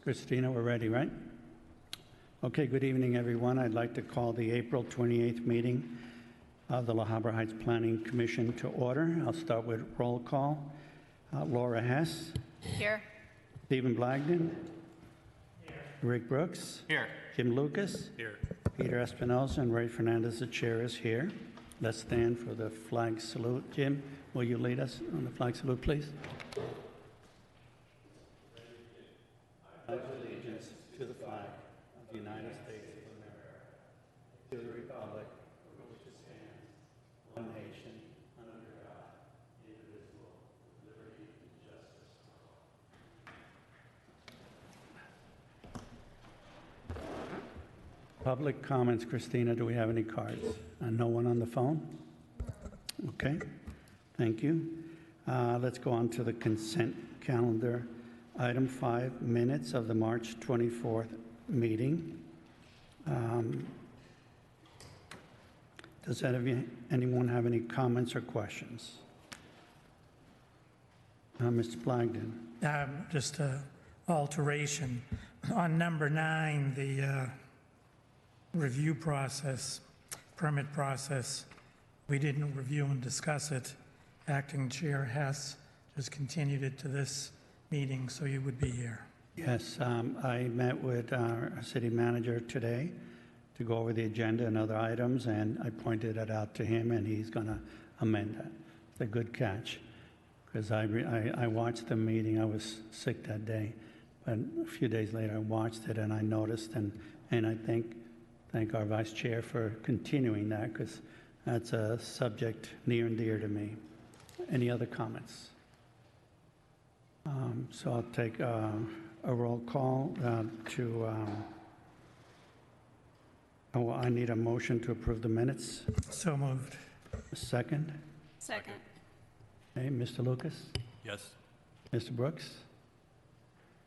Christina, we're ready, right? Okay, good evening, everyone. I'd like to call the April 28th meeting of the La Habra Heights Planning Commission to order. I'll start with roll call. Laura Hess. Here. Stephen Blagden. Here. Rick Brooks. Here. Jim Lucas. Here. Peter Espinosa and Ray Fernandez, the chair, is here. Let's stand for the flag salute. Jim, will you lead us on the flag salute, please? I pledge allegiance to the flag of the United States of America, to the republic for which it stands, one nation, under God, indivisible, with liberty and justice for all. Public comments. Christina, do we have any cards? No one on the phone? Okay, thank you. Let's go on to the consent calendar. Item 5, minutes of the March 24th meeting. Does anyone have any comments or questions? Mr. Blagden. Just an alteration. On number 9, the review process, permit process, we didn't review and discuss it. Acting Chair Hess just continued it to this meeting, so you would be here. Yes, I met with our city manager today to go over the agenda and other items, and I pointed it out to him, and he's going to amend that. It's a good catch, because I watched the meeting. I was sick that day, but a few days later I watched it, and I noticed, and I thank our vice chair for continuing that, because that's a subject near and dear to me. Any other comments? So I'll take a roll call I need a motion to approve the minutes. So moved. A second? Second. Okay, Mr. Lucas? Yes. Mr. Brooks?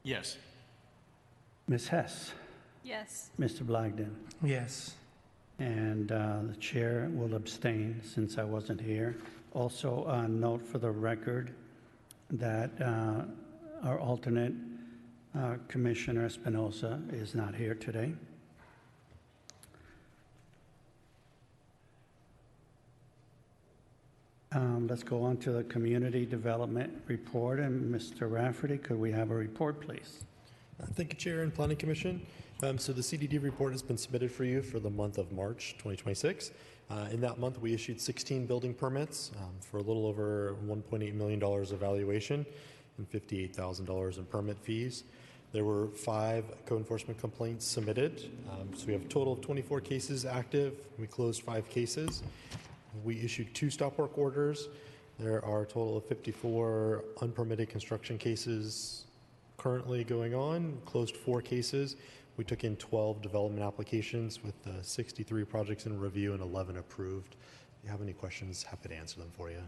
Yes. Ms. Hess? Yes. Mr. Blagden? Yes. And the chair will abstain since I wasn't here. Also, note for the record that our alternate Commissioner Espinosa is not here today. Let's go on to the Community Development Report. And Mr. Rafferty, could we have a report, please? Thank you, Chair and Planning Commission. So the CDD report has been submitted for you for the month of March 2026. In that month, we issued 16 building permits for a little over $1.8 million of valuation and $58,000 in permit fees. There were 5 code enforcement complaints submitted. So we have a total of 24 cases active. We closed 5 cases. We issued 2 stop work orders. There are a total of 54 unpermitted construction cases currently going on, closed 4 cases. We took in 12 development applications with 63 projects in review and 11 approved. If you have any questions, happy to answer them for you.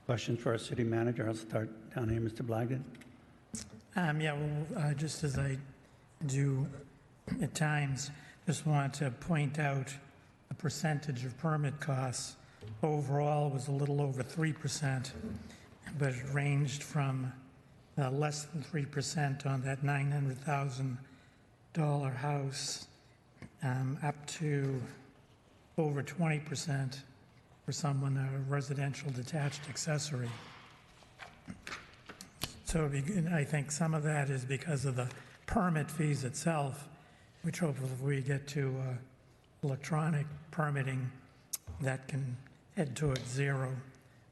Questions for our city manager? I'll start down here, Mr. Blagden. Just as I do at times, just want to point out the percentage of permit costs. Overall was a little over 3%, but it ranged from less than 3% on that $900,000 house up to over 20% for someone, a residential detached accessory. So I think some of that is because of the permit fees itself, which hopefully if we get to electronic permitting, that can head towards 0.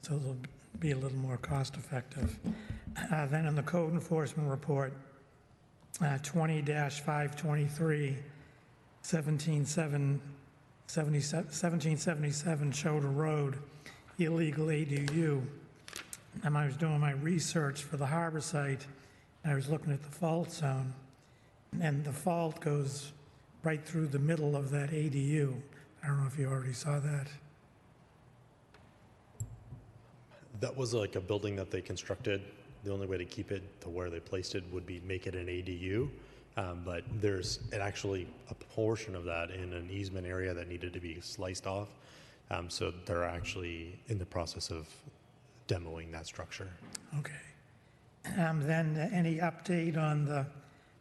So it'll be a little more cost effective. Then in the code enforcement report, 20-523, 1777 Shoulder Road, illegal ADU. And I was doing my research for the harbor site, and I was looking at the fault zone, and the fault goes right through the middle of that ADU. I don't know if you already saw that. That was like a building that they constructed. The only way to keep it to where they placed it would be make it an ADU. But there's actually a portion of that in an easement area that needed to be sliced off. So they're actually in the process of demoing that structure. Okay. Then any update on the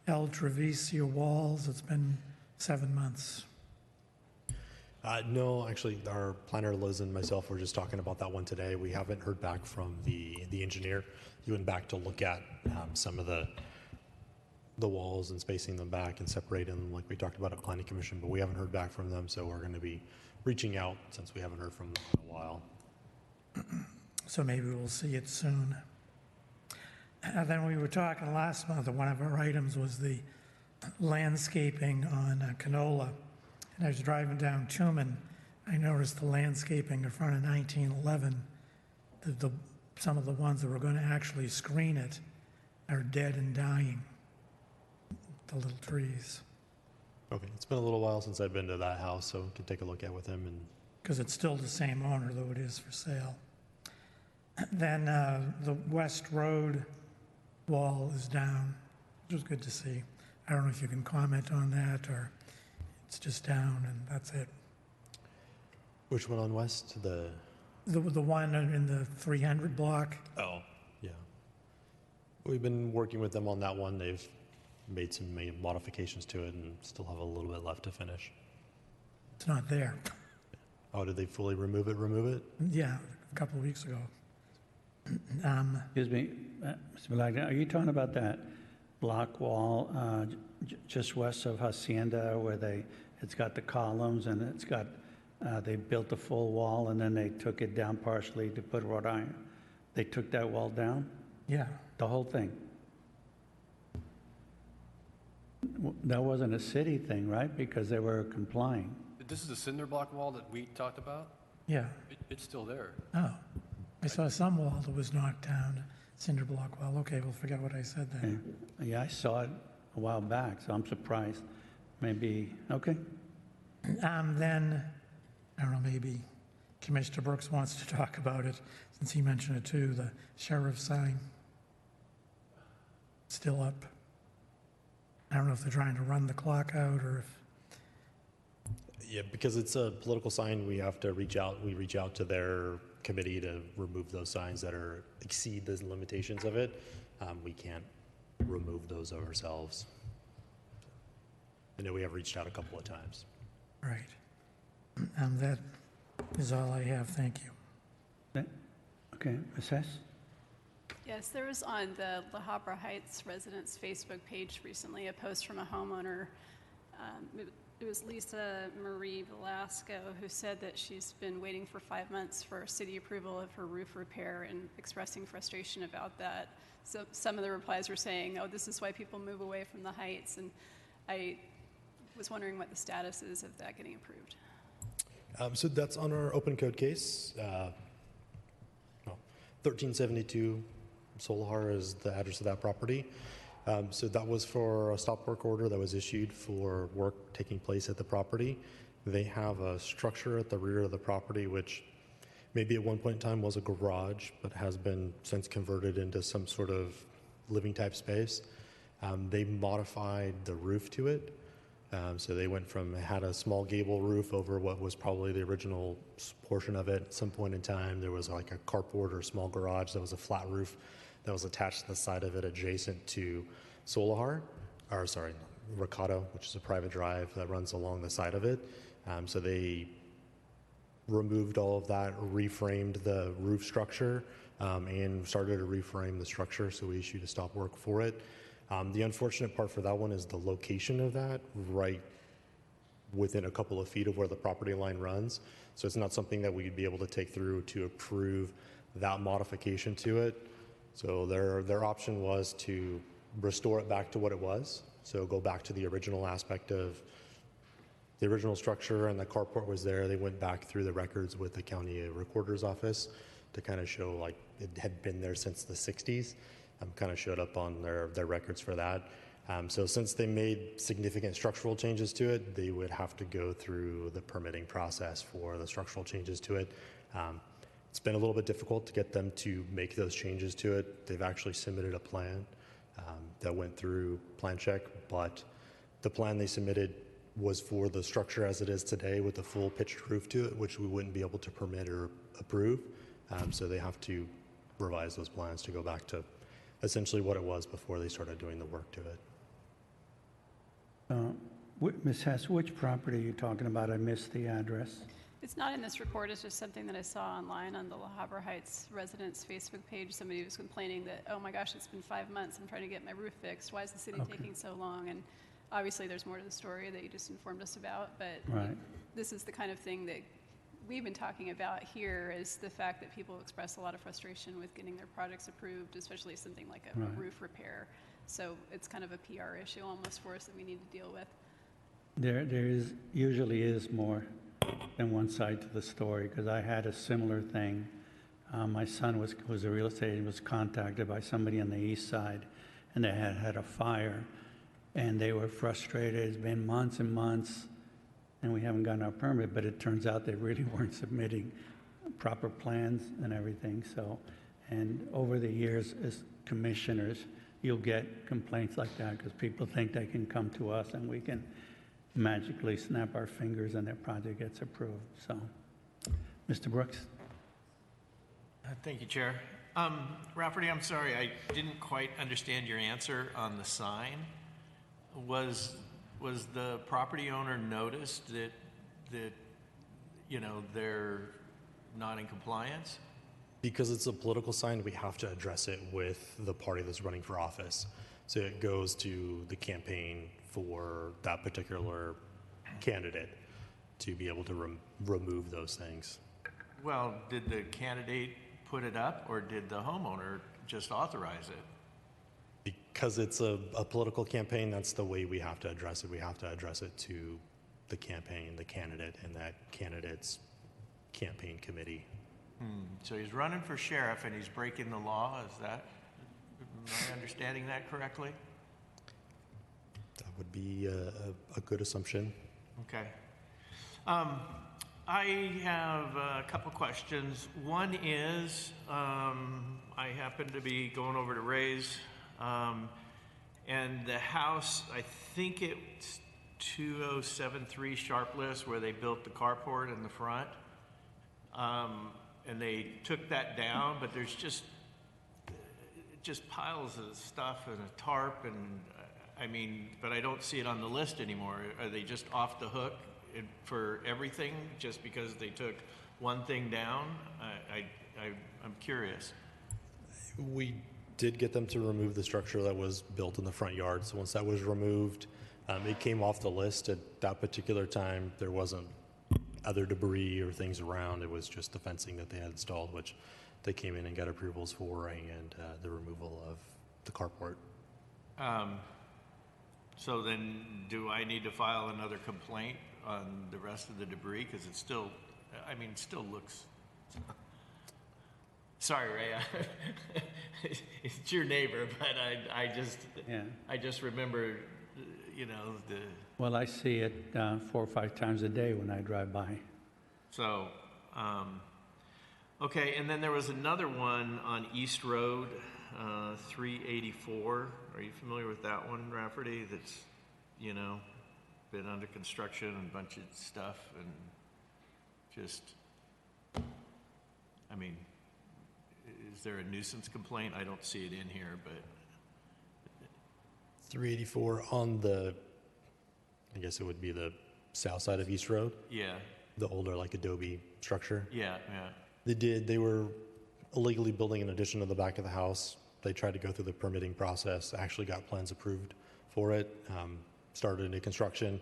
El Travicio walls? It's been 7 months. No, actually, our planner Liz and myself were just talking about that one today. We haven't heard back from the engineer. He went back to look at some of the walls and spacing them back and separating them like we talked about at Planning Commission, but we haven't heard back from them, so we're going to be reaching out since we haven't heard from them in a while. So maybe we'll see it soon. Then we were talking last month, one of our items was the landscaping on Canola. And I was driving down Tuman, I noticed the landscaping in front of 1911. Some of the ones that were going to actually screen it are dead and dying, the little trees. Okay, it's been a little while since I've been to that house, so we can take a look at with him. And Because it's still the same owner, though it is for sale. Then the West Road wall is down, which was good to see. I don't know if you can comment on that, or it's just down and that's it. Which one on West? The one in the 300 block. Oh, yeah. We've been working with them on that one. They've made some modifications to it and still have a little bit left to finish. It's not there. Oh, did they fully remove it? Yeah, a couple of weeks ago. Excuse me, Mr. Balagna, are you talking about that block wall just west of Hacienda where it's got the columns and it's got, they built the full wall and then they took it down partially to put wrought iron? They took that wall down? Yeah, The whole thing? That wasn't a city thing, right? Because they were complying. This is the cinder block wall that we talked about? yeah. It's still there. Oh, I saw some wall that was knocked down, cinder block wall. Okay, we'll forget what I said then. Okay. Yeah, I saw it a while back, so I'm surprised. Maybe, okay. Then, I don't know, maybe Commissioner Brooks wants to talk about it, since he mentioned it too, the sheriff's sign. Still up. I don't know if they're trying to run the clock out or if, Yeah, because it's a political sign, we have to reach out. We reach out to their committee to remove those signs that exceed the limitations of it. We can't remove those ourselves. I know we have reached out a couple of times. right. That is all I have, thank you. Okay, Ms. Hess? Yes, there was on the La Habra Heights residents' Facebook page recently a post from a homeowner. It was Lisa Marie Velasco who said that she's been waiting for 5 months for city approval of her roof repair and expressing frustration about that. So some of the replies were saying, oh, this is why people move away from the Heights. And I was wondering what the status is of that getting approved. So that's on our open code case. 1372 Solahar is the address of that property. So that was for a stop work order that was issued for work taking place at the property. They have a structure at the rear of the property, which maybe at one point in time was a garage, but has been since converted into some sort of living type space. They modified the roof to it. So they went from, had a small gable roof over what was probably the original portion of it. At some point in time, there was like a carport or small garage that was a flat roof that was attached to the side of it adjacent to Ricardo, which is a private drive that runs along the side of it. So they removed all of that, reframed the roof structure, and started to reframe the structure, so we issued a stop work for it. The unfortunate part for that one is the location of that, right within a couple of feet of where the property line runs. So it's not something that we'd be able to take through to approve that modification to it. So their option was to restore it back to what it was. So go back to the original aspect of the original structure, and the carport was there. They went back through the records with the county recorder's office to kind of show like it had been there since the 60s. Kind of showed up on their records for that. So since they made significant structural changes to it, they would have to go through the permitting process for the structural changes to it. It's been a little bit difficult to get them to make those changes to it. They've actually submitted a plan that went through plan check, but the plan they submitted was for the structure as it is today with the full pitched roof to it, which we wouldn't be able to permit or approve. So they have to revise those plans to go back to essentially what it was before they started doing the work to it. Ms. Hess, which property are you talking about? I missed the address. It's not in this report, it's just something that I saw online on the La Habra Heights residents' Facebook page. Somebody was complaining that, oh my gosh, it's been 5 months, I'm trying to get my roof fixed. Why is the city taking so long? And obviously there's more to the story that you just informed us about, but Right. this is the kind of thing that we've been talking about here, is the fact that people express a lot of frustration with getting their projects approved, especially something like a Right. roof repair. So it's kind of a PR issue almost for us that we need to deal with. There usually is more than one side to the story, because I had a similar thing. My son was a real estate, he was contacted by somebody on the east side, and they had a fire, and they were frustrated. It's been months and months, and we haven't gotten our permit, but it turns out they really weren't submitting proper plans and everything. So, and over the years, as commissioners, you'll get complaints like that, because people think they can come to us and we can magically snap our fingers and their project gets approved. So, Mr. Brooks? Thank you, Chair. Rafferty, I'm sorry, I didn't quite understand your answer on the sign. Was the property owner noticed that they're not in compliance? Because it's a political sign, we have to address it with the party that's running for office. So it goes to the campaign for that particular candidate to be able to remove those things. Well, did the candidate put it up, or did the homeowner just authorize it? Because it's a political campaign, that's the way we have to address it. We have to address it to the campaign, the candidate, and that candidate's campaign committee. So he's running for sheriff and he's breaking the law, am I understanding that correctly? That would be a good assumption. Okay. I have a couple questions. One is, I happen to be going over to Ray's, and the house, I think it's 2073 Sharpless, where they built the carport in the front. And they took that down, but there's just piles of stuff and a tarp, and but I don't see it on the list anymore. Are they just off the hook for everything just because they took one thing down? I'm curious. We did get them to remove the structure that was built in the front yard. So once that was removed, it came off the list. At that particular time, there wasn't other debris or things around. It was just the fencing that they had installed, which they came in and got approvals for, and the removal of the carport. So then, do I need to file another complaint on the rest of the debris? Because it still, still looks... Sorry, Ray, it's your neighbor, but I just remember, the... Well, I see it 4 or 5 times a day when I drive by. So, okay, and then there was another one on East Road, 384. Are you familiar with that one, Rafferty? That's, been under construction and a bunch of stuff, and just, is there a nuisance complaint? I don't see it in here, but... 384 on the, I guess it would be the south side of East Road. Yeah. The older, like, adobe structure. Yeah. They were illegally building an addition to the back of the house. They tried to go through the permitting process, actually got plans approved for it, started into construction,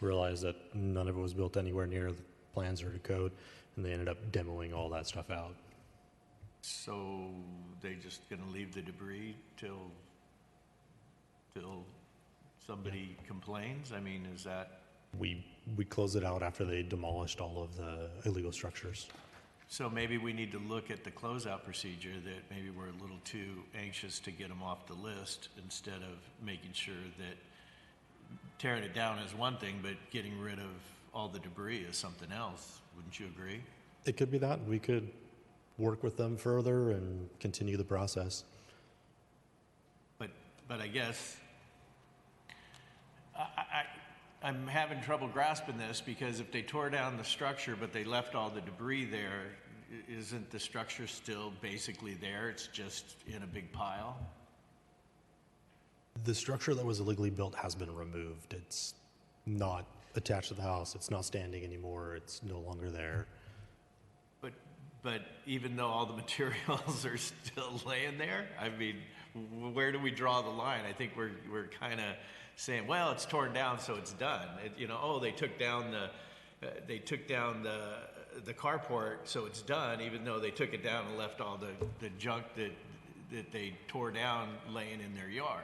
realized that none of it was built anywhere near the plans or to code, and they ended up demoing all that stuff out. So they just gonna leave the debris till somebody complains? Is that... We closed it out after they demolished all of the illegal structures. So maybe we need to look at the closeout procedure, that maybe we're a little too anxious to get them off the list, instead of making sure that tearing it down is one thing, but getting rid of all the debris is something else. Wouldn't you agree? It could be that. We could work with them further and continue the process. But I guess I'm having trouble grasping this, because if they tore down the structure but they left all the debris there, isn't the structure still basically there? It's just in a big pile? The structure that was illegally built has been removed. It's not attached to the house. It's not standing anymore. It's no longer there. But even though all the materials are still laying there, I mean, where do we draw the line? I think we're kind of saying, well, it's torn down, so it's done. They took down the carport, so it's done, even though they took it down and left all the junk that they tore down laying in their yard.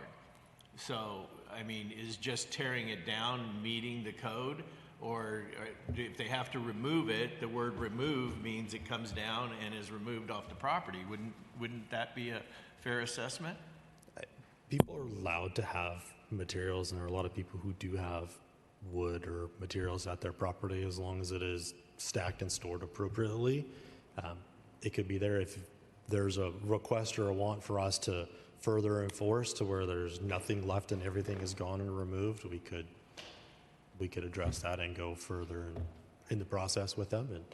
So, I mean, is just tearing it down meeting the code? Or if they have to remove it, the word remove means it comes down and is removed off the property. Wouldn't that be a fair assessment? People are allowed to have materials, and there are a lot of people who do have wood or materials at their property as long as it is stacked and stored appropriately. It could be there. If there's a request or a want for us to further enforce to where there's nothing left and everything is gone and removed, we could address that and go further in the process with them and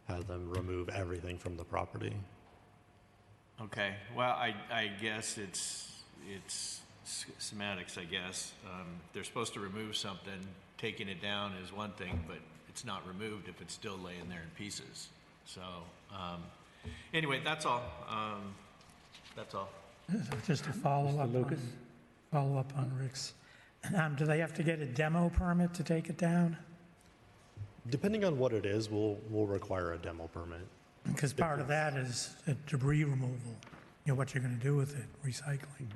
have them remove everything from the property. Okay, well, I guess it's semantics, I guess. They're supposed to remove something. Taking it down is one thing, but it's not removed if it's still laying there in pieces. So, anyway, that's all. That's all. Just to follow up on Rick's. Do they have to get a demo permit to take it down? Depending on what it is, we'll require a demo permit. Because part of that is debris removal, what you're going to do with it, recycling.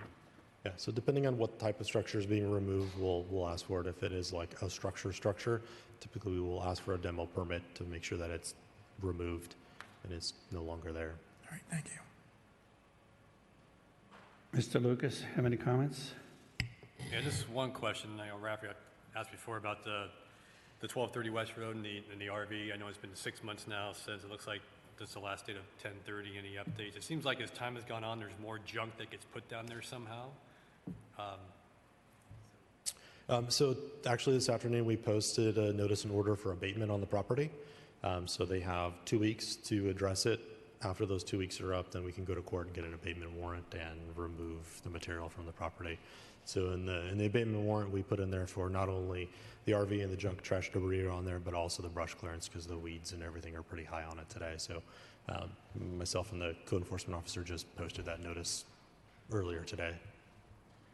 Yeah, so depending on what type of structure is being removed, we'll ask for it. If it is like a structure, typically we will ask for a demo permit to make sure that it's removed and it's no longer there. All right, thank you. Mr. Lucas, have any comments? Yeah, just one question. I know Rafi asked before about the 1230 West Road and the RV. I know it's been 6 months now since it looks like this is the last date of 10/30. Any updates? It seems like as time has gone on, there's more junk that gets put down there somehow. So actually this afternoon we posted a notice and order for abatement on the property. So they have 2 weeks to address it. After those 2 weeks are up, then we can go to court and get an abatement warrant and remove the material from the property. So in the abatement warrant, we put in there for not only the RV and the junk trash debris are on there, but also the brush clearance because the weeds and everything are pretty high on it today. So myself and the code enforcement officer just posted that notice earlier today.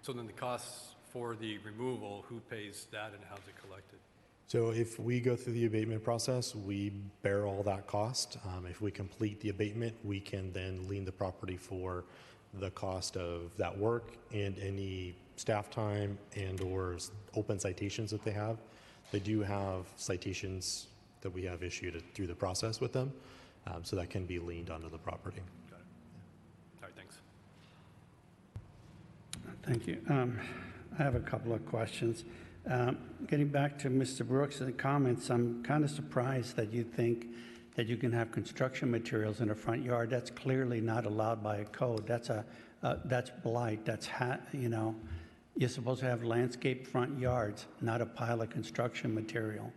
So then the costs for the removal, who pays that and how's it collected? So if we go through the abatement process, we bear all that cost. If we complete the abatement, we can then lien the property for the cost of that work and any staff time and or open citations that they have. They do have citations that we have issued through the process with them, so that can be liened onto the property. Got it. All right, thanks. Thank you. I have a couple of questions. Getting back to Mr. Brooks' comments, I'm kind of surprised that you think that you can have construction materials in a front yard. That's clearly not allowed by a code. That's blight. You're supposed to have landscaped front yards, not a pile of construction material.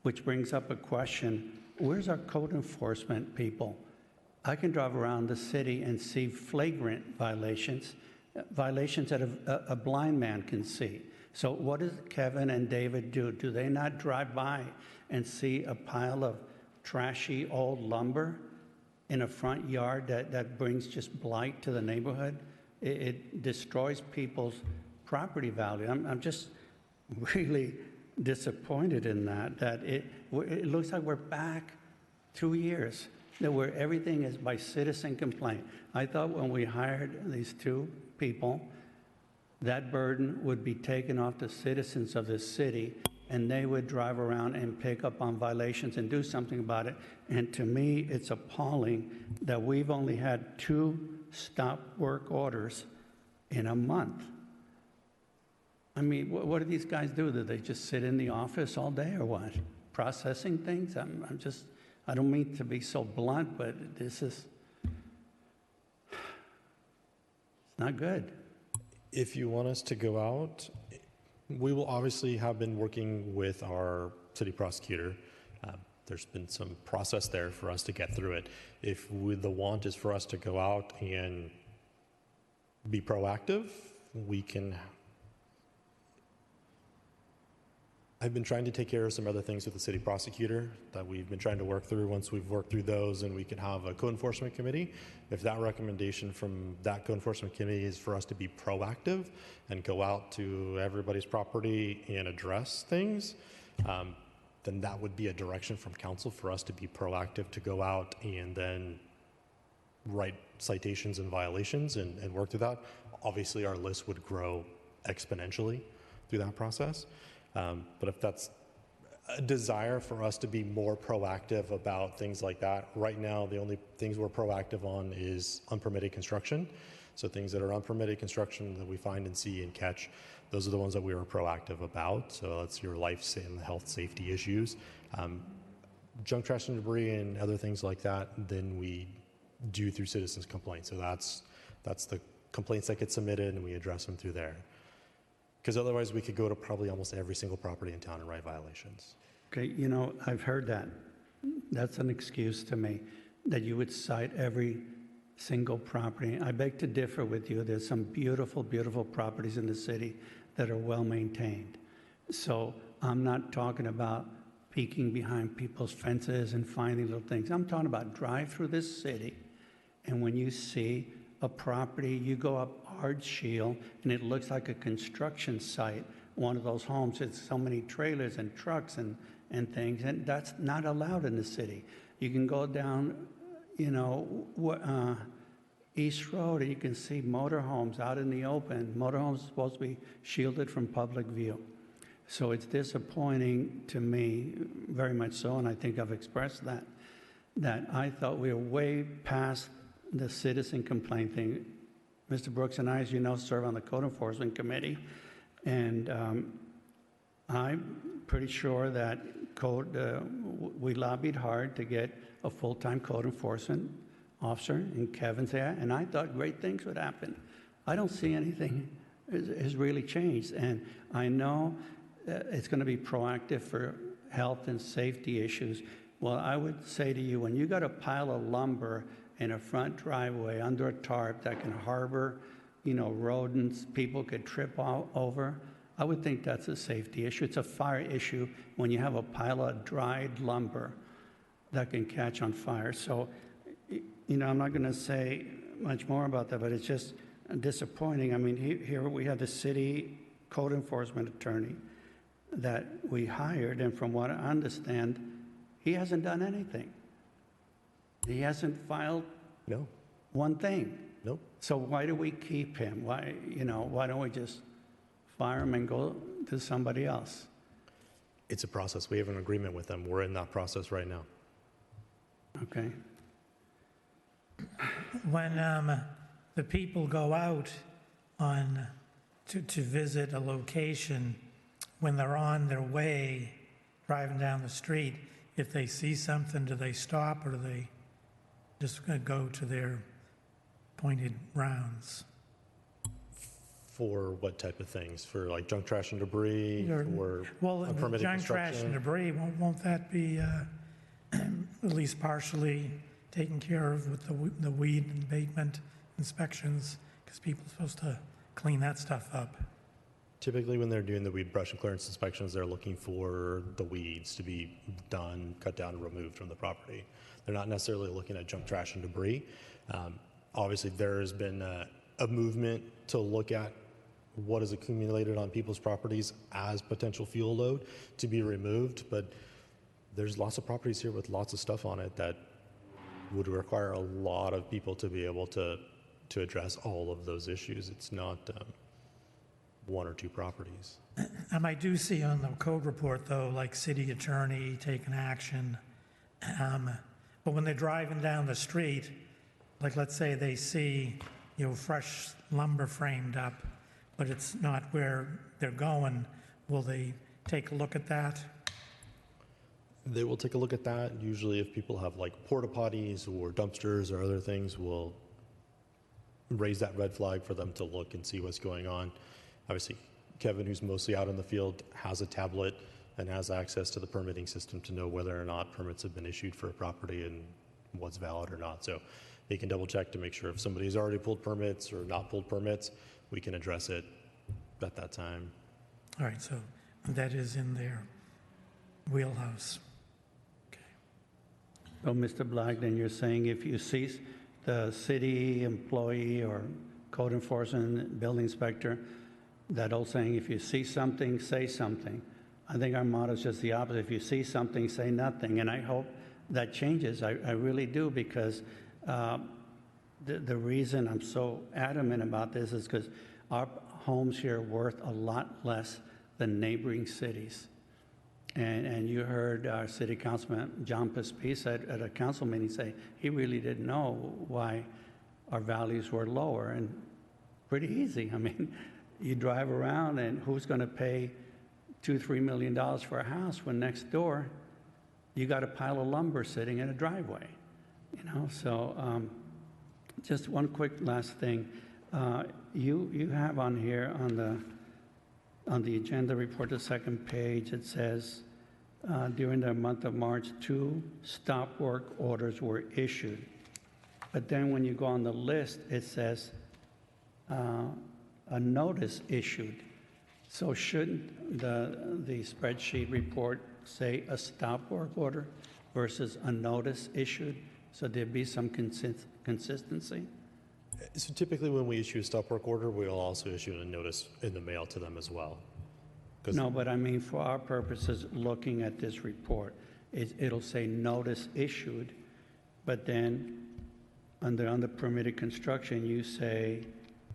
Which brings up a question: where's our code enforcement people? I can drive around the city and see flagrant violations that a blind man can see. So what does Kevin and David do? Do they not drive by and see a pile of trashy old lumber in a front yard that brings just blight to the neighborhood? It destroys people's property value. I'm just really disappointed in that it looks like we're back 2 years, where everything is by citizen complaint. I thought when we hired these two people, that burden would be taken off the citizens of this city, and they would drive around and pick up on violations and do something about it. And to me, it's appalling that we've only had 2 stop work orders in a month. I mean, what do these guys do? Do they just sit in the office all day or what? Processing things? I don't mean to be so blunt, but it's not good. If you want us to go out, we will obviously have been working with our city prosecutor. There's been some process there for us to get through it. If the want is for us to go out and be proactive, we can I've been trying to take care of some other things with the city prosecutor that we've been trying to work through. Once we've worked through those and we can have a code enforcement committee, if that recommendation from that code enforcement committee is for us to be proactive and go out to everybody's property and address things, then that would be a direction from council for us to be proactive, to go out and then write citations and violations and work through that. Obviously, our list would grow exponentially through that process. But if that's a desire for us to be more proactive about things like that, right now, the only things we're proactive on is unpermitted construction. So things that are unpermitted construction that we find and see and catch, those are the ones that we are proactive about. So that's your life and health safety issues. Junk, trash, and debris and other things like that, then we do through citizens' complaints. So that's the complaints that get submitted, and we address them through there. Because otherwise, we could go to probably almost every single property in town and write violations. Okay, you know, I've heard that. That's an excuse to me, that you would cite every single property. I beg to differ with you. There's some beautiful, beautiful properties in the city that are well maintained. So I'm not talking about peeking behind people's fences and finding little things. I'm talking about drive through this city, and when you see a property, you go up Hard Shield, and it looks like a construction site, one of those homes. It's so many trailers and trucks and things, and that's not allowed in the city. You can go down, you know, East Road, and you can see motorhomes out in the open. Motorhomes are supposed to be shielded from public view. So it's disappointing to me, very much so, and I think I've expressed that I thought we were way past the citizen complaint thing. Mr. Brooks and I, as you know, serve on the Code Enforcement Committee, and I'm pretty sure that we lobbied hard to get a full-time code enforcement officer, and Kevin's there, and I thought great things would happen. I don't see anything has really changed, and I know it's going to be proactive for health and safety issues. Well, I would say to you, when you got a pile of lumber in a front driveway under a tarp that can harbor, you know, rodents, people could trip over, I would think that's a safety issue. It's a fire issue when you have a pile of dried lumber that can catch on fire. So, you know, I'm not going to say much more about that, but it's just disappointing. I mean, here we have the city code enforcement attorney that we hired, and from what I understand, he hasn't done anything. He hasn't filed one thing. No. So why do we keep him? Why don't we just fire him and go to somebody else? It's a process. We have an agreement with them. We're in that process right now. Okay. When the people go out to visit a location, when they're on their way driving down the street, if they see something, do they stop, or do they just go to their pointed rounds? For what type of things? For like junk, trash, and debris? Or well, unpermitted junk, trash, and debris, won't that be at least partially taken care of with the weed abatement inspections? Because people are supposed to clean that stuff up. Typically, when they're doing the weed brush and clearance inspections, they're looking for the weeds to be done, cut down, and removed from the property. They're not necessarily looking at junk, trash, and debris. Obviously, there has been a movement to look at what is accumulated on people's properties as potential fuel load to be removed, but there's lots of properties here with lots of stuff on it that would require a lot of people to be able to address all of those issues. It's not one or two properties. I do see on the code report, though, like city attorney taking action. But when they're driving down the street, like let's say they see, you know, fresh lumber framed up, but it's not where they're going, will they take a look at that? They will take a look at that. Usually if people have like porta potties or dumpsters or other things, we'll raise that red flag for them to look and see what's going on. Obviously, Kevin, who's mostly out in the field, has a tablet and has access to the permitting system to know whether or not permits have been issued for a property and what's valid or not. So he can double check to make sure if somebody's already pulled permits or not pulled permits, we can address it at that time. All right, so that is in there. wheelhouse. So, Mr. Black, then you're saying if you see the city employee or code enforcement, building inspector, that old saying, if you see something, say something. I think our motto is just the opposite. If you see something, say nothing. And I hope that changes. I really do, because the reason I'm so adamant about this is because our homes here are worth a lot less than neighboring cities. And you heard our city councilman, John Pespice, at a council meeting say he really didn't know why our values were lower. And pretty easy. I mean, you drive around and who's going to pay $2-3 million for a house when next door you got a pile of lumber sitting in a driveway, you know? So just one quick last thing. You have on here on the agenda report, the second page, it says during the month of March, 2 stop work orders were issued. But then when you go on the list, it says a notice issued. So shouldn't the spreadsheet report say a stop work order versus a notice issued? So there'd be some consistency? So typically when we issue a stop work order, we'll also issue a notice in the mail to them as well. No, but I mean, for our purposes, looking at this report, it'll say notice issued, but then under permitted construction, you say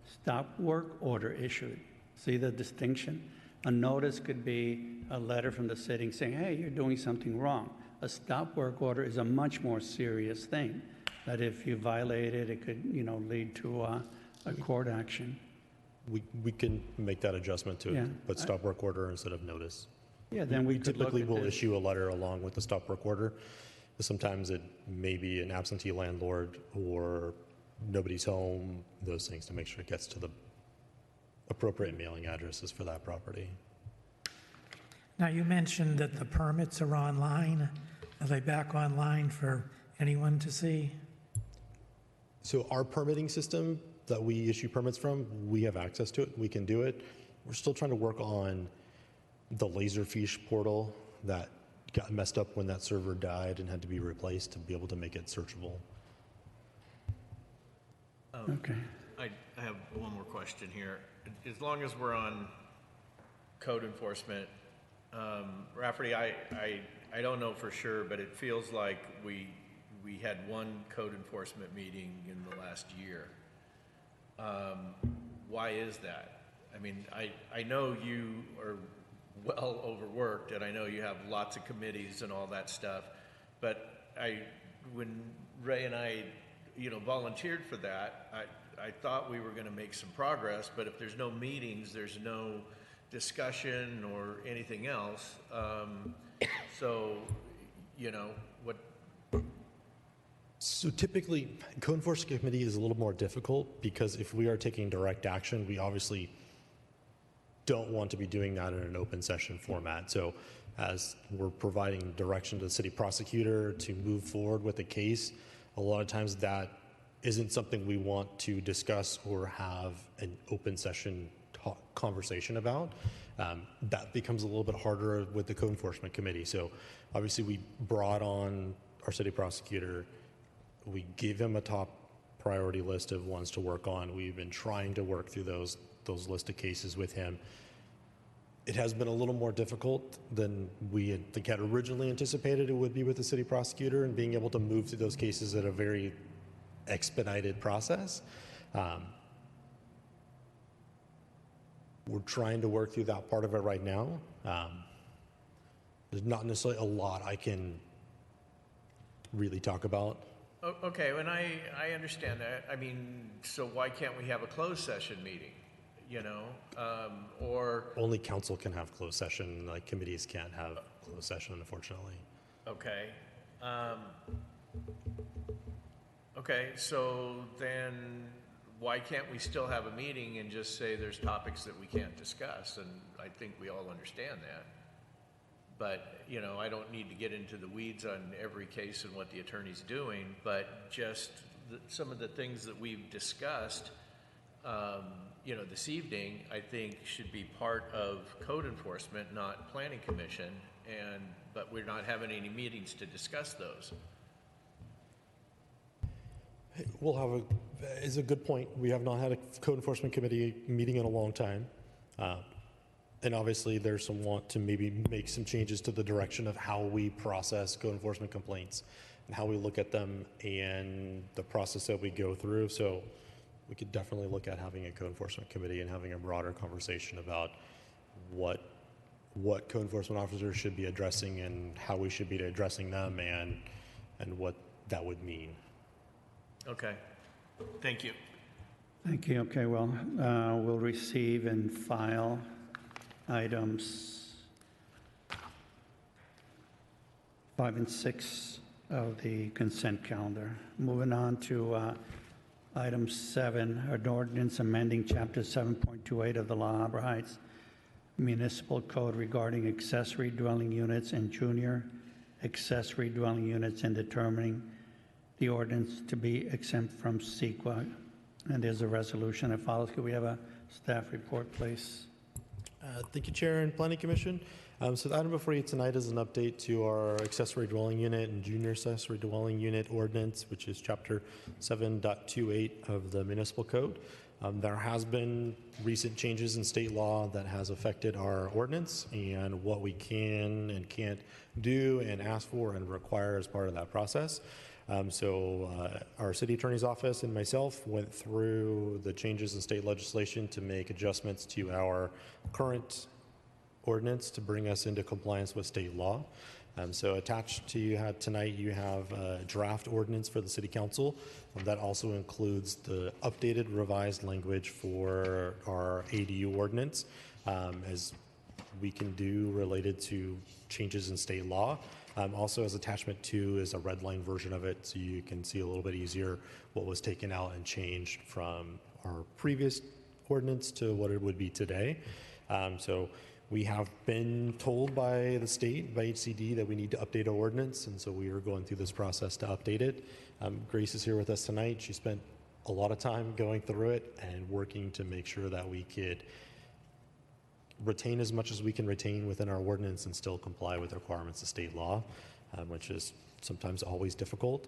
stop work order issued. See the distinction? A notice could be a letter from the city saying, hey, you're doing something wrong. A stop work order is a much more serious thing, that if you violate it, it could, you know, lead to a court action. We can make that adjustment to Yeah. put stop work order instead of notice. Yeah, then we could look typically at will this. issue a letter along with the stop work order. Sometimes it may be an absentee landlord or nobody's home, those things, to make sure it gets to the appropriate mailing addresses for that property. Now, you mentioned that the permits are online. Are they back online for anyone to see? So our permitting system that we issue permits from, we have access to it. We can do it. We're still trying to work on the Laserfish portal that got messed up when that server died and had to be replaced to be able to make it searchable. Okay. I have one more question here. As long as we're on code enforcement, Rafferty, I don't know for sure, but it feels like we had one code enforcement meeting in the last year. Why is that? I mean, I know you are well overworked, and I know you have lots of committees and all that stuff, but when Ray and I, volunteered for that, I thought we were going to make some progress, but if there's no meetings, there's no discussion or anything else. What? So typically, code enforcement committee is a little more difficult because if we are taking direct action, we obviously don't want to be doing that in an open session format. So as we're providing direction to the city prosecutor to move forward with a case, a lot of times that isn't something we want to discuss or have an open session conversation about. That becomes a little bit harder with the code enforcement committee. So obviously we brought on our city prosecutor. We gave him a top priority list of ones to work on. We've been trying to work through those list of cases with him. It has been a little more difficult than we had originally anticipated it would be with the city prosecutor, and being able to move through those cases at a very expedited process. We're trying to work through that part of it right now. There's not necessarily a lot I can really talk about. Okay, and I understand that. I mean, so why can't we have a closed session meeting? Or only council can have closed session. Like committees can't have closed session, unfortunately. okay, okay. So then, why can't we still have a meeting and just say there's topics that we can't discuss? And I think we all understand that. But I don't need to get into the weeds on every case and what the attorney's doing. But just some of the things that we've discussed. This evening, I think should be part of code enforcement, not planning commission. but we're not having any meetings to discuss those. We'll have is a good point. We have not had a code enforcement committee meeting in a long time. And obviously there's some want to maybe make some changes to the direction of how we process code enforcement complaints and how we look at them and the process that we go through. So we could definitely look at having a code enforcement committee and having a broader conversation about what code enforcement officers should be addressing and how we should be addressing them and what that would mean. Okay, thank you. Thank you. Okay, well, we'll receive and file items 5 and 6 of the consent calendar. Moving on to item 7, an ordinance amending Chapter 7.28 of the La Habra Heights Municipal Code regarding accessory dwelling units and junior accessory dwelling units and determining the ordinance to be exempt from CEQA. And there's a resolution that follows. Could we have a staff report, please? Thank you, Chair and Planning Commission. So the item before you tonight is an update to our accessory dwelling unit and junior accessory dwelling unit ordinance, which is Chapter 7.28 of the Municipal Code. There has been recent changes in state law that has affected our ordinance and what we can and can't do and ask for and require as part of that process. Our city attorney's office and myself went through the changes in state legislation to make adjustments to our current ordinance to bring us into compliance with state law. So attached to you tonight, you have a draft ordinance for the city council. That also includes the updated revised language for our ADU ordinance, as we can do related to changes in state law. Also, as attachment 2 is a red line version of it, so you can see a little bit easier what was taken out and changed from our previous ordinance to what it would be today. So we have been told by the state, by HCD, that we need to update our ordinance, and so we are going through this process to update it. Grace is here with us tonight. She spent a lot of time going through it and working to make sure that we could retain as much as we can retain within our ordinance and still comply with the requirements of state law, which is sometimes always difficult.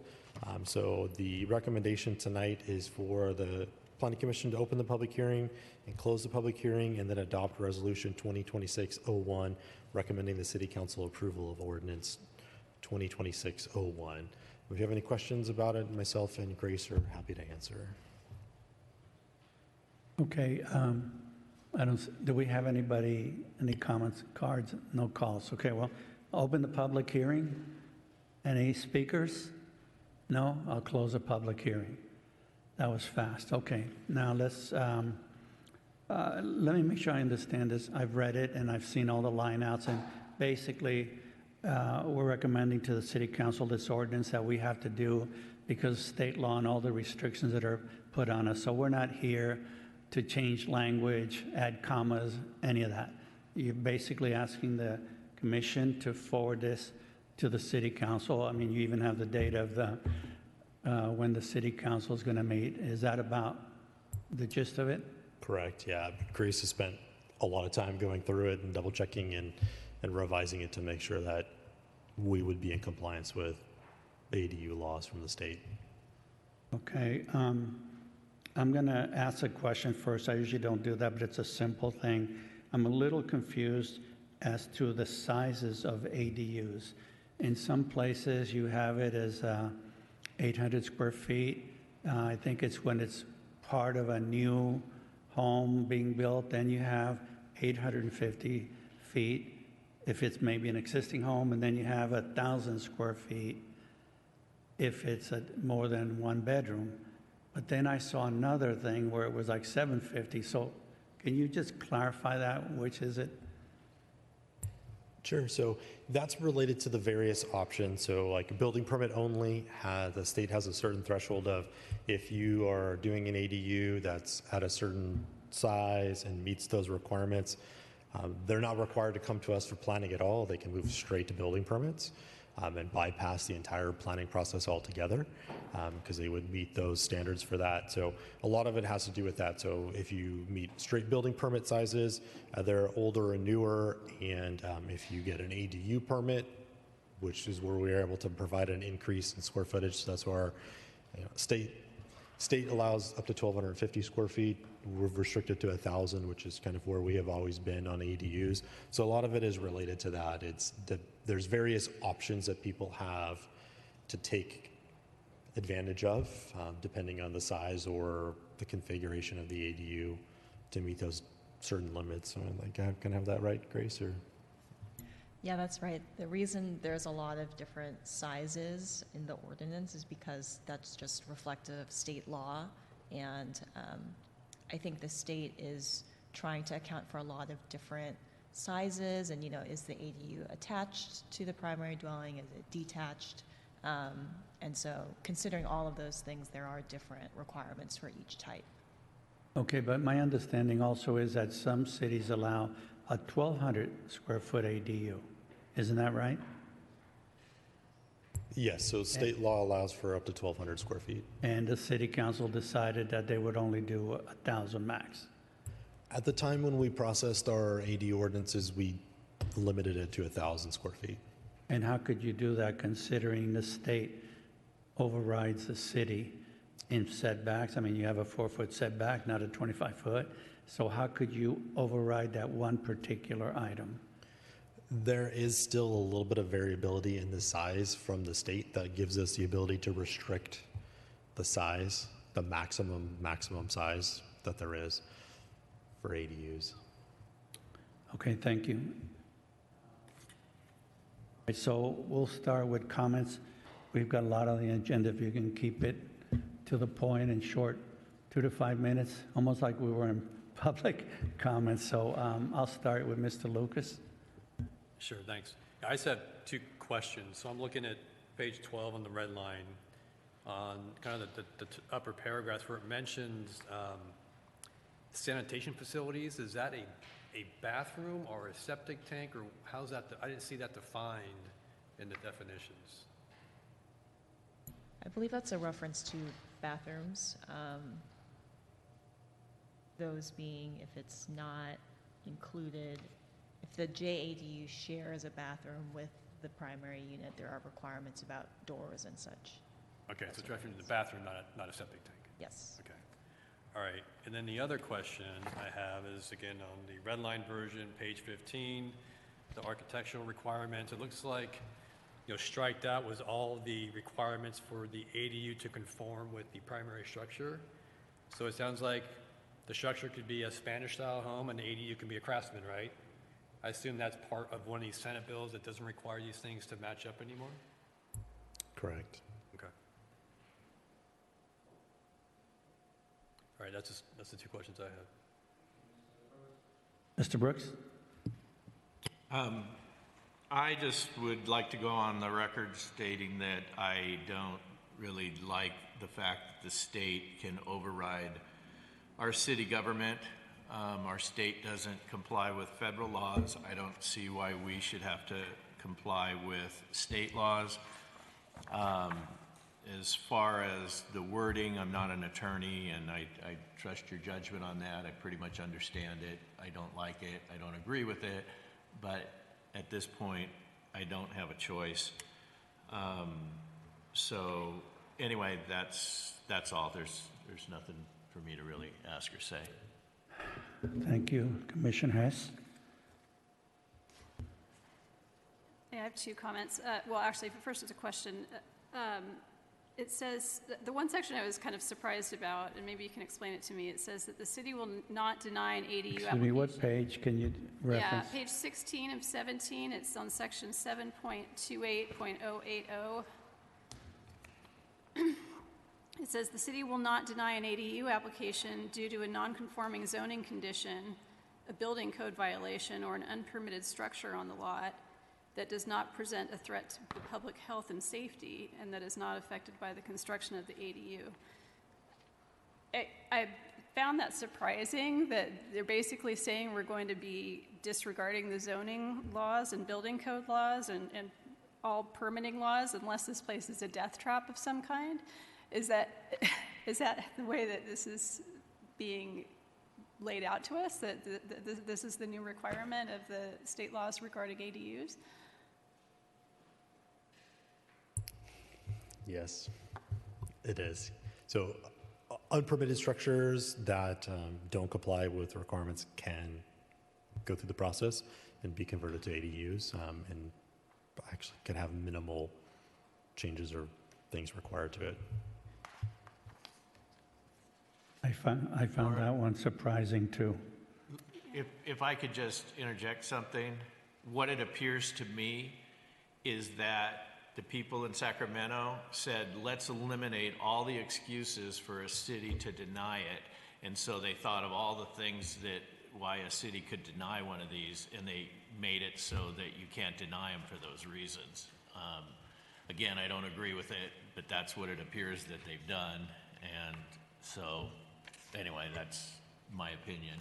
So the recommendation tonight is for the Planning Commission to open the public hearing and close the public hearing and then adopt Resolution 2026-01 recommending the City Council approval of Ordinance 2026-01. If you have any questions about it, myself and Grace are happy to answer. Okay. Do we have anybody, any comments, cards? No calls. Okay, well, open the public hearing. Any speakers? No? I'll close the public hearing. That was fast. Okay, now let me make sure I understand this. I've read it and I've seen all the lineouts, and basically we're recommending to the City Council this ordinance that we have to do because state law and all the restrictions that are put on us. So we're not here to change language, add commas, any of that. You're basically asking the commission to forward this to the City Council. I mean, you even have the date of the when the City Council is going to meet. Is that about the gist of it? Correct, yeah. Grace has spent a lot of time going through it and double checking and revising it to make sure that we would be in compliance with ADU laws from the state. Okay. I'm going to ask a question first. I usually don't do that, but it's a simple thing. I'm a little confused as to the sizes of ADUs. In some places, you have it as 800 square feet. I think it's when it's part of a new home being built, then you have 850 feet if it's maybe an existing home, and then you have 1,000 square feet if it's more than one bedroom. But then I saw another thing where it was like 750. So can you just clarify that? Which is it? Sure. So that's related to the various options. So like a building permit only, the state has a certain threshold of if you are doing an ADU that's at a certain size and meets those requirements, they're not required to come to us for planning at all. They can move straight to building permits. and bypass the entire planning process altogether because they would meet those standards for that. So a lot of it has to do with that. So if you meet straight building permit sizes, they're older and newer, and if you get an ADU permit, which is where we are able to provide an increase in square footage, so that's where our state allows up to 1,250 square feet. We're restricted to 1,000, which is kind of where we have always been on ADUs. So a lot of it is related to that. There's various options that people have to take advantage of, depending on the size or the configuration of the ADU to meet those certain limits. So can I have that right, Grace? Or? Yeah, that's right. The reason there's a lot of different sizes in the ordinance is because that's just reflective of state law. And I think the state is trying to account for a lot of different sizes. And, is the ADU attached to the primary dwelling? Is it detached? And so considering all of those things, there are different requirements for each type. Okay, but my understanding also is that some cities allow a 1,200 square foot ADU. Isn't that right? Yes, so state law allows for up to 1,200 square feet. And the city council decided that they would only do 1,000 max. At the time when we processed our ADU ordinances, we limited it to 1,000 square feet. And how could you do that considering the state overrides the city in setbacks? I mean, you have a 4-foot setback, not a 25-foot. So how could you override that one particular item? There is still a little bit of variability in the size from the state that gives us the ability to restrict the size, the maximum size that there is for ADUs. Okay, thank you. So we'll start with comments. We've got a lot on the agenda. If you can keep it to the point and short, 2 to 5 minutes, almost like we were in public comments. So I'll start with Mr. Lucas. Sure, thanks. I just have two questions. So I'm looking at page 12 on the red line on kind of the upper paragraphs where it mentions sanitation facilities. Is that a bathroom or a septic tank, or how's that? I didn't see that defined in the definitions. I believe that's a reference to bathrooms. Those being if it's not included, if the JADU shares a bathroom with the primary unit, there are requirements about doors and such. Okay, so it's referring to the bathroom, not a septic tank. Yes. Okay. All right. And then the other question I have is, again, on the red line version, page 15, the architectural requirements. It looks like, striked out was all the requirements for the ADU to conform with the primary structure. So it sounds like the structure could be a Spanish-style home and the ADU can be a Craftsman, right? I assume that's part of one of these Senate bills that doesn't require these things to match up anymore? Correct. Okay. All right, that's the two questions I have. Mr. Brooks? I just would like to go on the record stating that I don't really like the fact that the state can override our city government. Our state doesn't comply with federal laws. I don't see why we should have to comply with state laws. As far as the wording, I'm not an attorney, and I trust your judgment on that. I pretty much understand it. I don't like it. I don't agree with it. But at this point, I don't have a choice. So anyway, that's all. There's nothing for me to really ask or say. Thank you. Commissioner Hess? Yeah, I have two comments. Well, actually, first it's a question. It says, the one section I was kind of surprised about, and maybe you can explain it to me, it says that the city will not deny an ADU application. Excuse me, what page can you reference? Yeah, page 16 of 17, it's on section 7.28.080. It says the city will not deny an ADU application due to a non-conforming zoning condition, a building code violation, or an unpermitted structure on the lot that does not present a threat to the public health and safety and that is not affected by the construction of the ADU. I found that surprising that they're basically saying we're going to be disregarding the zoning laws and building code laws and all permitting laws unless this place is a death trap of some kind. Is that the way that this is being laid out to us, that this is the new requirement of the state laws regarding ADUs? Yes, it is. So unpermitted structures that don't comply with requirements can go through the process and be converted to ADUs, and actually can have minimal changes or things required to it. I found that one surprising too. If I could just interject something, what it appears to me is that the people in Sacramento said, let's eliminate all the excuses for a city to deny it. And so they thought of all the things that why a city could deny one of these, and they made it so that you can't deny them for those reasons. Again, I don't agree with it, but that's what it appears that they've done. And so, anyway, that's my opinion.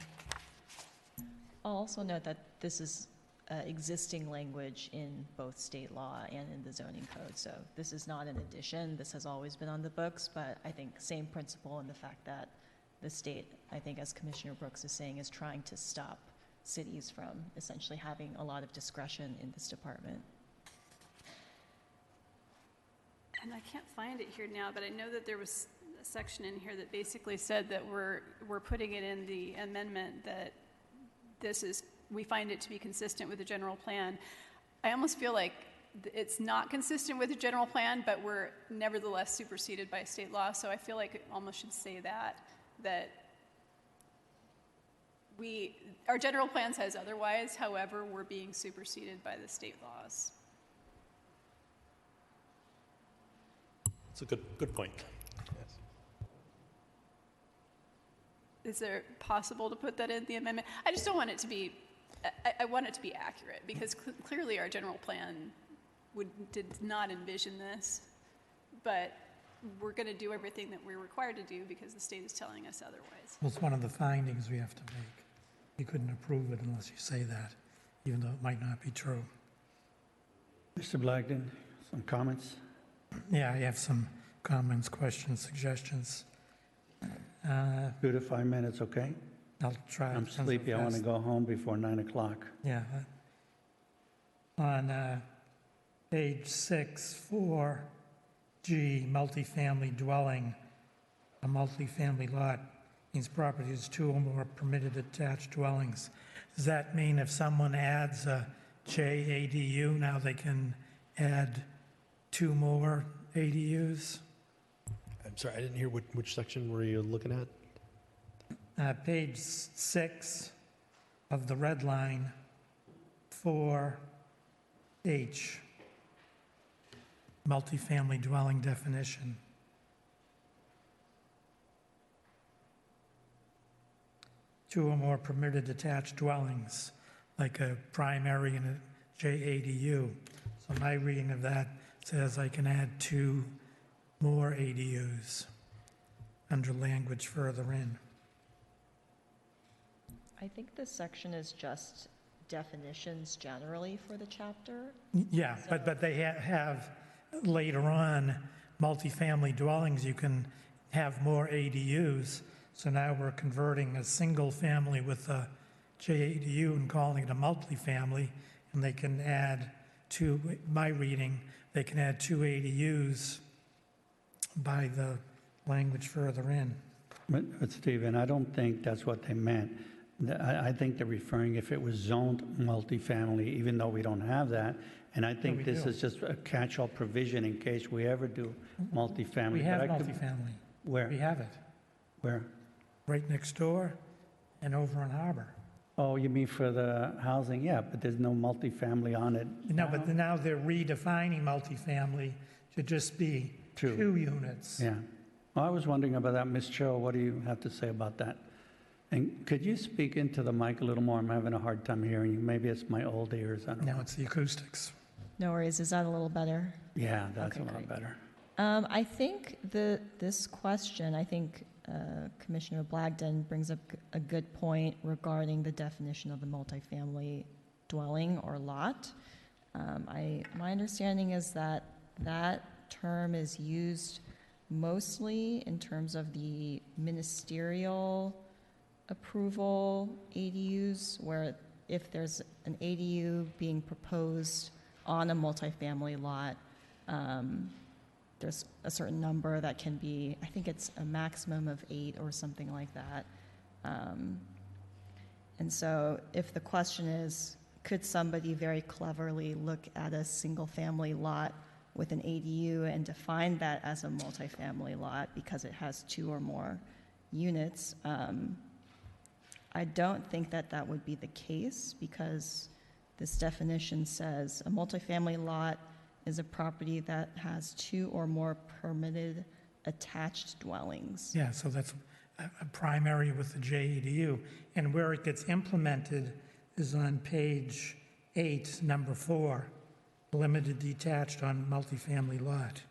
I'll also note that this is existing language in both state law and in the zoning code. So this is not an addition. This has always been on the books, but I think same principle in the fact that the state, I think as Commissioner Brooks is saying, is trying to stop cities from essentially having a lot of discretion in this department. And I can't find it here now, but I know that there was a section in here that basically said that we're putting it in the amendment that we find it to be consistent with the general plan. I almost feel like it's not consistent with the general plan, but we're nevertheless superseded by state law. So I feel like it almost should say that our general plan says otherwise, however, we're being superseded by the state laws. It's a good point. Yes. Is it possible to put that in the amendment? I just don't want it to be, I want it to be accurate, because clearly our general plan did not envision this, but we're going to do everything that we're required to do because the state is telling us otherwise. Well, it's one of the findings we have to make. You couldn't approve it unless you say that, even though it might not be true. Mr. Blagden, some comments? Yeah, I have some comments, questions, suggestions. 2 to 5 minutes, okay? I'll try. I'm sleepy. I want to go home before 9 o'clock. Yeah. On page 6, 4G, multifamily dwelling, a multifamily lot means property is 2 or more permitted attached dwellings. Does that mean if someone adds a JADU, now they can add 2 more ADUs? I'm sorry, I didn't hear which section were you looking at? Page 6 of the red line, 4H, multifamily dwelling definition. 2 or more permitted detached dwellings, like a primary and a JADU. So my reading of that says I can add 2 more ADUs under language further in. I think this section is just definitions generally for the chapter. Yeah, but they have later on multifamily dwellings, you can have more ADUs. So now we're converting a single family with a JADU and calling it a multifamily, and they can add 2, my reading, they can add 2 ADUs by the language further in. But Stephen, I don't think that's what they meant. I think they're referring if it was zoned multifamily, even though we don't have that. And I think this is just a catch-all provision in case we ever do multifamily. We have multifamily. Where? We have it. Where? Right next door and over on Habra. Oh, you mean for the housing? Yeah, but there's no multifamily on it. No, but now they're redefining multifamily to just be 2 units. Yeah. Well, I was wondering about that. Ms. Cho, what do you have to say about that? And could you speak into the mic a little more? I'm having a hard time hearing you. Maybe it's my old ears. I don't know. No, it's the acoustics. No worries. Is that a little better? Yeah, that's Okay, a lot great. better. I think this question, I think Commissioner Blagden brings up a good point regarding the definition of the multifamily dwelling or lot. My understanding is that that term is used mostly in terms of the ministerial approval ADUs, where if there's an ADU being proposed on a multifamily lot, there's a certain number that can be, I think it's a maximum of 8 or something like that. And so if the question is, could somebody very cleverly look at a single-family lot with an ADU and define that as a multifamily lot because it has 2 or more units? I don't think that that would be the case, because this definition says a multifamily lot is a property that has 2 or more permitted attached dwellings. Yeah, so that's a primary with the JEDU. And where it gets implemented is on page 8, number 4, limited detached on multifamily lot.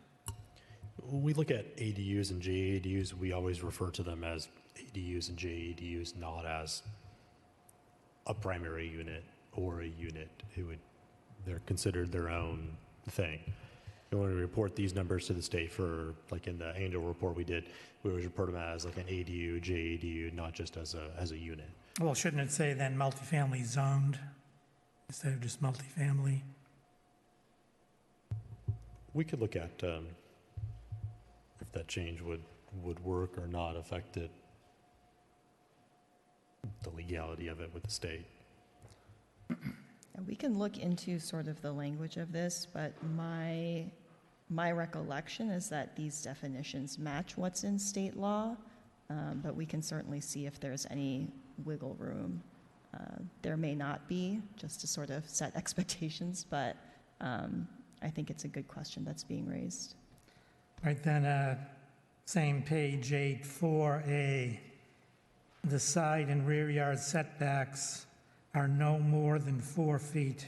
When we look at ADUs and JADUs, we always refer to them as ADUs and JADUs, not as a primary unit or a unit. They're considered their own thing. And when we report these numbers to the state for, like in the annual report we did, we always report them as like an ADU, JADU, not just as a unit. Well, shouldn't it say then multifamily zoned instead of just multifamily? We could look at if that change would work or not affect it, the legality of it with the state. And we can look into sort of the language of this, but my recollection is that these definitions match what's in state law, but we can certainly see if there's any wiggle room. There may not be, just to sort of set expectations, but I think it's a good question that's being raised. Right then, same page 8, 4A, the side and rear yard setbacks are no more than 4 feet.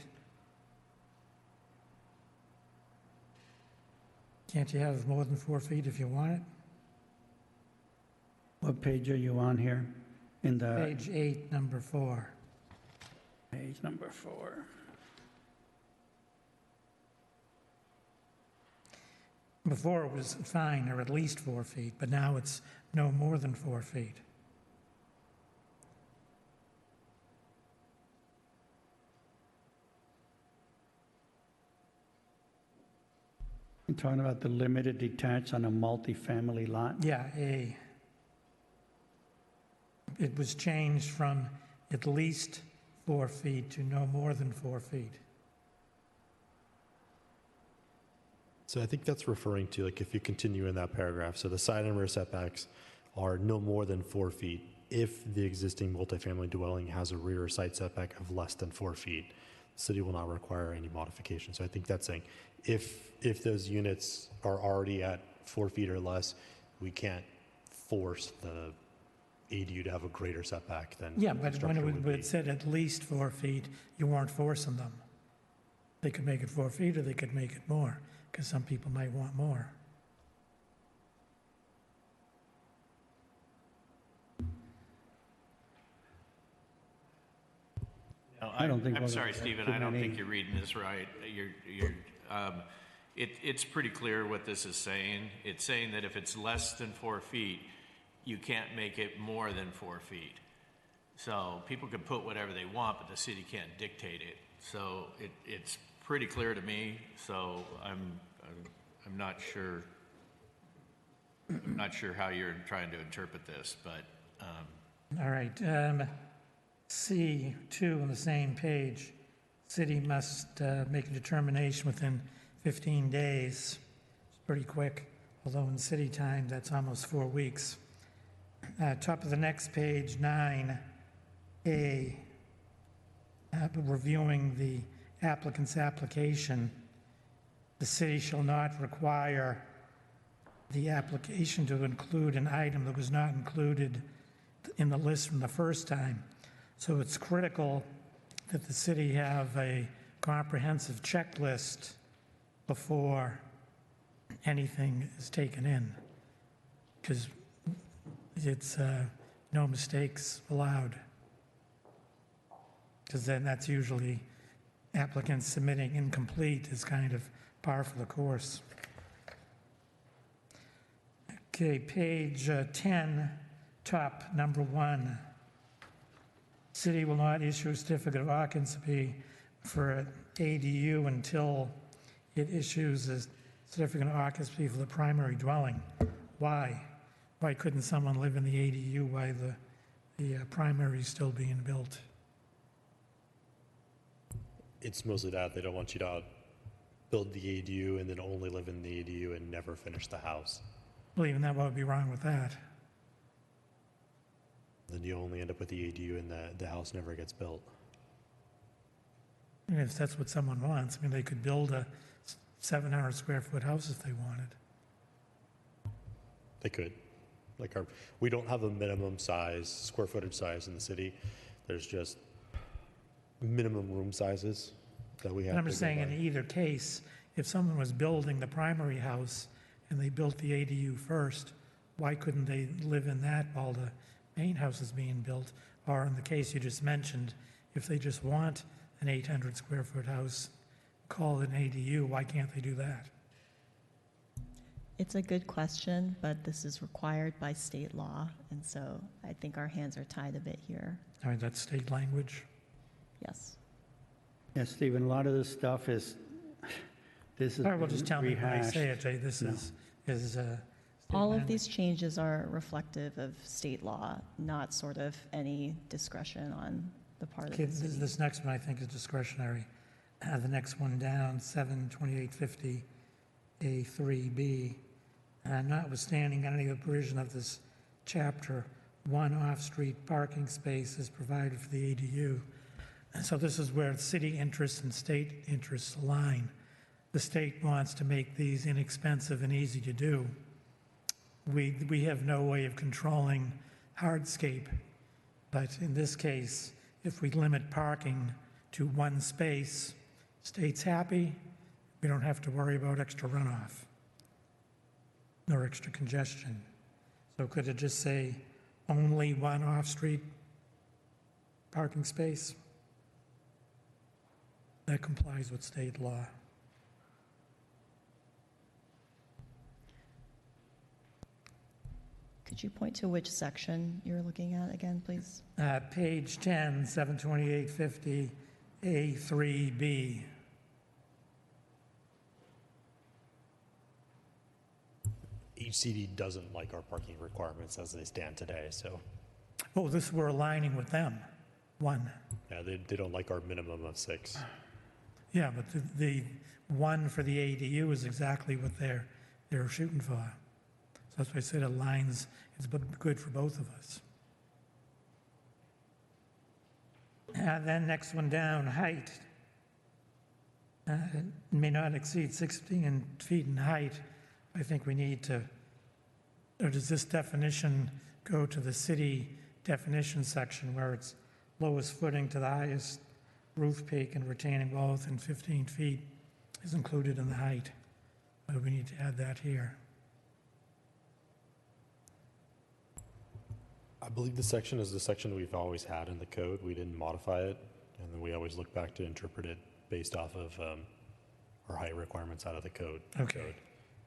Can't you have more than 4 feet if you want it? What page are you on here? In the Page 8, number 4. page number 4. Before it was fine, or at least 4 feet, but now it's no more than 4 feet. You're talking about the limited detached on a multifamily lot? Yeah, A. It was changed from at least 4 feet to no more than 4 feet. So I think that's referring to, like, if you continue in that paragraph, so the side and rear setbacks are no more than 4 feet if the existing multifamily dwelling has a rear or side setback of less than 4 feet. The city will not require any modification. So I think that's saying if those units are already at 4 feet or less, we can't force the ADU to have a greater setback than Yeah, the but when structure would be. it said at least 4 feet, you weren't forcing them. They could make it 4 feet or they could make it more, because some people might want more. No, I don't think I'm we're sorry, gonna Stephen, have I too don't many- think you're reading this right. It's pretty clear what this is saying. It's saying that if it's less than 4 feet, you can't make it more than 4 feet. So people can put whatever they want, but the city can't dictate it. So it's pretty clear to me, so I'm not sure. I'm not sure how you're trying to interpret this, but All right, C2 on the same page, city must make a determination within 15 days. It's pretty quick, although in city time, that's almost 4 weeks. Top of the next page, 9A, reviewing the applicant's application. The city shall not require the application to include an item that was not included in the list from the first time. So it's critical that the city have a comprehensive checklist before anything is taken in, because it's no mistakes allowed. Because then that's usually applicants submitting incomplete is kind of par for the course. Okay, page 10, top, number 1. City will not issue a certificate of occupancy for an ADU until it issues a certificate of occupancy for the primary dwelling. Why? Why couldn't someone live in the ADU while the primary is still being built? It's mostly that they don't want you to build the ADU and then only live in the ADU and never finish the house. Well, even that, what would be wrong with that? Then you only end up with the ADU and the house never gets built. And if that's what someone wants, I mean, they could build a 700 square foot house if they wanted. They could. Like we don't have a minimum size, square footage size in the city. There's just minimum room sizes that we have. And I'm to just go saying, by. in either case, if someone was building the primary house and they built the ADU first, why couldn't they live in that while the main house is being built? Or in the case you just mentioned, if they just want an 800 square foot house, call it an ADU, why can't they do that? It's a good question, but this is required by state law, and so I think our hands are tied a bit here. I mean, that's state language. Yes. Yes, Stephen, a lot of this stuff is, this is All right, well, just tell me when I rehashed. say it, Jay, this No. is state All of language. these changes are reflective of state law, not sort of any discretion on the part of Okay, the city. this next one I think is discretionary. The next one down, 72850 A3B. Notwithstanding any of the provision of this chapter, one off-street parking space is provided for the ADU. And so this is where city interests and state interests align. The state wants to make these inexpensive and easy to do. We have no way of controlling hardscape, but in this case, if we limit parking to one space, state's happy, we don't have to worry about extra runoff nor extra congestion. So could it just say only one off-street parking space? That complies with state law. Could you point to which section you're looking at again, please? Page 10, 72850 A3B. Each CD doesn't like our parking requirements as they stand today, so Oh, this, we're aligning with them. One. yeah, they don't like our minimum of 6. Yeah, but the one for the ADU is exactly what they're shooting for. So that's why I said it aligns, it's good for both of us. Then next one down, height. May not exceed 16 feet in height. I think we need to, or does this definition go to the city definition section where it's lowest footing to the highest roof peak and retaining wall within 15 feet is included in the height? Or do we need to add that here? I believe the section is the section we've always had in the code. We didn't modify it, and then we always look back to interpret it based off of our height requirements out of the code. Okay. Code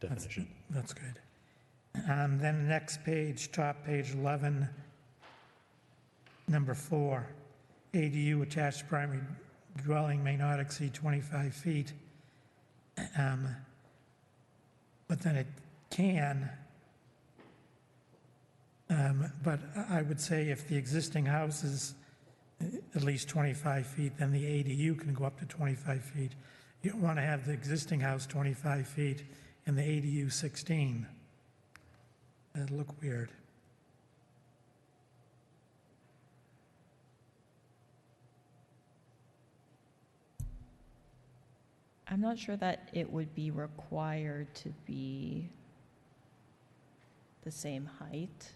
definition. That's good. Then next page, top page 11, number 4, ADU attached primary dwelling may not exceed 25 feet. But then it can. But I would say if the existing house is at least 25 feet, then the ADU can go up to 25 feet. You don't want to have the existing house 25 feet and the ADU 16. That'd look weird. I'm not sure that it would be required to be the same height.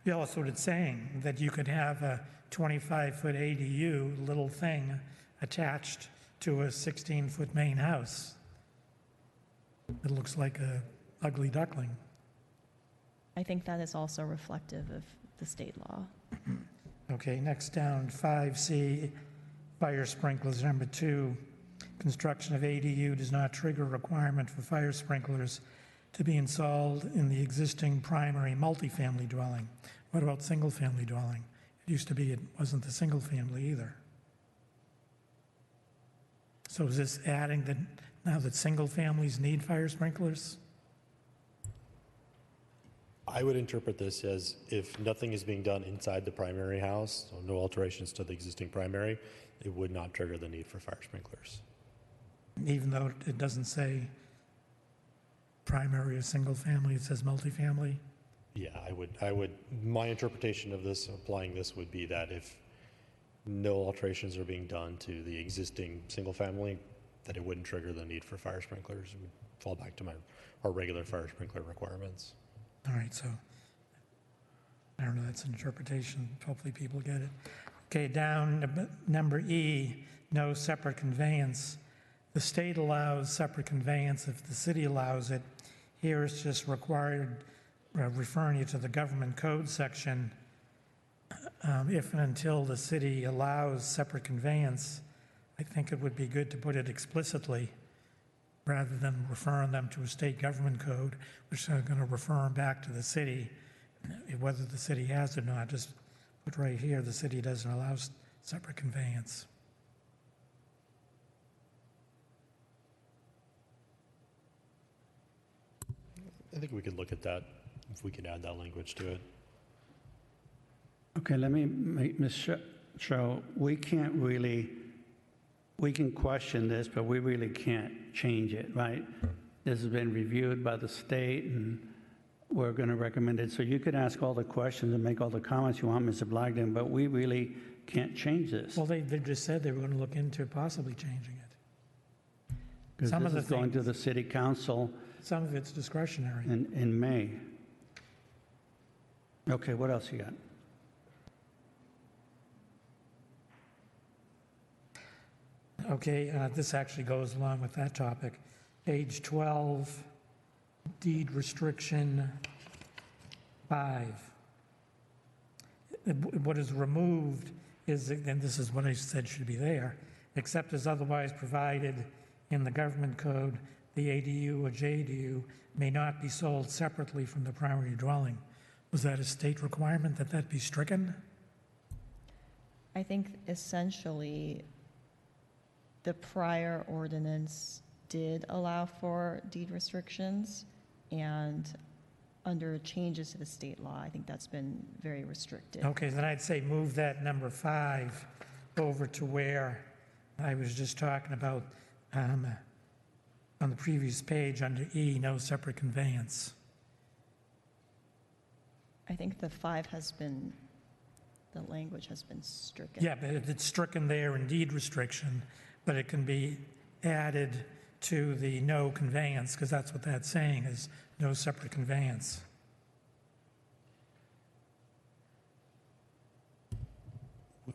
Yeah, that's what it's saying, that you could have a 25-foot ADU, little thing, attached to a 16-foot main house. It looks like a ugly duckling. I think that is also reflective of the state law. Okay, next down, 5C, fire sprinklers. Number 2, construction of ADU does not trigger a requirement for fire sprinklers to be installed in the existing primary multifamily dwelling. What about single-family dwelling? It used to be it wasn't the single-family either. So is this adding that now that single families need fire sprinklers? I would interpret this as if nothing is being done inside the primary house, so no alterations to the existing primary, it would not trigger the need for fire sprinklers. Even though it doesn't say primary or single family, it says multifamily? Yeah, I would, my interpretation of this, applying this would be that if no alterations are being done to the existing single family, that it wouldn't trigger the need for fire sprinklers. It would fall back to our regular fire sprinkler requirements. All right, so I don't know, that's an interpretation. Hopefully people get it. Okay, down to number E, no separate conveyance. The state allows separate conveyance if the city allows it. Here it's just required, referring you to the government code section. If and until the city allows separate conveyance, I think it would be good to put it explicitly rather than referring them to a state government code, which is going to refer them back to the city, whether the city has it or not. Just put right here, the city doesn't allow separate conveyance. I think we could look at that, if we could add that language to it. Okay, let me make Ms. Show, we can't really, we can question this, but we really can't change it, right? This has been reviewed by the state, and we're going to recommend it. So you could ask all the questions and make all the comments you want, Mr. Blagden, but we really can't change this. Well, they just said they were going to look into possibly changing it. Because some this of the is going to things- the city council Some of it's discretionary. in May. Okay, what else you got? Okay, this actually goes along with that topic. Page 12, deed restriction 5. What is removed is, and this is what I said should be there, except as otherwise provided in the government code, the ADU or JDU may not be sold separately from the primary dwelling. Was that a state requirement that that be stricken? I think essentially the prior ordinance did allow for deed restrictions, and under changes to the state law, I think that's been very restricted. Okay, then I'd say move that number 5 over to where I was just talking about on the previous page under E, no separate conveyance. I think the 5 has been, the language has been stricken. Yeah, but it's stricken there in deed restriction, but it can be added to the no conveyance, because that's what that's saying, is no separate conveyance.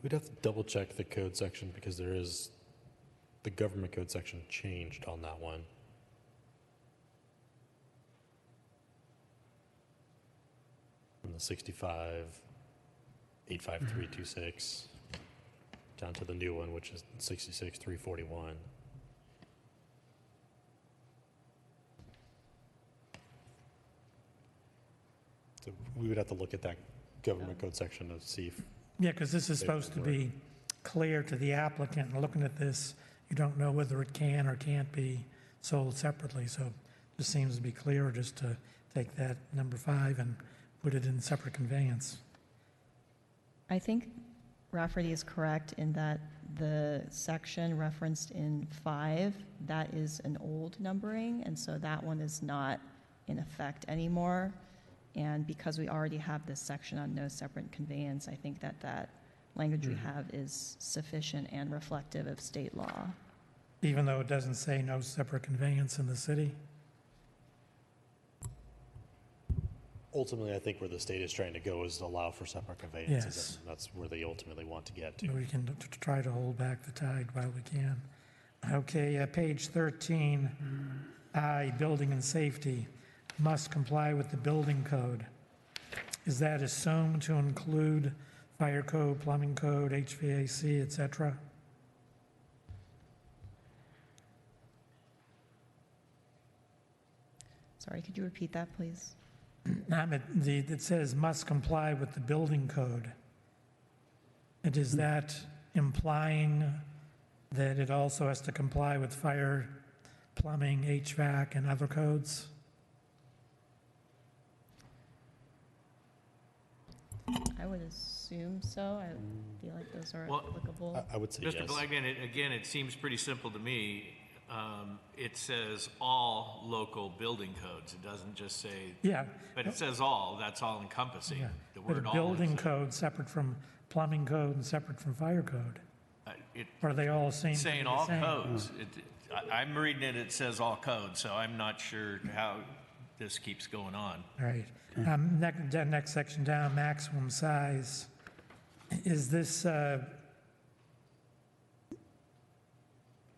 We'd have to double check the code section because there is, the government code section changed on that one. From the 65, 85326, down to the new one, which is 66341. So we would have to look at that government code section to see if, Yeah, because this is They supposed to would be clear to the applicant, and looking at this, you don't know whether it can or can't be sold separately, so it just seems to be clearer just to take that number 5 and put it in separate conveyance. I think Rafferty is correct in that the section referenced in 5, that is an old numbering, and so that one is not in effect anymore. And because we already have this section on no separate conveyance, I think that that language we have is sufficient and reflective of state law. Even though it doesn't say no separate conveyance in the city? ultimately, I think where the state is trying to go is to allow for separate conveyances. Yes. And that's where they ultimately want to get to. We can try to hold back the tide while we can. Okay, page 13, I, building and safety, must comply with the building code. Is that assumed to include fire code, plumbing code, HVAC, et cetera? Sorry, could you repeat that, please? It says must comply with the building code. And is that implying that it also has to comply with fire, plumbing, HVAC, and other codes? I would assume so. I feel like those are Well, applicable. I would say Mr. yes. Blackman, again, it seems pretty simple to me. It says all local building codes. It doesn't just say, Yeah. but it says all, that's all encompassing. Yeah. The But word a all. building is- code separate from plumbing code and separate from fire code? It, Or are they all seem to be saying the all same? codes. I'm reading it, it says all codes, so I'm not sure how this keeps going on. All right. Next section down, maximum size. Is this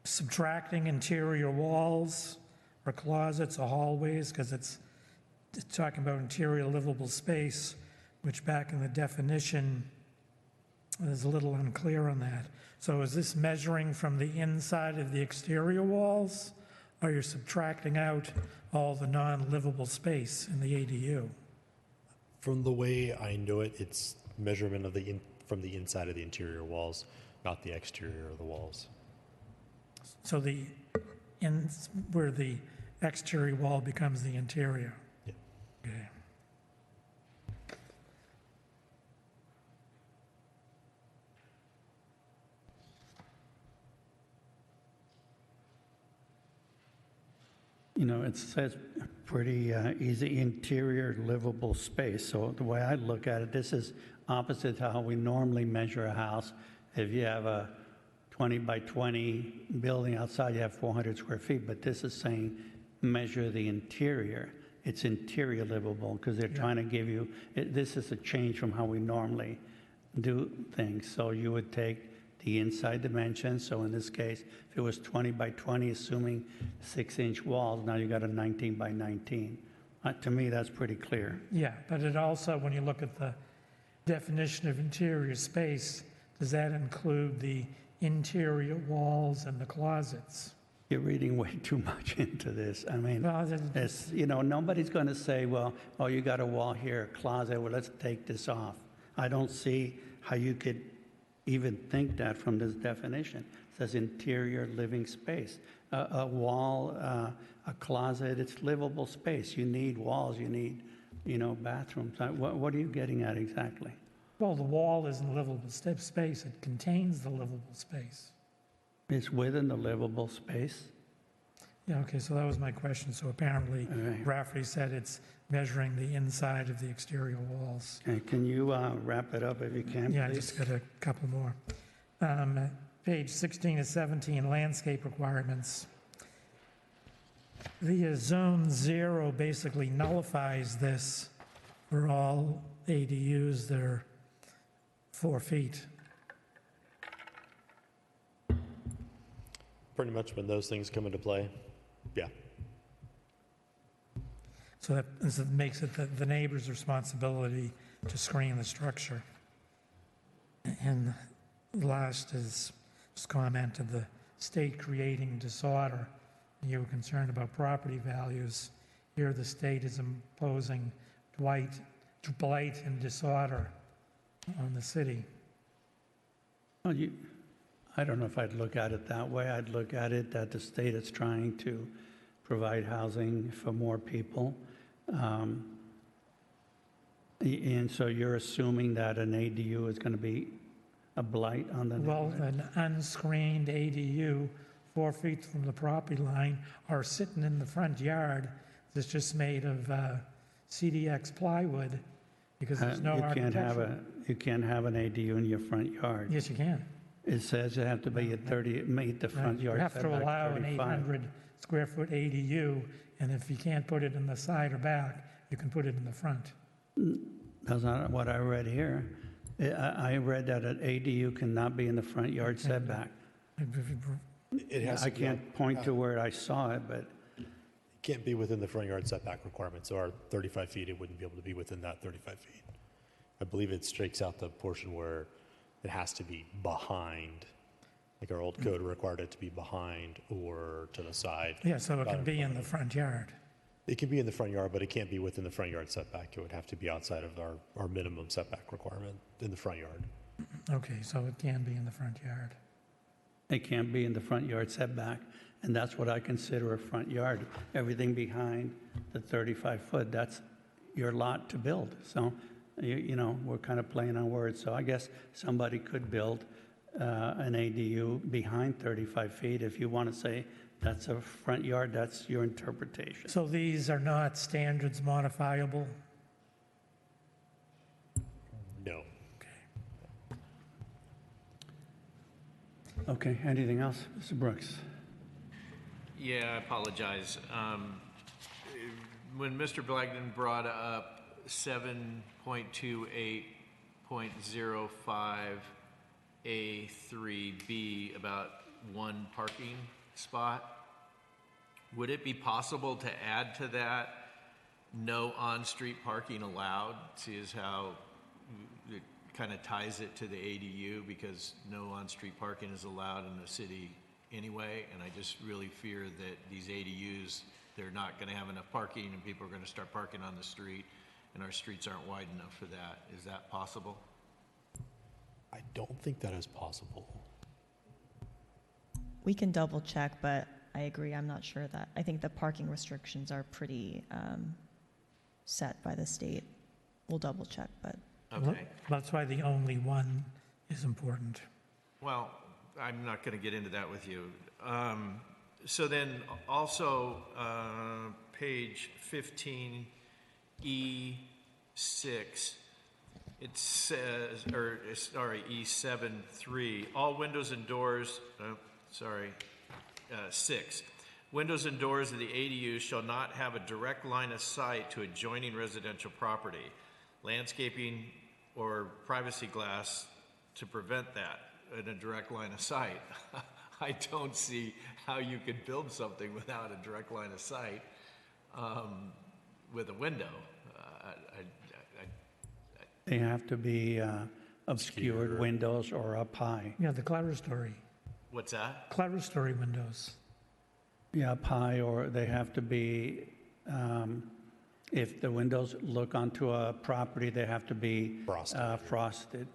subtracting interior walls or closets or hallways? Because it's talking about interior livable space, which back in the definition is a little unclear on that. So is this measuring from the inside of the exterior walls, or you're subtracting out all the non-livable space in the ADU? From the way I know it, it's measurement of from the inside of the interior walls, not the exterior of the walls. So where the exterior wall becomes the interior? Yeah. Okay. You know, it says pretty easy interior livable space. So the way I look at it, this is opposite to how we normally measure a house. If you have a 20 by 20 building outside, you have 400 square feet, but this is saying measure the interior. It's interior livable because they're trying to give you, this is a change from how we normally do things. So you would take the inside dimensions. So in this case, if it was 20 by 20, assuming 6-inch walls, now you got a 19 by 19. To me, that's pretty clear. Yeah, but it also, when you look at the definition of interior space, does that include the interior walls and the closets? You're reading way too much into this. I mean, Well, it's, you know, nobody's going to say, well, oh, you got a wall here, a closet, well, let's take this off. I don't see how you could even think that from this definition. It says interior living space. A wall, a closet, it's livable space. You need walls, you need, you know, bathrooms. What are you getting at exactly? Well, the wall isn't livable space. It contains the livable space. It's within the livable space. Yeah, okay, so that was my question. So apparently, Okay. Rafferty said it's measuring the inside of the exterior walls. Okay, can you wrap it up if you can, Yeah, I please? just got a couple more. Page 16 to 17, landscape requirements. The zone 0 basically nullifies this for all ADUs that are 4 feet. Pretty much when those things come into play, yeah. So that makes it the neighbor's responsibility to screen the structure. And last is just comment to the state creating disorder. You were concerned about property values. Here the state is imposing blight and disorder on the city. Well, I don't know if I'd look at it that way. I'd look at it that the state is trying to provide housing for more people. And so you're assuming that an ADU is going to be a blight on the Well, neighborhood? an unscreened ADU 4 feet from the property line or sitting in the front yard that's just made of CDX plywood because there's no You can't have architecture. you can't have an ADU in your front yard. Yes, you can. It says you have to be at 30, meet the front You yard have to setback allow an 35. 800 square foot ADU, and if you can't put it in the side or back, you can put it in the front. That's not what I read here. I read that an ADU cannot be in the front yard setback. It has I to be can't point to where I saw it, but can't be within the front yard setback requirement. So our 35 feet, it wouldn't be able to be within that 35 feet. I believe it strikes out the portion where it has to be behind. Like our old code required it to be behind or to the side. Yeah, so it Not can in be in front the of. front yard. It can be in the front yard, but it can't be within the front yard setback. It would have to be outside of our minimum setback requirement in the front yard. Okay, so it can be in the front yard. It can't be in the front yard setback, and that's what I consider a front yard. Everything behind the 35-foot, that's your lot to build. So, you know, we're kind of playing on words. So I guess somebody could build an ADU behind 35 feet. If you want to say that's a front yard, that's your interpretation. So these are not standards modifiable? No. Okay, anything else? Mr. Brooks? Yeah, I apologize. When Mr. Blagden brought up 7.28.05A3B about one parking spot, would it be possible to add to that no on-street parking allowed? See as how it kind of ties it to the ADU, because no on-street parking is allowed in the city anyway, and I just really fear that these ADUs, they're not going to have enough parking and people are going to start parking on the street, and our streets aren't wide enough for that. Is that possible? I don't think that is possible. We can double check, but I agree, I'm not sure that, I think the parking restrictions are pretty set by the state. We'll double check, but. Okay. That's why the only one is important. Well, I'm not going to get into that with you. So then also page 15E6, it says, or sorry, E7.3, all windows and doors, 6. Windows and doors of the ADU shall not have a direct line of sight to adjoining residential property. Landscaping or privacy glass to prevent that in a direct line of sight. I don't see how you could build something without a direct line of sight with a window. They have to be obscured windows or up high. Yeah, the clerestory. What's that? Clerestory windows. Yeah, up high, or they have to be, if the windows look onto a property, they have to be frosted.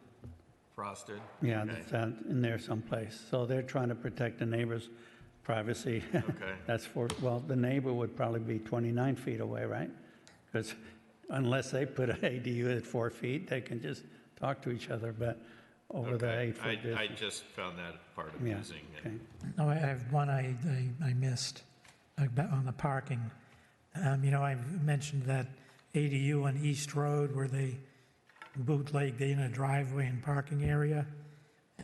Frosted? Yeah, Okay. that's in there someplace. So they're trying to protect the neighbor's privacy. Okay. That's well, the neighbor would probably be 29 feet away, right? Because unless they put an ADU at 4 feet, they can just talk to each other, but over the Okay. 8-foot I distance. just found that part Yeah, amusing. okay. No, I have one I missed on the parking. You know, I mentioned that ADU on East Road where they bootlegged in a driveway and parking area.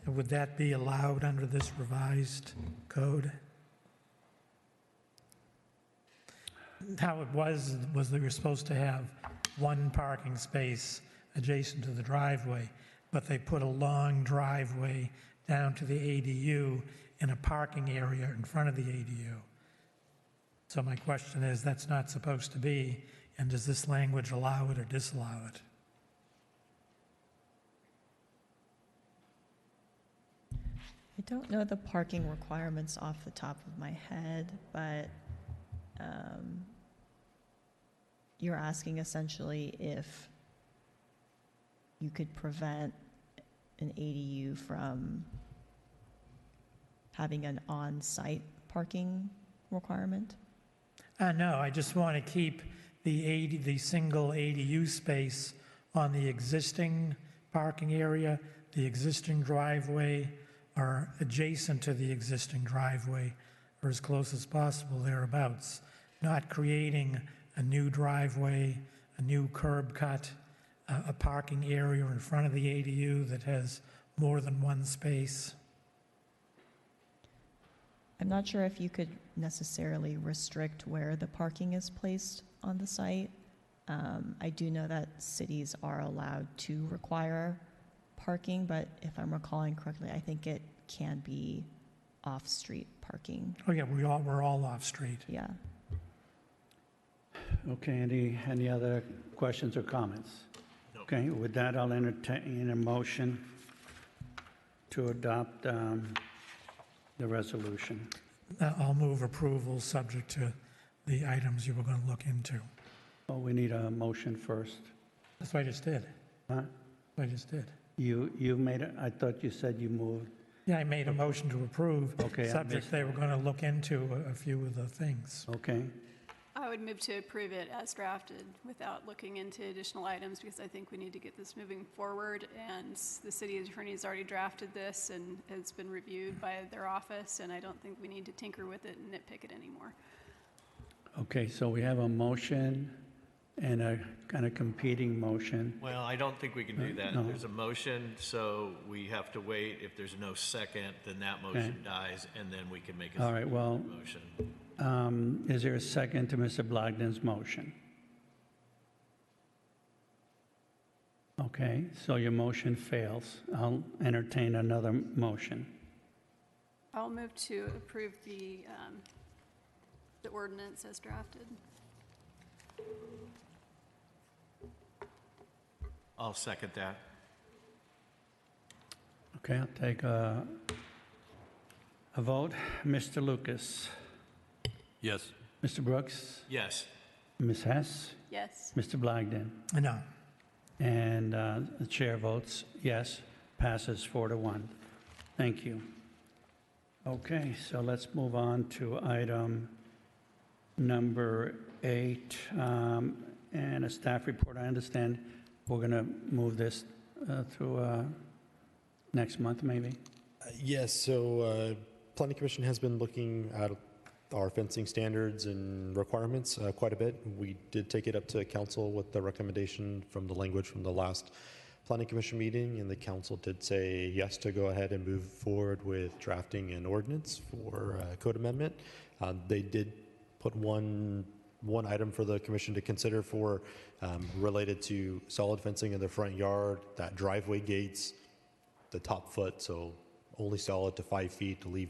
Would that be allowed under this revised code? How it was they were supposed to have one parking space adjacent to the driveway, but they put a long driveway down to the ADU in a parking area in front of the ADU. So my question is, that's not supposed to be, and does this language allow it or disallow it? I don't know the parking requirements off the top of my head, but you're asking essentially if you could prevent an ADU from having an on-site parking requirement? No, I just want to keep the single ADU space on the existing parking area, the existing driveway, or adjacent to the existing driveway, or as close as possible thereabouts, not creating a new driveway, a new curb cut, a parking area in front of the ADU that has more than one space. I'm not sure if you could necessarily restrict where the parking is placed on the site. I do know that cities are allowed to require parking, but if I'm recalling correctly, I think it can be off-street parking. Oh yeah, we're all off-street. Yeah. Okay, any other questions or comments? No. Okay, with that, I'll entertain a motion to adopt the resolution. I'll move approval subject to the items you were going to look into. Well, we need a motion first. That's what I just did. Huh? What I just did. You made it, I thought you said you moved. Yeah, I made a motion to approve, Okay, I subject missed they were going to look into a few of the things. Okay, I would move to approve it as drafted without looking into additional items because I think we need to get this moving forward. And the city attorney has already drafted this and it's been reviewed by their office. And I don't think we need to tinker with it and nitpick it anymore. okay, so we have a motion and a kind of competing motion. Well, I don't think we can do that. No. There's a motion, so we have to wait. If there's no second, then that motion dies, and then we can make a All right, well, motion. is there a second to Mr. Blagden's motion? Okay, so your motion fails. I'll entertain another motion. I'll move to approve the ordinance as drafted. I'll second that. Okay, I'll take a vote. Mr. Lucas, Yes. Mr. Brooks, Yes. Ms. Hess, Yes. Mr. Blagden, No. and the chair votes yes, passes 4-1. Thank you. Okay, so let's move on to item number 8, and a staff report. I understand we're going to move this through next month, maybe? Yes, so Planning Commission has been looking at our fencing standards and requirements quite a bit. We did take it up to council with the recommendation from the language from the last Planning Commission meeting, and the council did say yes to go ahead and move forward with drafting an ordinance for code amendment. They did put one item for the commission to consider for related to solid fencing in the front yard, that driveway gates, the top foot, so only solid to 5 feet, to leave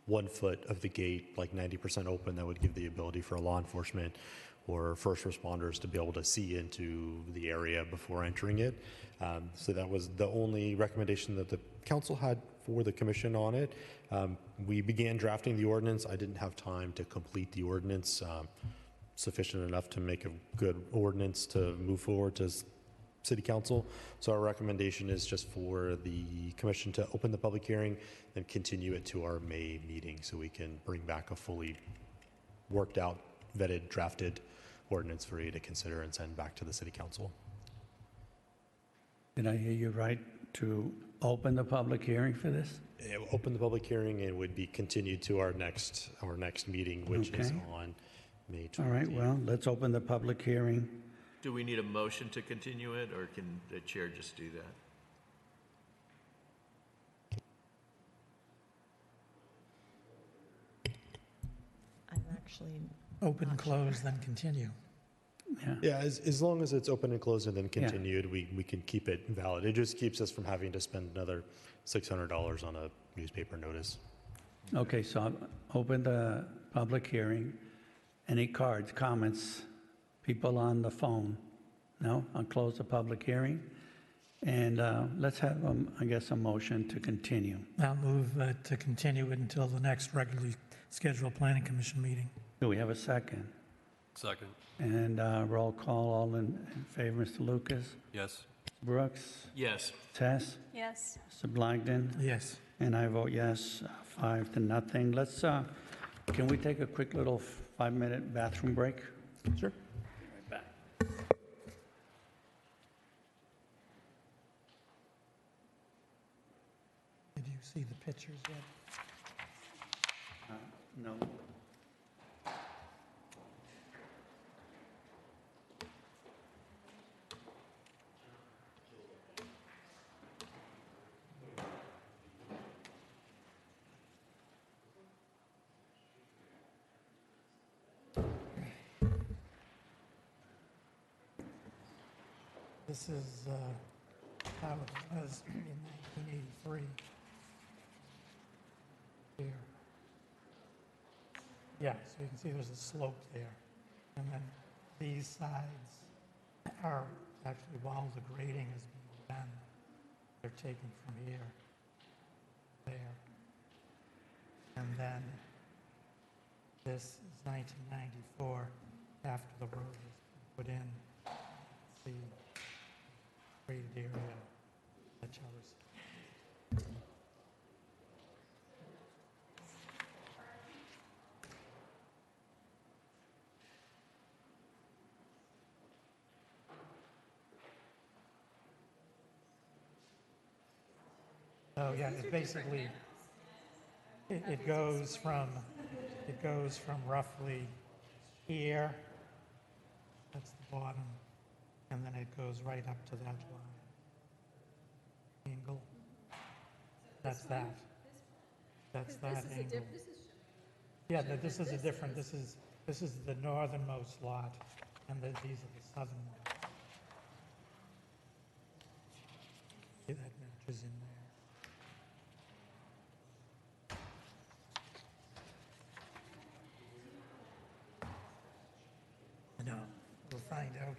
1 foot of the gate like 90% open. That would give the ability for law enforcement or first responders to be able to see into the area before entering it. So that was the only recommendation that the council had for the commission on it. We began drafting the ordinance. I didn't have time to complete the ordinance sufficient enough to make a good ordinance to move forward to City Council. So our recommendation is just for the commission to open the public hearing and continue it to our May meeting so we can bring back a fully worked out, vetted, drafted ordinance for you to consider and send back to the City Council. Did I hear you right, to open the public hearing for this? It will open the public hearing and would be continued to our next meeting, which is Okay. on May 20th. All right, well, let's open the public hearing. Do we need a motion to continue it, or can the chair just do that? I'm actually, Open, close, then continue. Yeah, Yeah, as long as it's open and closed and then continued, we can keep it valid. It just keeps us from having to spend another $600 on a newspaper notice. okay, so I'll open the public hearing. Any cards, comments, people on the phone? No? I'll close the public hearing. And let's have, I guess, a motion to continue. I'll move to continue it until the next regularly scheduled Planning Commission meeting. Do we have a second? Second. And roll call, all in favor, Mr. Lucas, Yes. Brooks, Yes. Tess, Yes. Mr. Blagden, Yes. and I vote yes, 5-0. Let's, can we take a quick little 5-minute bathroom break? Sure. Right back. Did you see the pictures yet? No. This is how it was in 1983. Here. Yeah, so you can see there's a slope there. And then these sides are actually, while the grading is being done, they're taken from here, there. And then This is 1994, after the road was put in. The graded area that covers. Oh, yeah, it basically, it goes from roughly here, that's the bottom, and then it goes right up to that line. Angle. That's that. That's that angle. Yeah, this is a different, this is the northernmost lot, and these are the southernmost. See, that matches in there. No, we'll find out.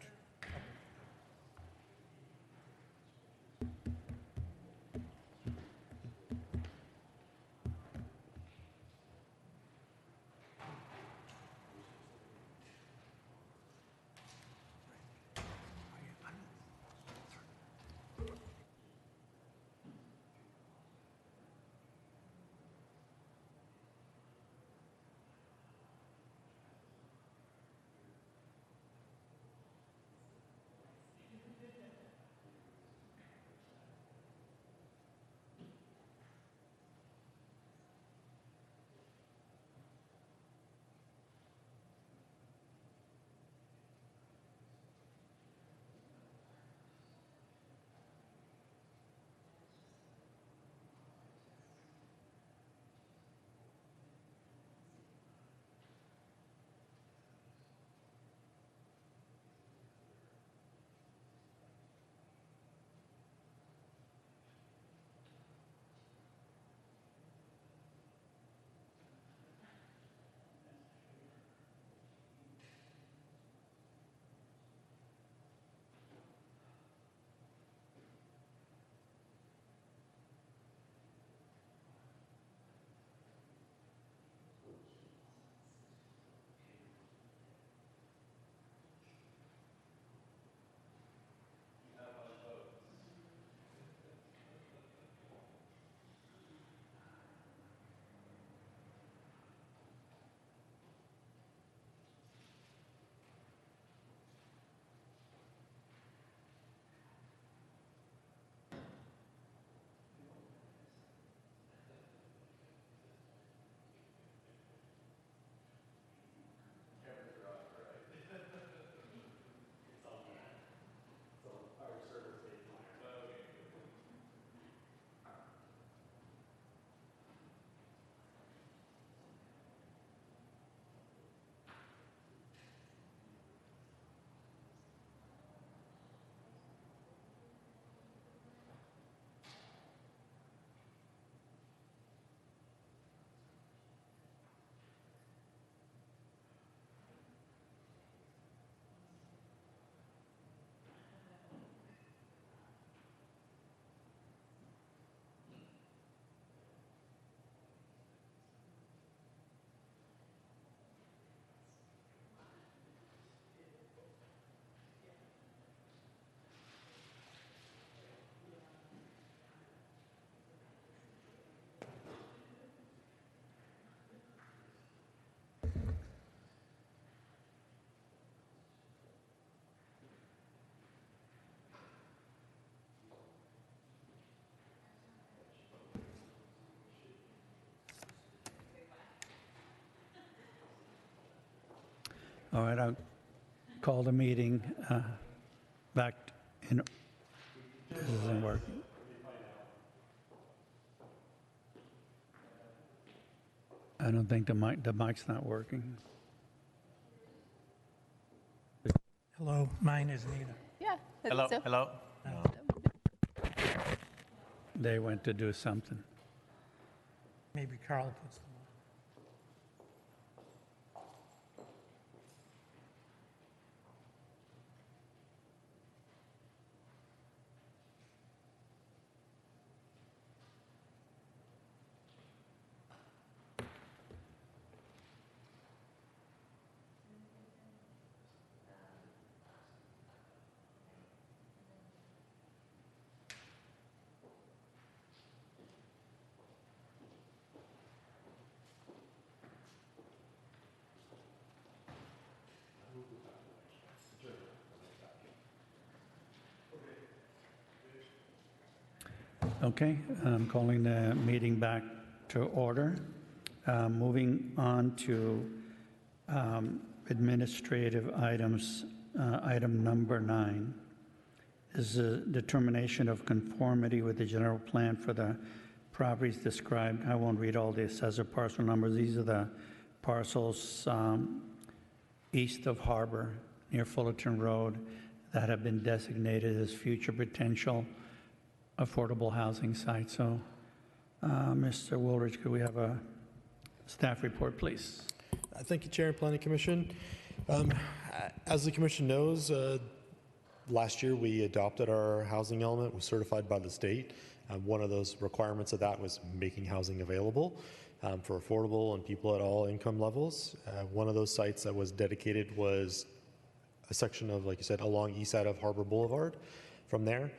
All right, I'll call the meeting back in. This isn't working. I don't think the mic's not working. Hello, mine is neither. Yeah. Hello, so- hello? They went to do something. Maybe Carl puts them on. Okay, I'm calling the meeting back to order. Moving on to administrative items, item number 9 is a determination of conformity with the general plan for the properties described. I won't read all the assessor parcel numbers. These are the parcels east of Harbor near Fullerton Road that have been designated as future potential affordable housing sites. So, Mr. Woolridge, could we have a staff report, please? Thank you, Chair and Planning Commission. As the Commission knows, last year we adopted our housing element, was certified by the state. One of those requirements of that was making housing available for affordable and people at all income levels. One of those sites that was dedicated was a section of, like you said, along east side of Harbor Boulevard. From there,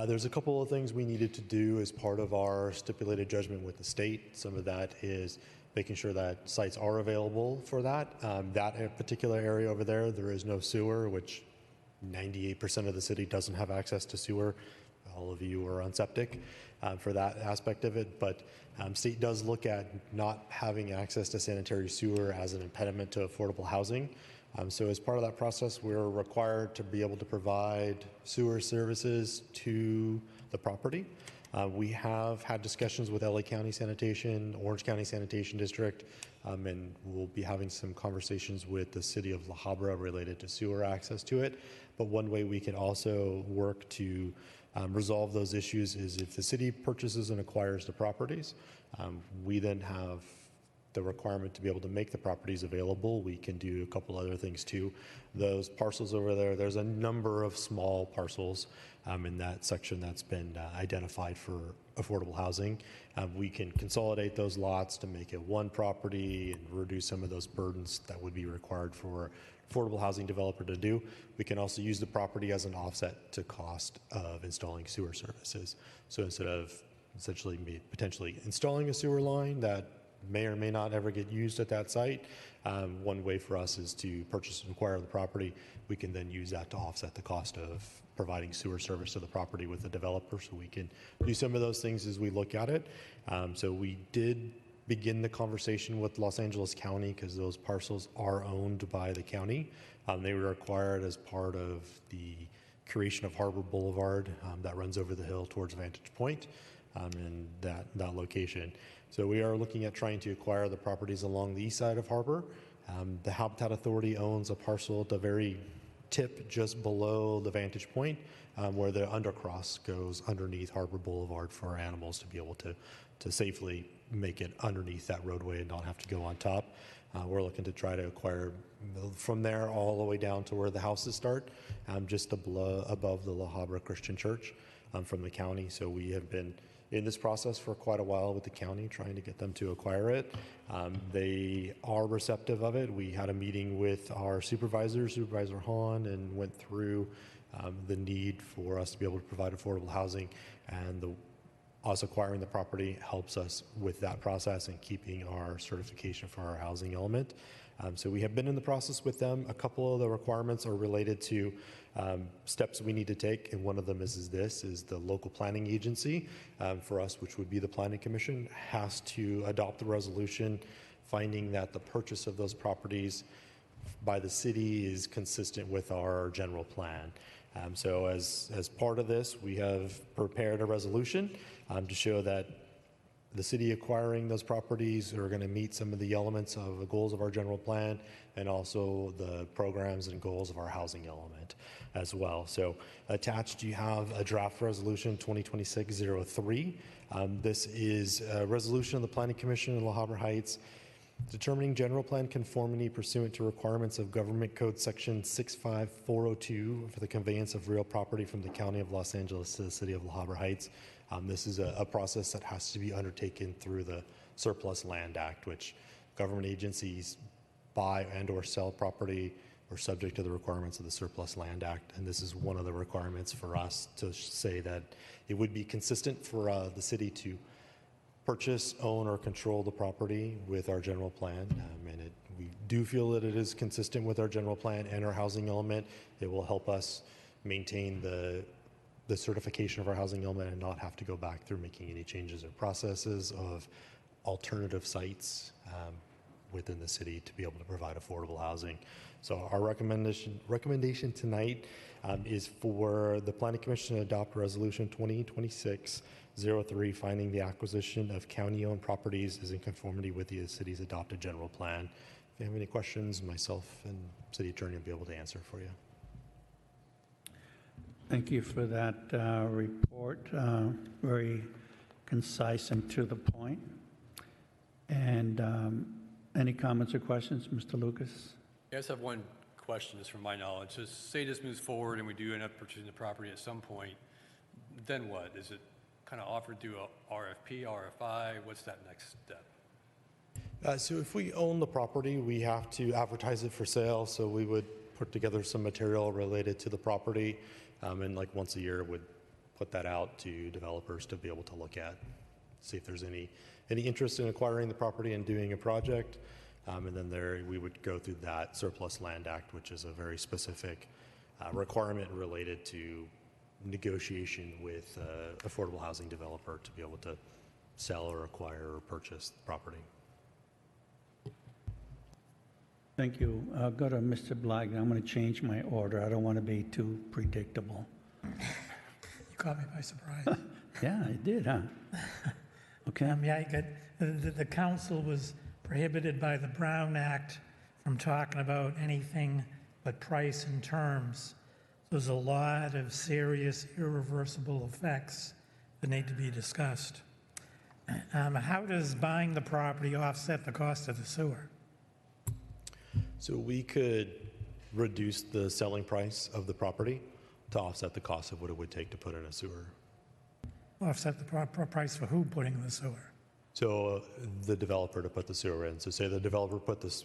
there's a couple of things we needed to do as part of our stipulated judgment with the state. Some of that is making sure that sites are available for that. That particular area over there, there is no sewer, which 98% of the city doesn't have access to sewer. All of you are on septic for that aspect of it, but state does look at not having access to sanitary sewer as an impediment to affordable housing. So as part of that process, we're required to be able to provide sewer services to the property. We have had discussions with LA County Sanitation, Orange County Sanitation District, and we'll be having some conversations with the city of La Habra related to sewer access to it. But one way we can also work to resolve those issues is if the city purchases and acquires the properties, we then have the requirement to be able to make the properties available. We can do a couple other things too. Those parcels over there, there's a number of small parcels in that section that's been identified for affordable housing. We can consolidate those lots to make it one property and reduce some of those burdens that would be required for affordable housing developer to do. We can also use the property as an offset to cost of installing sewer services. So instead of essentially potentially installing a sewer line that may or may not ever get used at that site, one way for us is to purchase and acquire the property. We can then use that to offset the cost of providing sewer service to the property with the developer, so we can do some of those things as we look at it. So we did begin the conversation with Los Angeles County because those parcels are owned by the county. They were acquired as part of the creation of Harbor Boulevard that runs over the hill towards Vantage Point in that location. So we are looking at trying to acquire the properties along the east side of Harbor. The Habitat Authority owns a parcel at the very tip just below the Vantage Point where the undercross goes underneath Harbor Boulevard for animals to be able to safely make it underneath that roadway and not have to go on top. We're looking to try to acquire from there all the way down to where the houses start, just above the La Habra Christian Church from the county. So we have been in this process for quite a while with the county, trying to get them to acquire it. They are receptive of it. We had a meeting with our supervisor, Supervisor Hahn, and went through the need for us to be able to provide affordable housing, and us acquiring the property helps us with that process and keeping our certification for our housing element. So we have been in the process with them. A couple of the requirements are related to steps we need to take, and one of them is the local planning agency for us, which would be the Planning Commission, has to adopt the resolution finding that the purchase of those properties by the city is consistent with our general plan. So as part of this, we have prepared a resolution to show that the city acquiring those properties are going to meet some of the elements of the goals of our general plan and also the programs and goals of our housing element as well. So attached you have a draft resolution 2026-03. This is a resolution of the Planning Commission in La Habra Heights determining general plan conformity pursuant to requirements of Government Code Section 65402 for the conveyance of real property from the County of Los Angeles to the City of La Habra Heights. This is a process that has to be undertaken through the Surplus Land Act, which government agencies buy and or sell property are subject to the requirements of the Surplus Land Act. And this is one of the requirements for us to say that it would be consistent for the city to purchase, own, or control the property with our general plan. We do feel that it is consistent with our general plan and our housing element. It will help us maintain the the certification of our housing element and not have to go back through making any changes or processes of alternative sites within the city to be able to provide affordable housing. So our recommendation tonight is for the Planning Commission to adopt Resolution 2026-03, finding the acquisition of county-owned properties is in conformity with the city's adopted general plan. If you have any questions, myself and City Attorney will be able to answer for you. Thank you for that report. Very concise and to the point. And any comments or questions, Mr. Lucas? I just have one question, just from my knowledge. So say this moves forward and we do end up purchasing the property at some point, then what? Is it kind of offered through a RFP, RFI? What's that next step? So if we own the property, we have to advertise it for sale. So we would put together some material related to the property, and like once a year would put that out to developers to be able to look at, see if there's any interest in acquiring the property and doing a project. And then there we would go through that Surplus Land Act, which is a very specific requirement related to negotiation with affordable housing developer to be able to sell or acquire or purchase the property. Thank you. I'll go to Mr. Black. I'm going to change my order. I don't want to be too predictable. You caught me by surprise. Yeah, I did, huh? Okay. The council was prohibited by the Brown Act from talking about anything but price and terms. There's a lot of serious, irreversible effects that need to be discussed. How does buying the property offset the cost of the sewer? So we could reduce the selling price of the property to offset the cost of what it would take to put in a sewer. Offset the price for who putting in the sewer? So the developer to put the sewer in. So say the developer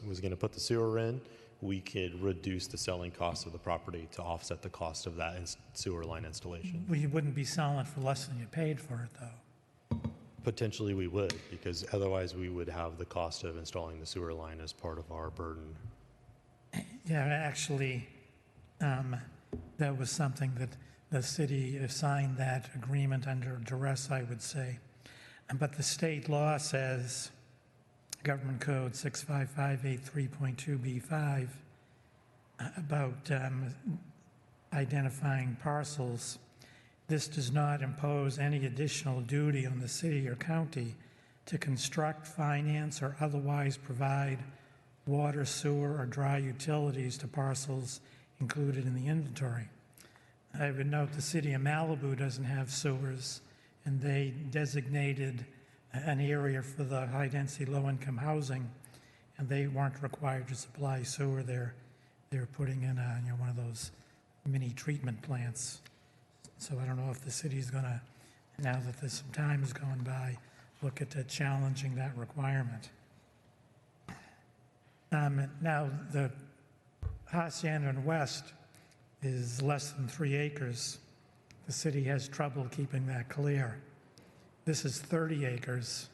was going to put the sewer in, we could reduce the selling cost of the property to offset the cost of that sewer line installation. Well, you wouldn't be selling it for less than you paid for it, though. Potentially we would, because otherwise we would have the cost of installing the sewer line as part of our burden. Yeah, actually, that was something that the city signed that agreement under duress, I would say. But the state law says, Government Code 65583.2B5, about identifying parcels. This does not impose any additional duty on the city or county to construct, finance, or otherwise provide water, sewer, or dry utilities to parcels included in the inventory. I would note the city of Malibu doesn't have sewers, and they designated an area for the high-density, low-income housing, and they weren't required to supply sewer. They're putting in one of those mini treatment plants. So I don't know if the city's going to, now that there's some time has gone by, look at challenging that requirement. Now, the Hacienda West is less than 3 acres. The city has trouble keeping that clear. This is 30 acres.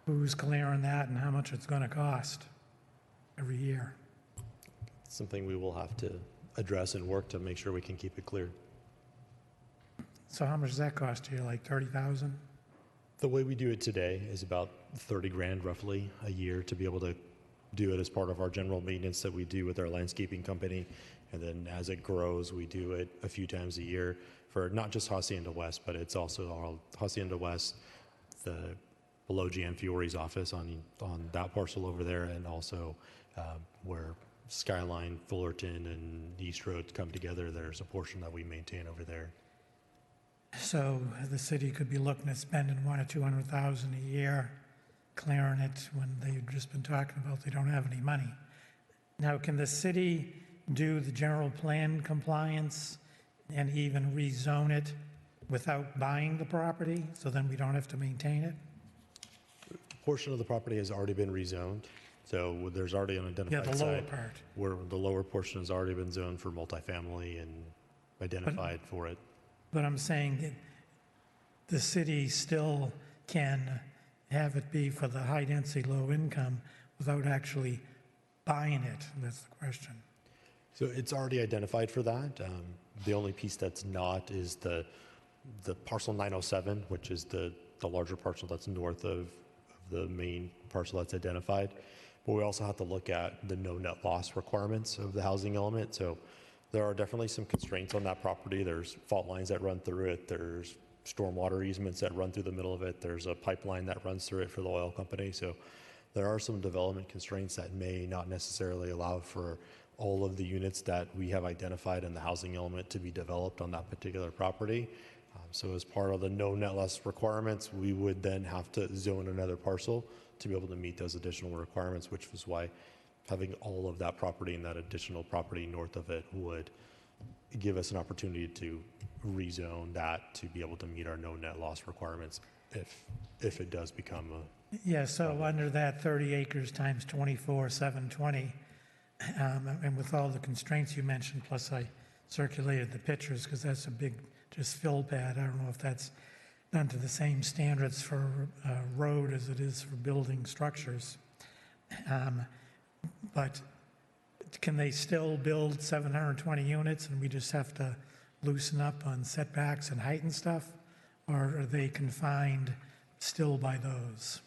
Who's clearing that and how much it's going to cost every year? It's something we will have to address and work to make sure we can keep it clear. So how much does that cost you, like 30,000? The way we do it today is about 30 grand roughly a year to be able to do it as part of our general maintenance that we do with our landscaping company. And then as it grows, we do it a few times a year for not just Hacienda West, but it's also our Hacienda West, the below GM Fiore's office on that parcel over there, and also where Skyline, Fullerton, and East Road come together. There's a portion that we maintain over there. So the city could be looking at spending $100,000 or $200,000 a year clearing it when they've just been talking about they don't have any money. Now, can the city do the general plan compliance and even rezone it without buying the property, so then we don't have to maintain it? A portion of the property has already been rezoned, so there's already an identified Yeah, the lower site part. where the lower portion has already been zoned for multifamily and identified for it. But I'm saying that the city still can have it be for the high-density, low-income without actually buying it. That's the question. So it's already identified for that. The only piece that's not is the the parcel 907, which is the larger parcel that's north of the main parcel that's identified. But we also have to look at the no net loss requirements of the housing element. So there are definitely some constraints on that property. There's fault lines that run through it. There's stormwater easements that run through the middle of it. There's a pipeline that runs through it for the oil company. So there are some development constraints that may not necessarily allow for all of the units that we have identified in the housing element to be developed on that particular property. So as part of the no net loss requirements, we would then have to zone another parcel to be able to meet those additional requirements, which was why having all of that property and that additional property north of it would give us an opportunity to rezone that to be able to meet our no net loss requirements if it does become a... Yeah, so under that 30 acres times 24, 720, and with all the constraints you mentioned, plus I circulated the pictures because that's a big just fill pad. I don't know if that's done to the same standards for road as it is for building structures. But can they still build 720 units and we just have to loosen up on setbacks and height and stuff? Or are they confined still by those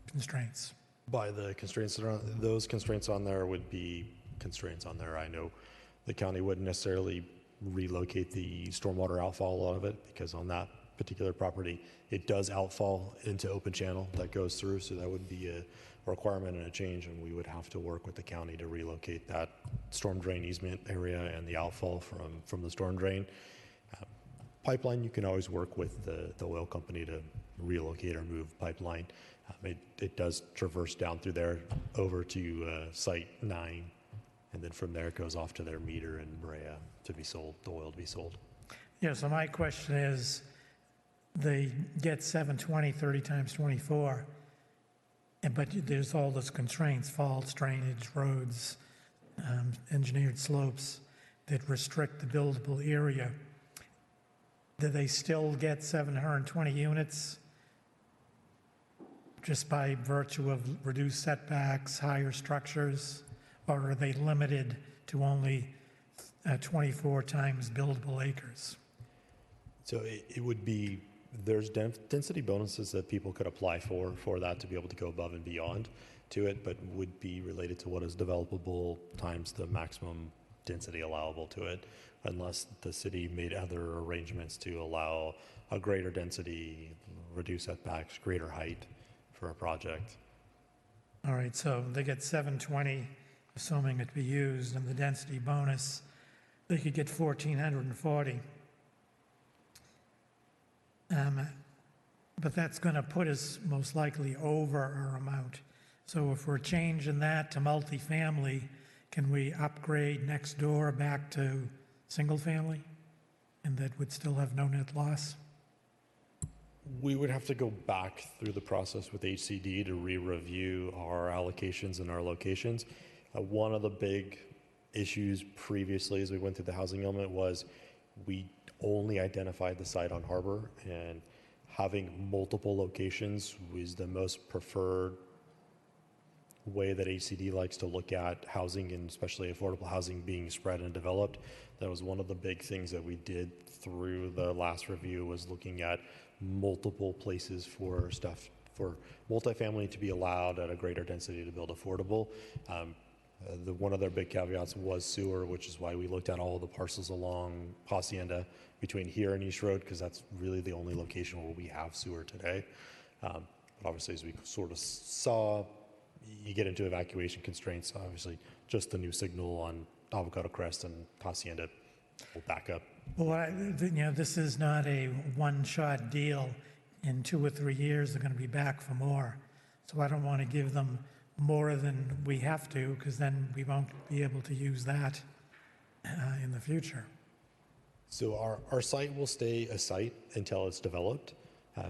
constraints? By the constraints that are, those constraints on there would be constraints on there. I know the county wouldn't necessarily relocate the stormwater outfall out of it because on that particular property, it does outfall into open channel that goes through. So that would be a requirement and a change, and we would have to work with the county to relocate that storm drain easement area and the outfall from the storm drain. Pipeline, you can always work with the oil company to relocate or move pipeline. It does traverse down through there over to site 9, and then from there it goes off to their meter in Brea to be sold, the oil to be sold. Yeah, so my question is, they get 720, 30 times 24, but there's all those constraints, faults, drainage, roads, engineered slopes that restrict the buildable area. Do they still get 720 units just by virtue of reduced setbacks, higher structures, or are they limited to only 24 times buildable acres? So it would be, there's density bonuses that people could apply for that to be able to go above and beyond to it, but would be related to what is developable times the maximum density allowable to it, unless the city made other arrangements to allow a greater density, reduce setbacks, greater height for a project. All right, so they get 720, assuming it be used, and the density bonus, they could get 1,440. But that's going to put us most likely over our amount. So if we're changing that to multifamily, can we upgrade next door back to single family? And that would still have no net loss? We would have to go back through the process with HCD to re-review our allocations and our locations. One of the big issues previously as we went through the housing element was we only identified the site on Harbor, and having multiple locations was the most preferred way that HCD likes to look at housing, and especially affordable housing being spread and developed. That was one of the big things that we did through the last review, was looking at multiple places for stuff, for multifamily to be allowed at a greater density to build affordable. One of their big caveats was sewer, which is why we looked at all the parcels along Hacienda between here and East Road, because that's really the only location where we have sewer today. But obviously, as we sort of saw, you get into evacuation constraints. Obviously, just the new signal on Avocado Crest and Hacienda will back up. Well, this is not a one-shot deal. In 2 or 3 years, they're going to be back for more. So I don't want to give them more than we have to, because then we won't be able to use that in the future. So our site will stay a site until it's developed.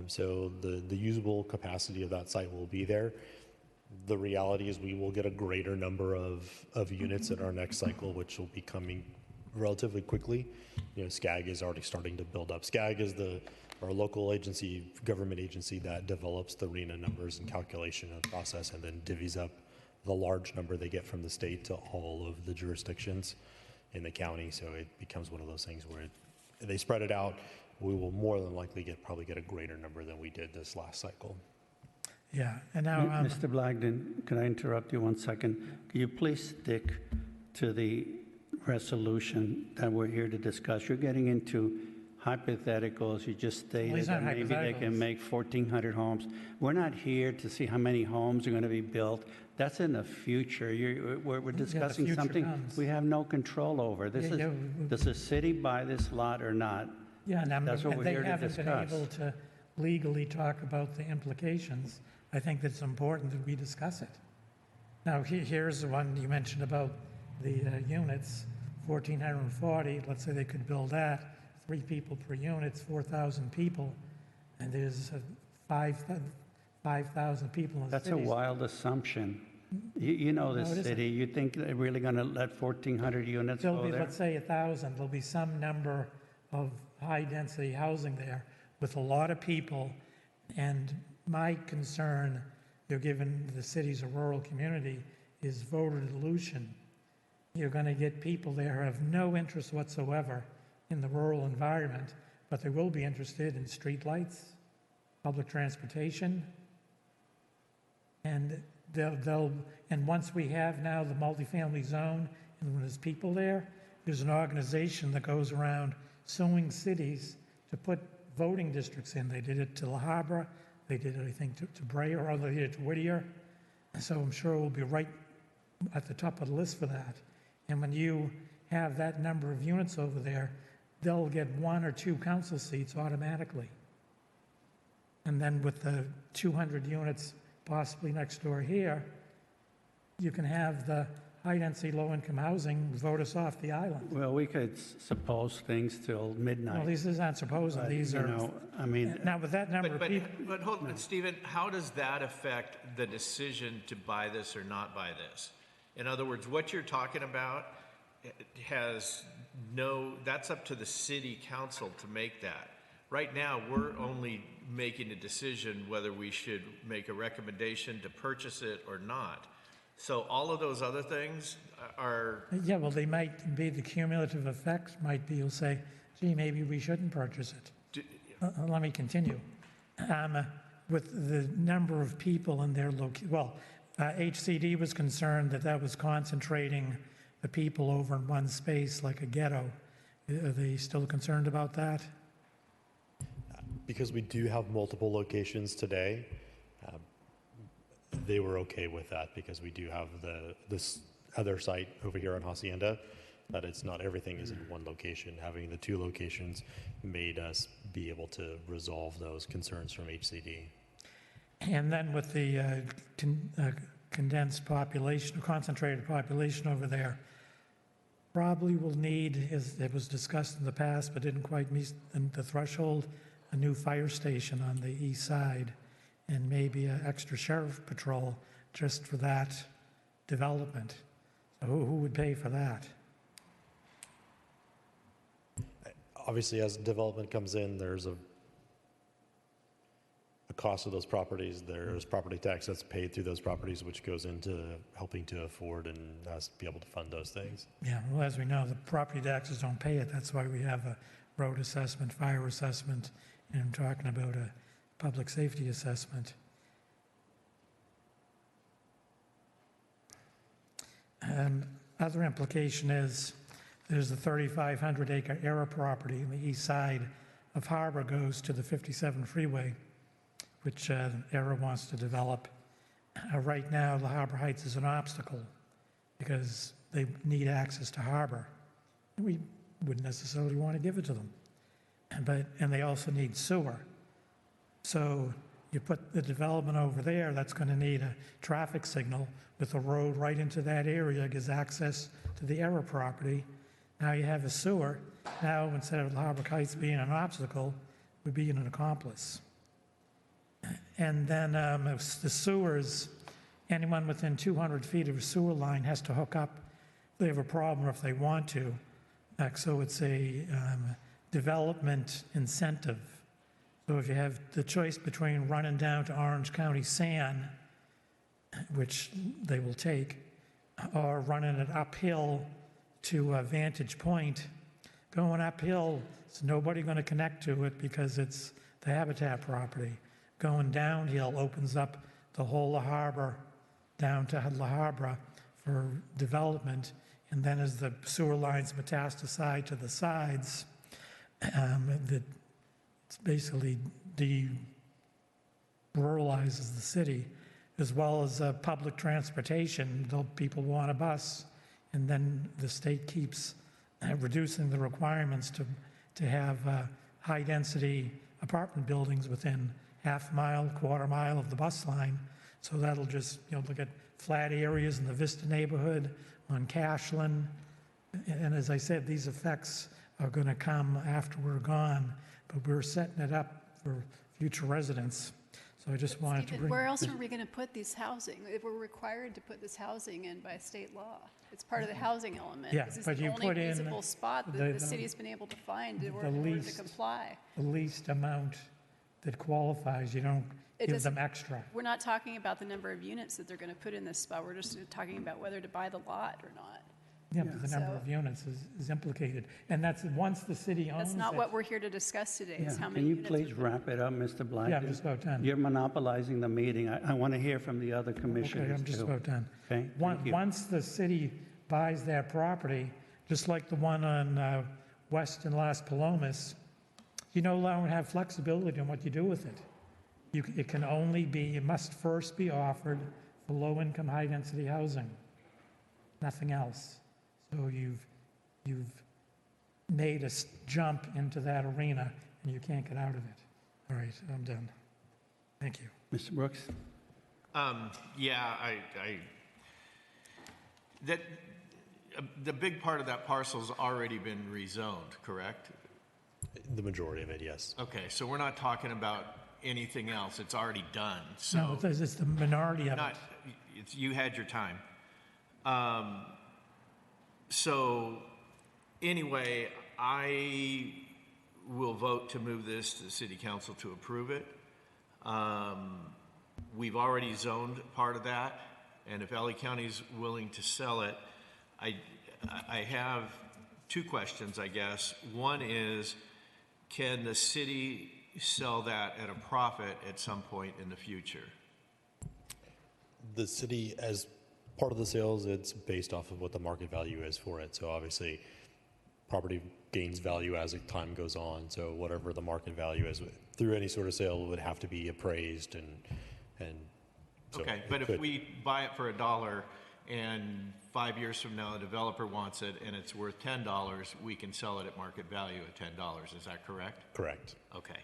So the usable capacity of that site will be there. The reality is we will get a greater number of units in our next cycle, which will be coming relatively quickly. SCAG is already starting to build up. SCAG is our local agency, government agency that develops the RENA numbers and calculation and process, and then divvies up the large number they get from the state to all of the jurisdictions in the county. So it becomes one of those things where they spread it out. we will more than likely probably get a greater number than we did this last cycle. Yeah, and now, Mr. Blagden, can I interrupt you 1 second? Can you please stick to the resolution that we're here to discuss? You're getting into hypotheticals. You just stated these that aren't maybe they can hypotheticals. make 1,400 homes. We're not here to see how many homes are going to be built. That's in the future. We're discussing future something comes. we have no control over. Yeah, Does the city buy this lot or not? yeah, and That's what we're they here to haven't been discuss. able to legally talk about the implications. I think that it's important that we discuss it. Now, here's the one you mentioned about the units, 1,440. Let's say they could build that, 3 people per unit, it's 4,000 people, and there's 5,000 people in the That's a cities. wild assumption. You know No, this it isn't. city. You think they're really going to let 1,400 units There'll go be, there? let's say, 1,000. There'll be some number of high-density housing there with a lot of people. And my concern, given the city's a rural community, is voter dilution. You're going to get people there who have no interest whatsoever in the rural environment, but they will be interested in streetlights, public transportation, and and once we have now the multifamily zone, and when there's people there, there's an organization that goes around suing cities to put voting districts in. They did it to La Habra, they did it, I think, to Brea, or they did it to Whittier. So I'm sure we'll be right at the top of the list for that. And when you have that number of units over there, they'll get 1 or 2 council seats automatically. And then with the 200 units possibly next door here, you can have the high-density, low-income housing vote us off the island. Well, we could suppose things till midnight. Well, these aren't supposing, but, these you are, know, I mean, now with that number of people, But hold on, Stephen, how does that affect the decision to buy this or not buy this? In other words, what you're talking about has that's up to the city council to make that. Right now, we're only making a decision whether we should make a recommendation to purchase it or not. So all of those other things are, yeah, well, they might be, the cumulative effect might be, you'll say, gee, maybe we shouldn't purchase it. Let me continue. With the number of people in their HCD was concerned that was concentrating the people over in one space like a ghetto. Are they still concerned about that? Because we do have multiple locations today, they were okay with that because we do have this other site over here on Hacienda, that it's not everything is in one location. Having the 2 locations made us be able to resolve those concerns from HCD. And then with the condensed population, concentrated population over there, probably will need, as it was discussed in the past but didn't quite meet the threshold, a new fire station on the east side and maybe an extra sheriff patrol just for that development. So who would pay for that? Obviously, as development comes in, there's a cost of those properties. There's property tax that's paid through those properties, which goes into helping to afford and us be able to fund those things. Yeah, well, as we know, the property taxes don't pay it. That's why we have a road assessment, fire assessment, and I'm talking about a public safety assessment. Other implication is there's a 3,500 acre area property on the east side of Habra goes to the 57 freeway, which ERA wants to develop. Right now, the Harbor Heights is an obstacle because they need access to harbor. We wouldn't necessarily want to give it to them. And they also need sewer. So you put the development over there, that's going to need a traffic signal with a road right into that area, gives access to the ERA property. Now you have a sewer. Now, instead of the Harbor Heights being an obstacle, we're being an accomplice. And then the sewers, anyone within 200 feet of a sewer line has to hook up. They have a problem or if they want to. So it's a development incentive. So if you have the choice between running down to Orange County Sand, which they will take, or running it uphill to Vantage Point, going uphill There's nobody going to connect to it because it's the Habitat property. Going downhill opens up the whole La Habra down to La Habra for development. And then as the sewer lines metastasize to the sides, it's basically ruralizes the city, as well as public transportation. People want a bus, and then the state keeps reducing the requirements to have high-density apartment buildings within half mile, quarter mile of the bus line. So that'll just, look at flat areas in the Vista neighborhood, on Cashland. And as I said, these effects are going to come after we're gone, but we're setting it up for future residents. So I just wanted to bring... Where else are we going to put these housing? If we're required to put this housing in by state law, it's part of the housing element. Yeah, This is but the you only put in feasible spot that the city's been able to find in order to comply. The least amount that qualifies, you don't give them extra. We're not talking about the number of units that they're going to put in this spot. We're just talking about whether to buy the lot or not. Yeah, but the number of units is implicated. And that's once the city owns it. That's not what we're here to discuss today, is Yeah. how many Can you units. please wrap it up, Mr. Black? Yeah, I'm just about done. You're monopolizing the meeting. I want to hear from the other commissioners, Okay, I'm just too. about done. Okay, thank you. Once the city buys that property, just like the one on West and Las Palomas, you no longer have flexibility on what you do with it. It must first be offered for low-income, high-density housing, nothing else. So you've made a jump into that arena, and you can't get out of it. All right, I'm done. Thank you. Mr. Brooks? Yeah, the big part of that parcel's already been rezoned, correct? The majority of it, yes. Okay, so we're not talking about anything else. It's already done. So No, it's the minority of it. you had your time. So anyway, I will vote to move this to the city council to approve it. We've already zoned part of that, and if LA County's willing to sell it, I have two questions, I guess. One is, can the city sell that at a profit at some point in the future? The city, as part of the sales, it's based off of what the market value is for it. So obviously, property gains value as time goes on. So whatever the market value is through any sort of sale would have to be appraised and so okay, but if we buy it for $1 and 5 years from now a developer wants it and it's worth $10, we can sell it at market value at $10. Is that correct? Correct. Okay.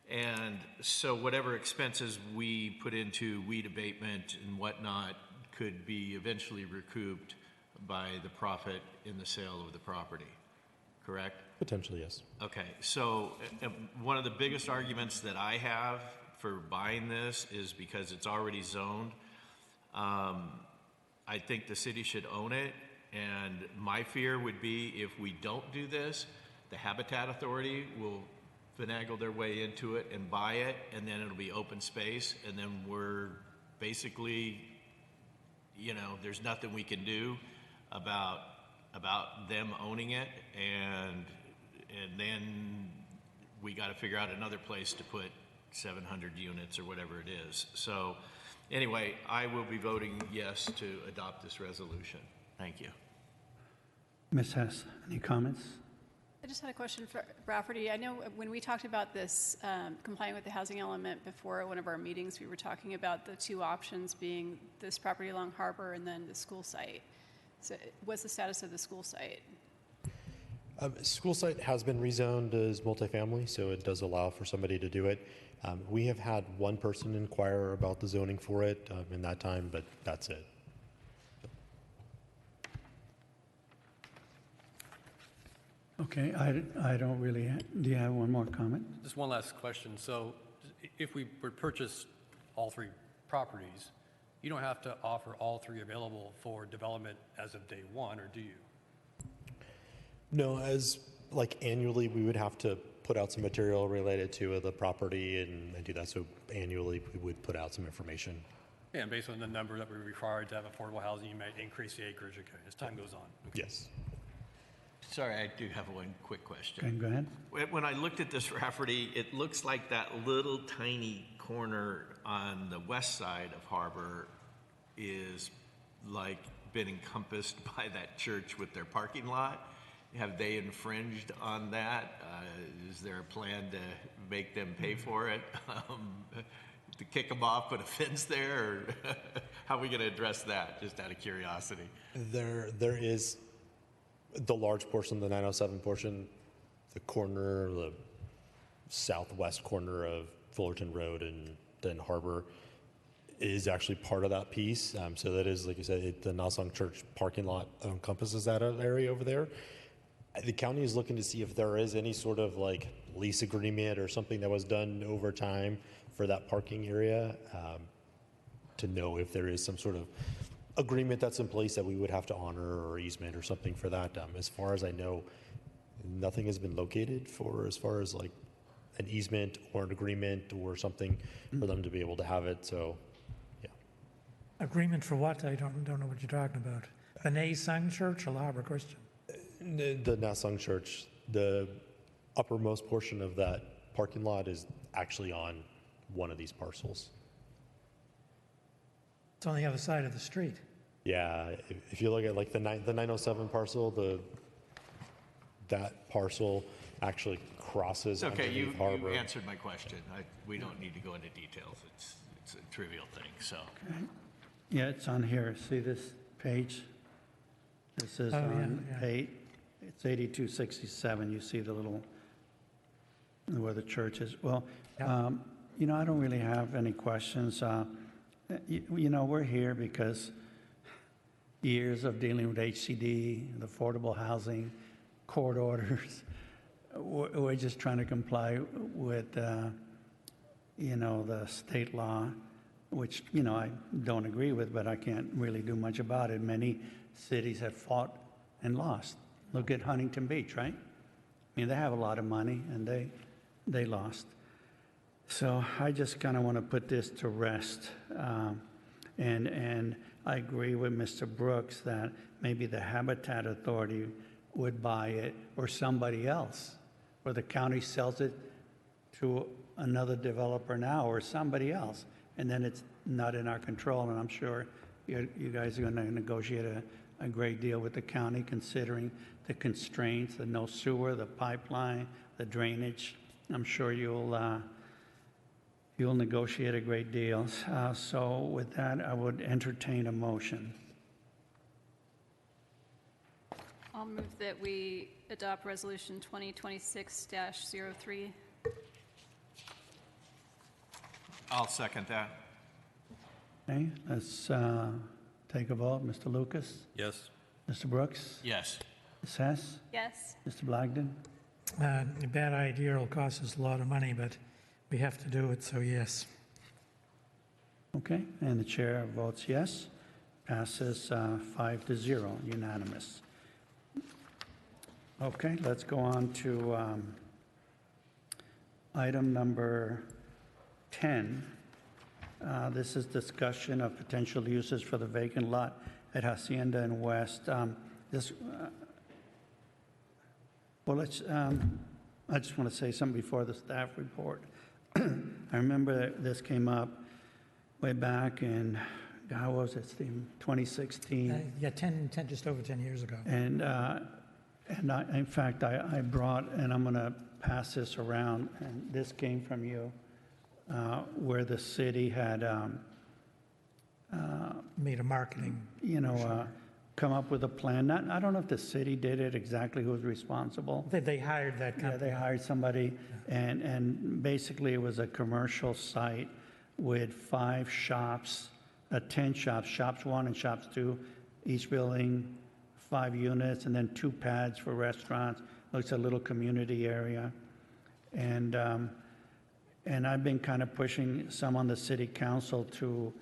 And so whatever expenses we put into weed abatement and whatnot could be eventually recouped by the profit in the sale of the property, correct? Potentially, yes. Okay, so one of the biggest arguments that I have for buying this is because it's already zoned. I think the city should own it, and my fear would be if we don't do this, the Habitat Authority will finagle their way into it and buy it, and then it'll be open space, and then we're basically, there's nothing we can do about them owning it, and then we got to figure out another place to put 700 units or whatever it is. So anyway, I will be voting yes to adopt this resolution. Thank you. Ms. Hess, any comments? I just had a question for Rafferty. I know when we talked about this, complying with the housing element before one of our meetings, we were talking about the two options being this property along Harbor and then the school site. So what's the status of the school site? School site has been rezoned as multifamily, so it does allow for somebody to do it. We have had one person inquire about the zoning for it in that time, but that's it. Okay, I don't really, do you have one more comment? Just one last question. So if we would purchase all three properties, you don't have to offer all three available for development as of day one, or do you? No, annually, we would have to put out some material related to the property and do that. So annually, we would put out some information. Yeah, and based on the number that we're required to have affordable housing, you might increase the acreage, okay, as time goes on. Okay. Yes. Sorry, I do have one quick question. Okay, go ahead. When I looked at this Rafferty, it looks like that little tiny corner on the west side of Harbor is like been encompassed by that church with their parking lot. Have they infringed on that? Is there a plan to make them pay for it? To kick them off, put a fence there? Or how are we going to address that, just out of curiosity? There is the large portion, the 907 portion, the corner, the southwest corner of Fullerton Road and then Harbor is actually part of that piece. So that is, like you said, the Nasong Church parking lot encompasses that area over there. The county is looking to see if there is any sort of like lease agreement or something that was done over time for that parking area, to know if there is some sort of agreement that's in place that we would have to honor or easement or something for that. As far as I know, nothing has been located for as far as like an easement or an agreement or something for them to be able to have it. So, yeah. Agreement for what? I don't know what you're talking about. The Nay Sung Church or La Habra Christian? The Nasong Church, the uppermost portion of that parking lot is actually on one of these parcels. It's on the other side of the street. Yeah, if you look at like the 907 parcel, that parcel actually crosses Okay, you underneath Harbor. answered my question. We don't need to go into details. It's a trivial thing, so. Yeah, it's on here. See this page? This is Oh, on yeah. page, it's 8267. You see the little, where the church is. Well, Yeah. I don't really have any questions. We're here because years of dealing with HCD, the affordable housing, court orders. We're just trying to comply with, the state law, which, I don't agree with, but I can't really do much about it. Many cities have fought and lost. Look at Huntington Beach, right? I mean, they have a lot of money, and they lost. So I just kind of want to put this to rest. And I agree with Mr. Brooks that maybe the Habitat Authority would buy it, or somebody else, or the county sells it to another developer now or somebody else, and then it's not in our control. And I'm sure you guys are going to negotiate a great deal with the county, considering the constraints, the no sewer, the pipeline, the drainage. I'm sure you'll negotiate a great deal. So with that, I would entertain a motion. I'll move that we adopt Resolution 2026-03. I'll second that. Okay, let's take a vote. Mr. Lucas? Yes. Mr. Brooks? Yes. Ms. Hess? Yes. Mr. Blagden? A bad idea. It'll cost us a lot of money, but we have to do it, so yes. Okay, and the chair votes yes. Passes 5-0, unanimous. Okay, let's go on to item number 10. This is discussion of potential uses for the vacant lot at Hacienda and West. I just want to say something before the staff report. I remember this came up way back in, how was it, Steve, 2016? Yeah, just over 10 years ago. And in fact, I brought, and I'm going to pass this around, and this came from you, where the city had, Made a marketing. come up with a plan. I don't know if the city did it exactly, who was responsible. They hired that Yeah, company. they hired somebody, and basically it was a commercial site with 5 shops, 10 shops, shops 1 and shops 2, each building 5 units, and then 2 pads for restaurants. Looks a little community area. And I've been kind of pushing some on the city council to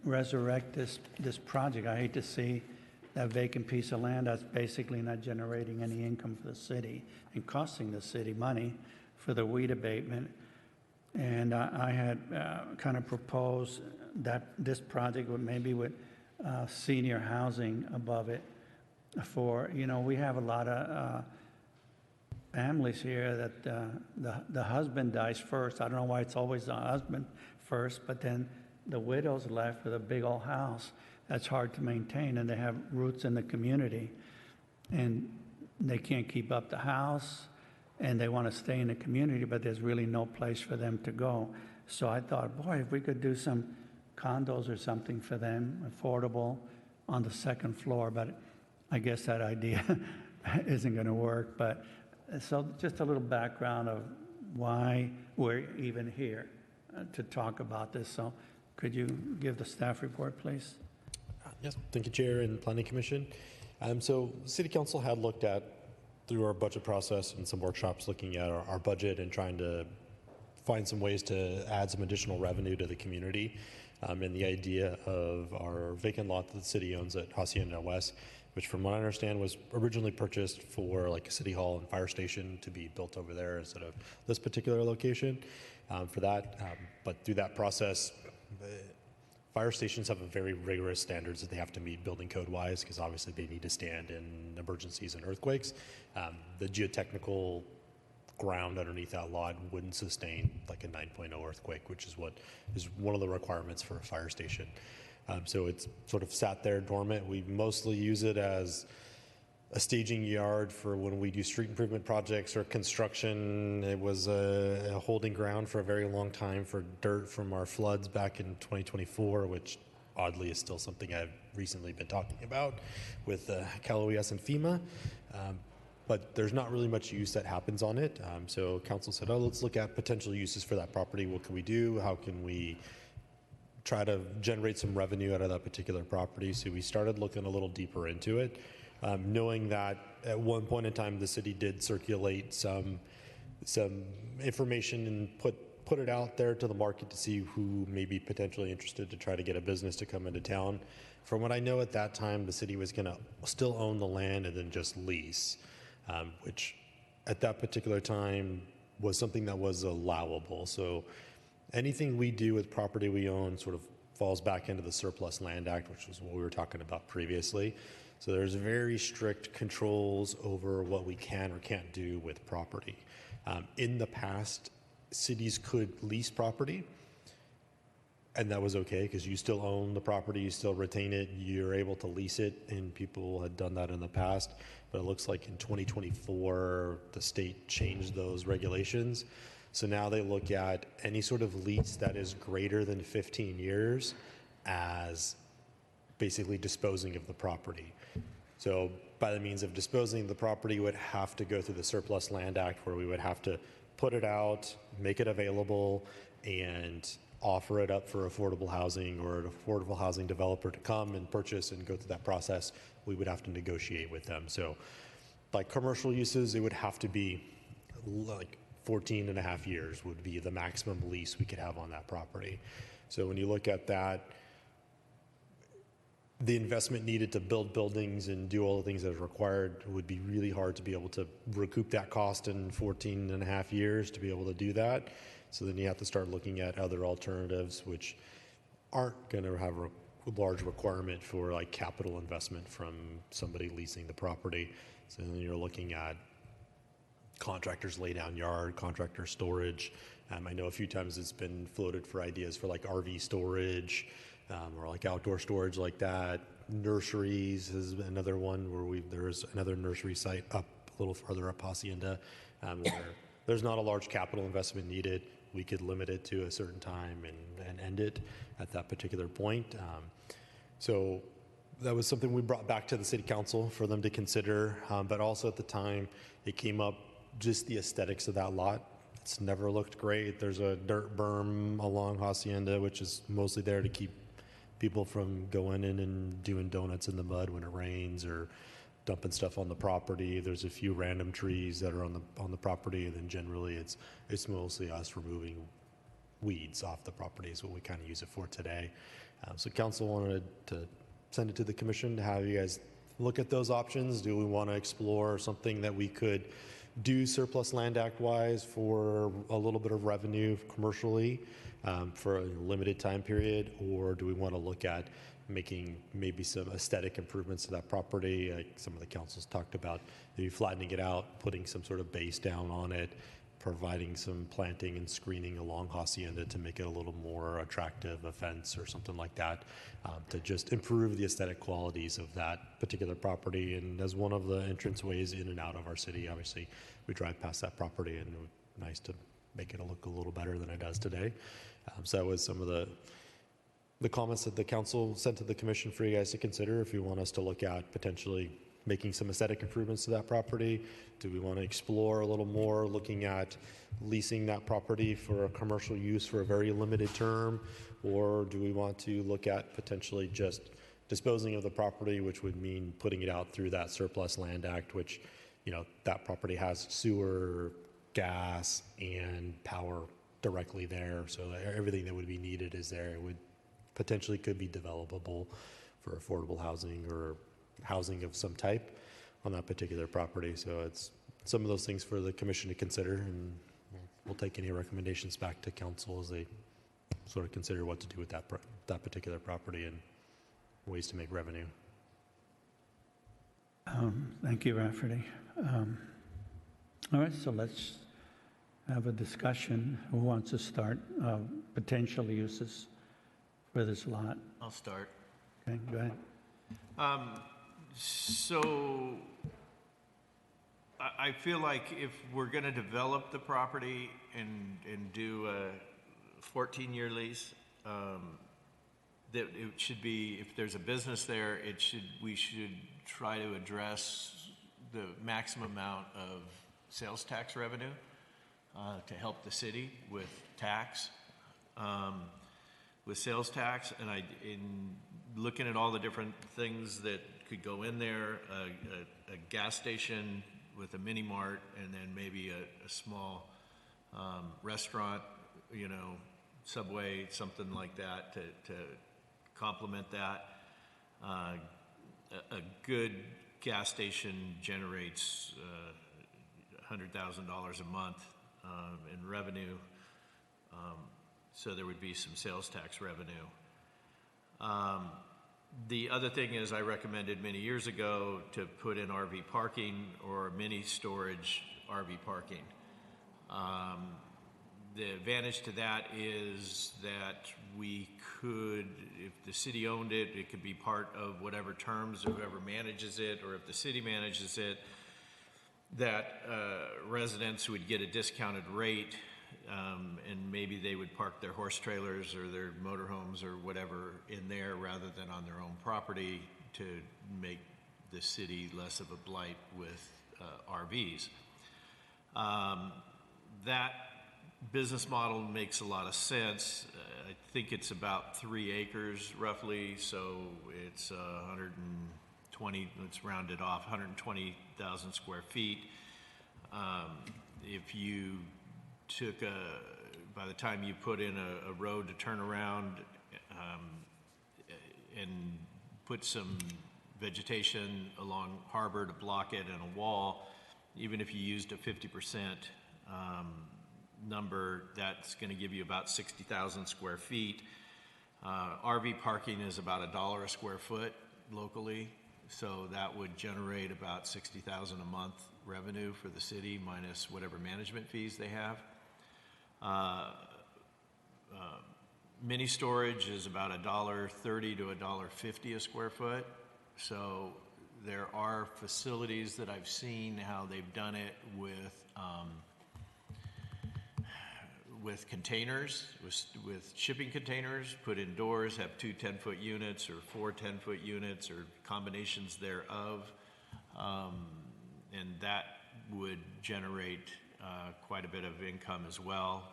resurrect this project. I hate to see that vacant piece of land that's basically not generating any income for the city and costing the city money for the weed abatement. And I had kind of proposed that this project would maybe with senior housing above it, for, we have a lot of families here that the husband dies first. I don't know why it's always the husband first, but then the widow's left with a big old house that's hard to maintain, and they have roots in the community, and they can't keep up the house, and they want to stay in the community, but there's really no place for them to go. So I thought, boy, if we could do some condos or something for them, affordable, on the second floor, but I guess that idea isn't going to work. But so just a little background of why we're even here to talk about this. So could you give the staff report, please? Yes, thank you, Chair and Planning Commission. So City Council had looked at, through our budget process and some workshops, looking at our budget and trying to find some ways to add some additional revenue to the community. And the idea of our vacant lot that the city owns at Hacienda West, which from what I understand was originally purchased for like a city hall and fire station to be built over there instead of this particular location for that. But through that process, fire stations have a very rigorous standards that they have to meet building code wise, because obviously they need to stand in emergencies and earthquakes. The geotechnical ground underneath that lot wouldn't sustain like a 9.0 earthquake, which is what is one of the requirements for a fire station. So it's sort of sat there dormant. We mostly use it as a staging yard for when we do street improvement projects or construction. It was a holding ground for a very long time for dirt from our floods back in 2024, which oddly is still something I've recently been talking about with CalOES and FEMA. But there's not really much use that happens on it. So council said, let's look at potential uses for that property. What can we do? How can we try to generate some revenue out of that particular property? So we started looking a little deeper into it, knowing that at one point in time the city did circulate some information and put it out there to the market to see who may be potentially interested to try to get a business to come into town. From what I know at that time, the city was going to still own the land and then just lease, which at that particular time was something that was allowable. So anything we do with property we own sort of falls back into the Surplus Land Act, which was what we were talking about previously. So there's very strict controls over what we can or can't do with property. In the past, cities could lease property, and that was okay because you still own the property, you still retain it, you're able to lease it, and people had done that in the past. But it looks like in 2024, the state changed those regulations. So now they look at any sort of lease that is greater than 15 years as basically disposing of the property. So by the means of disposing of the property, you would have to go through the Surplus Land Act, where we would have to put it out, make it available, and offer it up for affordable housing, or an affordable housing developer to come and purchase and go through that process. We would have to negotiate with them. So like commercial uses, it would have to be like 14 and a half years would be the maximum lease we could have on that property. So when you look at that, the investment needed to build buildings and do all the things that are required would be really hard to be able to recoup that cost in 14 and a half years to be able to do that. So then you have to start looking at other alternatives, which aren't going to have a large requirement for like capital investment from somebody leasing the property. So then you're looking at contractors lay down yard, contractor storage. I know a few times it's been floated for ideas for like RV storage or like outdoor storage like that. Nurseries is another one where there's another nursery site up a little further up Hacienda where there's not a large capital investment needed. We could limit it to a certain time and end it at that particular point. So that was something we brought back to the city council for them to consider, but also at the time it came up just the aesthetics of that lot. It's never looked great. There's a dirt berm along Hacienda, which is mostly there to keep people from going in and doing donuts in the mud when it rains or dumping stuff on the property. There's a few random trees that are on the property, and then generally it's mostly us removing weeds off the property is what we kind of use it for today. So council wanted to send it to the commission to have you guys look at those options. Do we want to explore something that we could do surplus land act wise for a little bit of revenue commercially for a limited time period, or do we want to look at making maybe some aesthetic improvements to that property, like some of the councils talked about, maybe flattening it out, putting some sort of base down on it, providing some planting and screening along Hacienda to make it a little more attractive, a fence or something like that, to just improve the aesthetic qualities of that particular property. And as one of the entranceways in and out of our city, obviously, we drive past that property, and it would be nice to make it look a little better than it does today. So that was some of the comments that the council sent to the commission for you guys to consider. If you want us to look at potentially making some aesthetic improvements to that property, do we want to explore a little more looking at leasing that property for a commercial use for a very limited term, or do we want to look at potentially just disposing of the property, which would mean putting it out through that surplus land act, which, you know, that property has sewer, gas, and power directly there, so everything that would be needed is there. It would potentially could be developable for affordable housing or housing of some type on that particular property. So it's some of those things for the commission to consider, and we'll take any recommendations back to council as they sort of consider what to do with that particular property and ways to make revenue. Thank you, Rafferty. All right, so let's have a discussion. Who wants to start? Potential uses for this lot. I'll start. Okay, go ahead. So I feel like if we're going to develop the property and do a 14-year lease, that it should be, if there's a business there, we should try to address the maximum amount of sales tax revenue to help the city with tax. With sales tax, and in looking at all the different things that could go in there, a gas station with a mini mart, and then maybe a small restaurant, you know, Subway, something like that to complement that. A good gas station generates $100,000 a month in revenue. So there would be some sales tax revenue. The other thing is I recommended many years ago to put in RV parking or mini storage RV parking. The advantage to that is that we could, if the city owned it, it could be part of whatever terms whoever manages it, or if the city manages it, that residents would get a discounted rate. And maybe they would park their horse trailers or their motorhomes or whatever in there rather than on their own property to make the city less of a blight with RVs. That business model makes a lot of sense. I think it's about 3 acres roughly, so it's 120, let's round it off, 120,000 square feet. If you took by the time you put in a road to turn around and put some vegetation along Harbor to block it and a wall, even if you used a 50% number, that's going to give you about 60,000 square feet. RV parking is about $1 a square foot locally, so that would generate about 60,000 a month revenue for the city minus whatever management fees they have. Mini storage is about $1.30 to $1.50 a square foot. So there are facilities that I've seen how they've done it with containers, with shipping containers, put indoors, have 2 10-foot units or 4 10-foot units or combinations thereof. And that would generate quite a bit of income as well.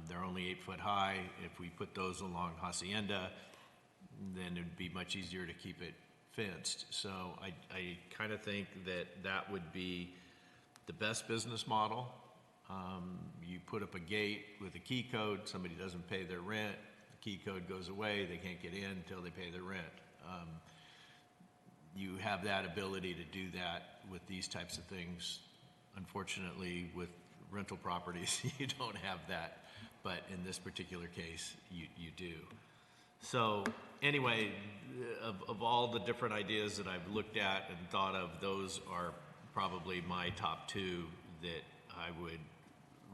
They're only 8 foot high. If we put those along Hacienda, then it'd be much easier to keep it fenced. So I kind of think that would be the best business model. You put up a gate with a key code, somebody doesn't pay their rent, the key code goes away, they can't get in until they pay their rent. You have that ability to do that with these types of things Unfortunately, with rental properties, you don't have that, but in this particular case, you do. So anyway, of all the different ideas that I've looked at and thought of, those are probably my top two that I would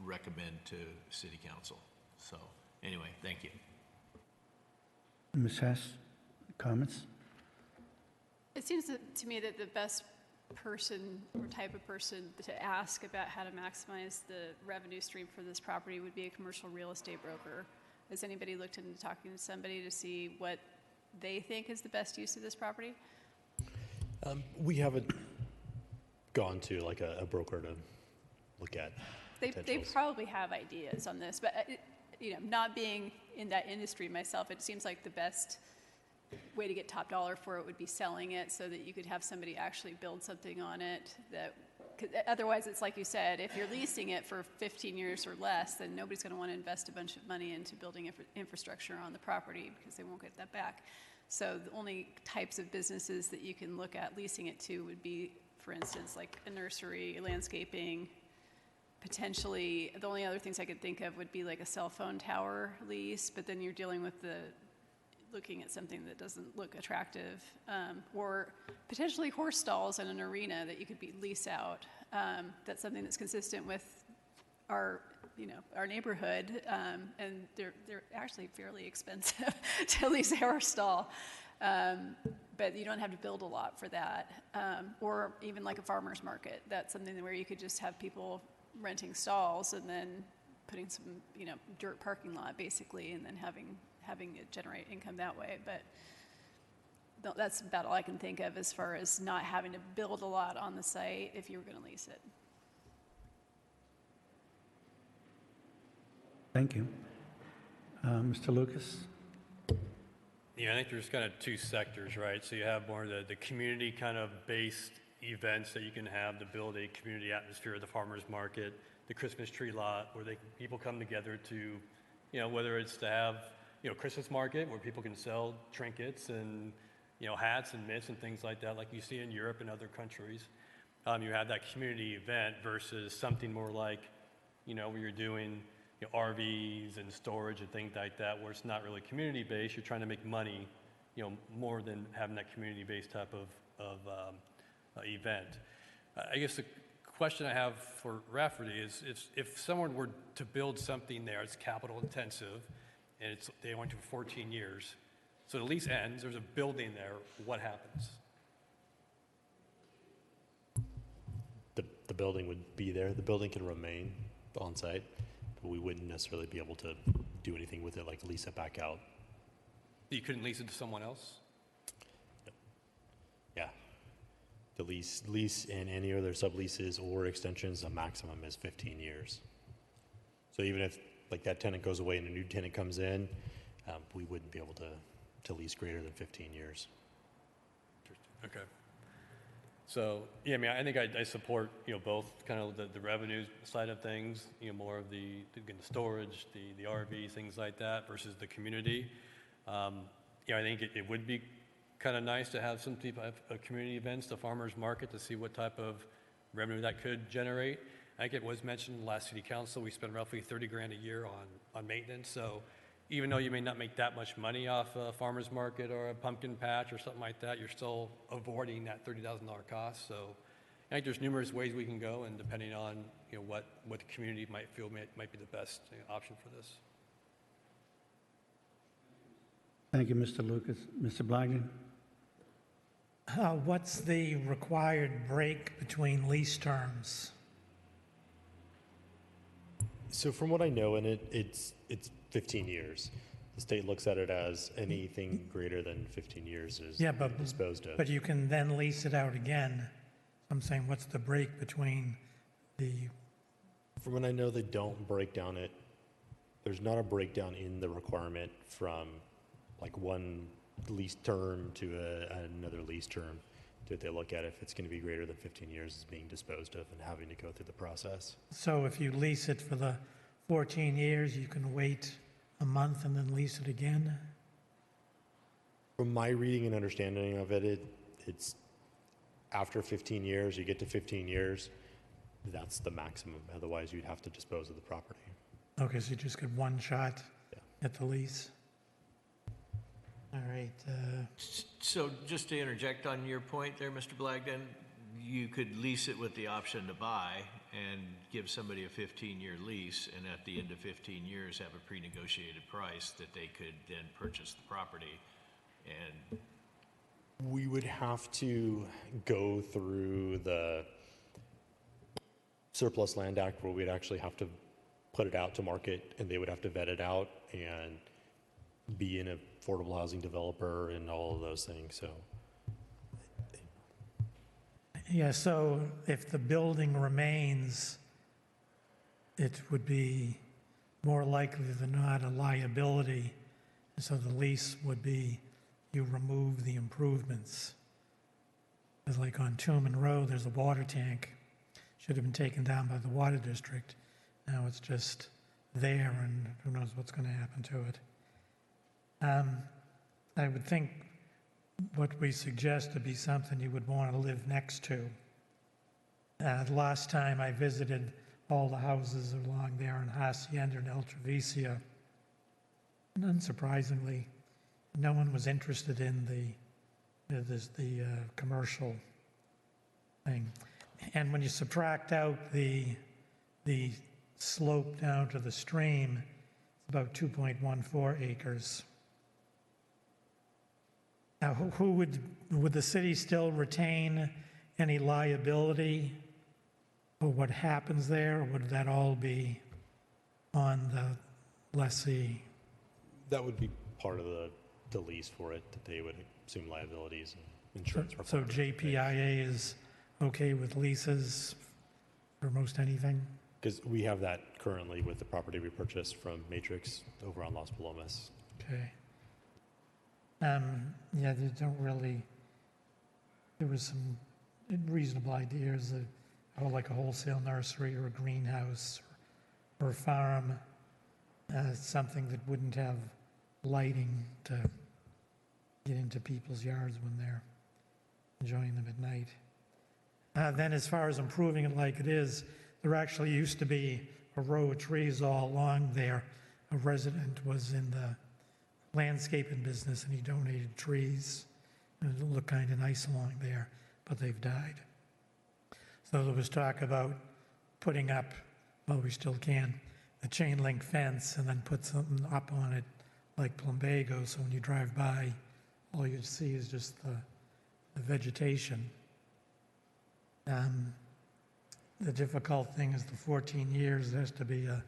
recommend to City Council. So anyway, thank you. Ms. Hess, comments? It seems to me that the best person or type of person to ask about how to maximize the revenue stream for this property would be a commercial real estate broker. Has anybody looked into talking to somebody to see what they think is the best use of this property? We haven't gone to like a broker to look at They potentials. probably have ideas on this, but not being in that industry myself, it seems like the best way to get top dollar for it would be selling it so that you could have somebody actually build something on it. That 'cause otherwise, it's like you said, if you're leasing it for 15 years or less, then nobody's going to want to invest a bunch of money into building infrastructure on the property because they won't get that back. So the only types of businesses that you can look at leasing it to would be, for instance, like a nursery, landscaping. Potentially, the only other things I could think of would be like a cell phone tower lease, but then you're dealing with looking at something that doesn't look attractive, or potentially horse stalls in an arena that you could lease out. That's something that's consistent with our neighborhood, and they're actually fairly expensive to lease a horse stall. But you don't have to build a lot for that, or even like a farmer's market. That's something where you could just have people renting stalls and then putting some, dirt parking lot basically, and then having it generate income that way. But that's about all I can think of as far as not having to build a lot on the site if you were going to lease it. Thank you. Mr. Lucas? Yeah, I think there's kind of two sectors, right? So you have more the community kind of based events that you can have to build a community atmosphere at the farmer's market, the Christmas tree lot, where people come together to, whether it's to have, Christmas market where people can sell trinkets and, hats and mitts and things like that, like you see in Europe and other countries. You have that community event versus something more like, where you're doing RVs and storage and things like that, where it's not really community-based. You're trying to make money, more than having that community-based type of event. I guess the question I have for Rafferty is if someone were to build something there, it's capital intensive, and they went to 14 years, so the lease ends, there's a building there, what happens? The building would be there. The building can remain on site, but we wouldn't necessarily be able to do anything with it, like lease it back out. You couldn't lease it to someone else? Yeah. The lease and any other subleases or extensions, the maximum is 15 years. So even if like that tenant goes away and a new tenant comes in, we wouldn't be able to lease greater than 15 years. Okay. So, yeah, I mean, I think I support, both kind of the revenue side of things, more of the storage, the RV, things like that, versus the community. I think it would be kind of nice to have some type of community events, the farmers market, to see what type of revenue that could generate. I think it was mentioned in the last city council, we spend roughly $30,000 a year on maintenance. So even though you may not make that much money off a farmer's market or a pumpkin patch or something like that, you're still avoiding that $30,000 cost. So I think there's numerous ways we can go, and depending on what the community might feel might be the best option for this. Thank you, Mr. Lucas. Mr. Blagden? What's the required break between lease terms? So from what I know, and it's 15 years. The state looks at it as anything greater than 15 years is disposed of. But you can then lease it out again. I'm saying, what's the break between the... From what I know, they don't break down it. There's not a breakdown in the requirement from like one lease term to another lease term that they look at if it's going to be greater than 15 years as being disposed of and having to go through the process. So if you lease it for the 14 years, you can wait a month and then lease it again? From my reading and understanding of it, it's after 15 years, you get to 15 years, that's the maximum. Otherwise, you'd have to dispose of the property. Okay, so you just get one shot Yeah. at the lease? All right, So just to interject on your point there, Mr. Blagden, you could lease it with the option to buy and give somebody a 15-year lease, and at the end of 15 years, have a pre-negotiated price that they could then purchase the property. And We would have to go through the Surplus Land Act where we'd actually have to put it out to market and they would have to vet it out and be an affordable housing developer and all of those things. So yeah, so if the building remains, it would be more likely than not a liability. So the lease would be you remove the improvements. It's like on Truman Road, there's a water tank. Should have been taken down by the water district. Now it's just there and who knows what's going to happen to it. I would think what we suggest to be something you would want to live next to. Last time I visited all the houses along there in Hacienda and El Travicia, and unsurprisingly, no one was interested in the commercial thing. And when you subtract out the slope down to the stream, it's about 2.14 acres. Now, who would the city still retain any liability for what happens there, or would that all be on the lessee? that would be part of the lease for it, that they would assume liabilities and insurance. So requirements. JPIA is okay with leases for most anything? Because we have that currently with the property we purchased from Matrix over on Las Palomas. Okay. Yeah, they don't really, there was some reasonable ideas of like a wholesale nursery or a greenhouse or a farm, something that wouldn't have lighting to get into people's yards when they're enjoying them at night. Then as far as improving it like it is, there actually used to be a row of trees all along there. A resident was in the landscaping business and he donated trees. And it looked kind of nice along there, but they've died. So there was talk about putting up, well, we still can, a chain link fence and then put something up on it like plumbago, so when you drive by, all you see is just the vegetation. The difficult thing is the 14 years, there has to be a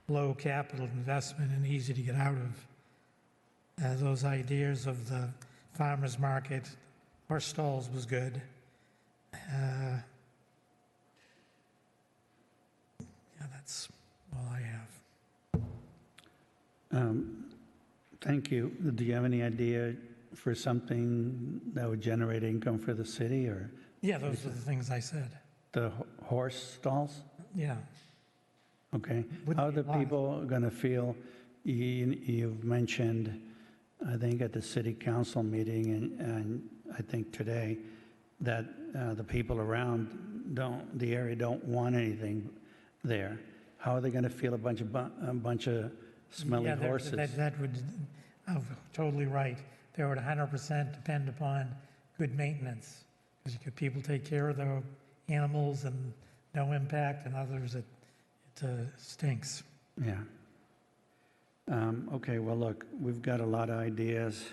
low capital investment and easy to get out of. Those ideas of the farmer's market, horse stalls was good. Yeah, that's all I have. Thank you. Do you have any idea for something that would generate income for the city, or Yeah, those are the things I said. the horse stalls? Yeah. Okay. Wouldn't How are be a the lot. people going to feel? You've mentioned, I think at the city council meeting and I think today, that the people around the area don't want anything there. How are they going to feel a bunch of smelly Yeah, horses? that would, oh, totally right. They would 100% depend upon good maintenance. Because people take care of their animals and no impact, and others it stinks. Yeah. Okay, well, look, we've got a lot of ideas.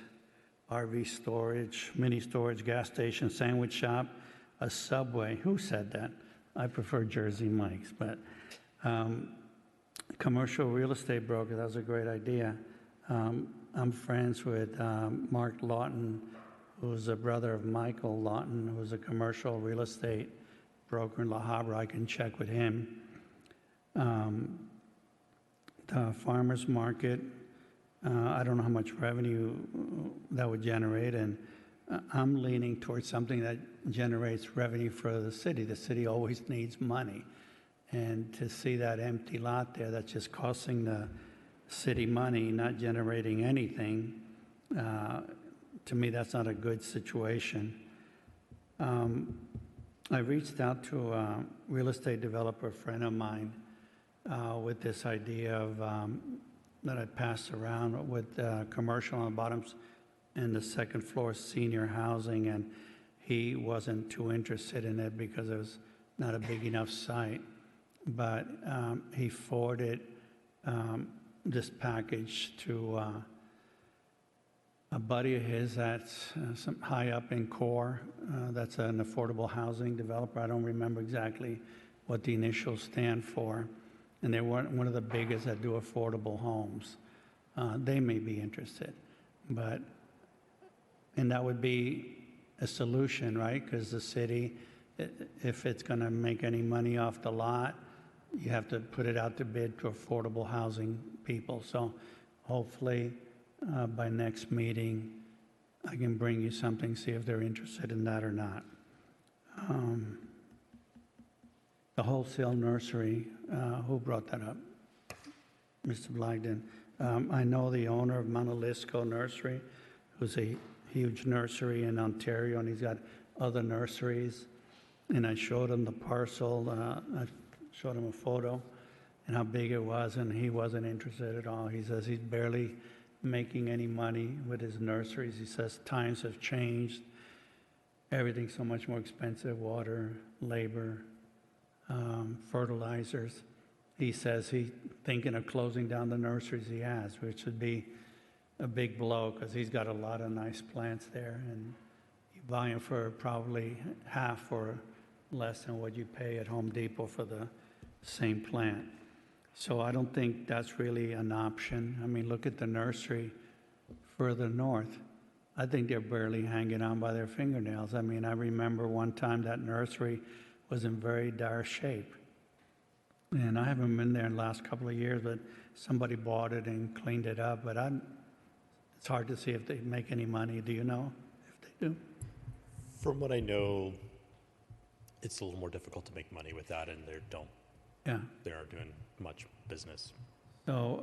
RV storage, mini storage, gas station, sandwich shop, a Subway. Who said that? I prefer Jersey Mike's, but commercial real estate broker, that was a great idea. I'm friends with Mark Lawton, who's a brother of Michael Lawton, who's a commercial real estate broker in La Habra. I can check with him. The farmer's market, I don't know how much revenue that would generate, and I'm leaning towards something that generates revenue for the city. The city always needs money, and to see that empty lot there that's just costing the city money, not generating anything, to me, that's not a good situation. I reached out to a real estate developer friend of mine with this idea of that I passed around with commercial on the bottoms and the second floor senior housing, and he wasn't too interested in it because it was not a big enough site. But he forwarded this package to a buddy of his that's some high up in Core. That's an affordable housing developer. I don't remember exactly what the initials stand for. And they're one of the biggest that do affordable homes. They may be interested, and that would be a solution, right? Because the city, if it's going to make any money off the lot, you have to put it out to bid to affordable housing people. So hopefully by next meeting, I can bring you something, see if they're interested in that or not. The wholesale nursery, who brought that up? Mr. Blagden. I know the owner of Monalisco Nursery, who's a huge nursery in Ontario, and he's got other nurseries. And I showed him the parcel. I showed him a photo and how big it was, and he wasn't interested at all. He says he's barely making any money with his nurseries. He says times have changed. Everything's so much more expensive, water, labor, fertilizers. He says he's thinking of closing down the nurseries he has, which would be a big blow because he's got a lot of nice plants there, and you buy them for probably half or less than what you pay at Home Depot for the same plant. So I don't think that's really an option. I mean, look at the nursery further north. I think they're barely hanging on by their fingernails. I mean, I remember one time that nursery was in very dire shape. And I haven't been there in the last couple of years, but somebody bought it and cleaned it up. But it's hard to see if they make any money. Do you know if they do? From what I know, it's a little more difficult to make money with that, and Yeah. they aren't doing much business. So,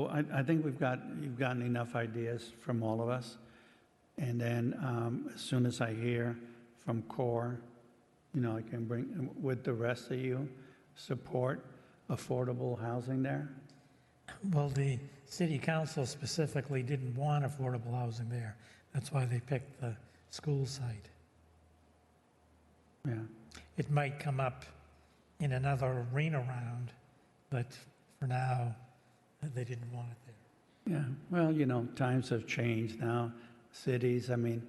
I think you've gotten enough ideas from all of us. And then as soon as I hear from CORE, I can bring, with the rest of you, support affordable housing there. Well, the city council specifically didn't want affordable housing there. That's why they picked the school site. Yeah. It might come up in another arena round, but for now, they didn't want it there. Yeah, well, times have changed now. Cities, I mean,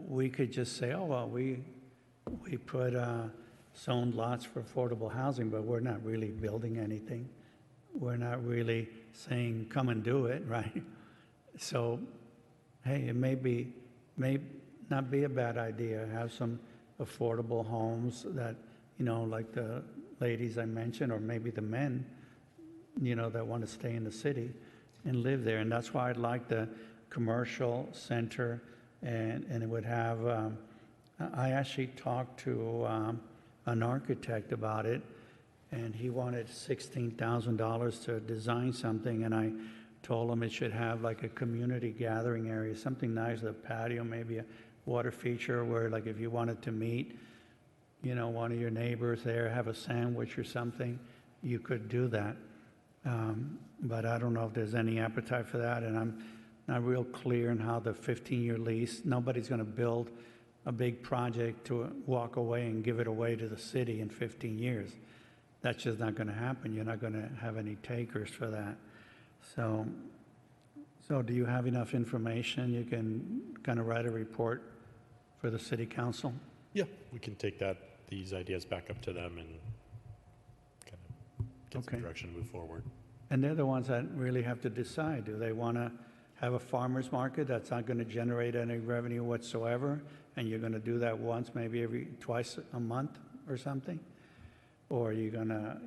we could just say, oh, well, we put zoned lots for affordable housing, but we're not really building anything. We're not really saying, come and do it, right? So, hey, it may not be a bad idea to have some affordable homes that, like the ladies I mentioned, or maybe the men, that want to stay in the city and live there. And that's why I'd like the commercial center, and it would have, I actually talked to an architect about it, and he wanted $16,000 to design something, and I told him it should have like a community gathering area, something nice, a patio, maybe a water feature where, like, if you wanted to meet, one of your neighbors there, have a sandwich or something, you could do that. But I don't know if there's any appetite for that, and I'm not real clear on how the 15-year lease, nobody's going to build a big project to walk away and give it away to the city in 15 years. That's just not going to happen. You're not going to have any takers for that. So do you have enough information? You can kind of write a report for the city council? Yeah, we can take these ideas back up to them and kind of get some direction to move forward. And they're the ones that really have to decide. Do they want to have a farmer's market that's not going to generate any revenue whatsoever, and you're going to do that once, maybe twice a month or something? Or are you going to,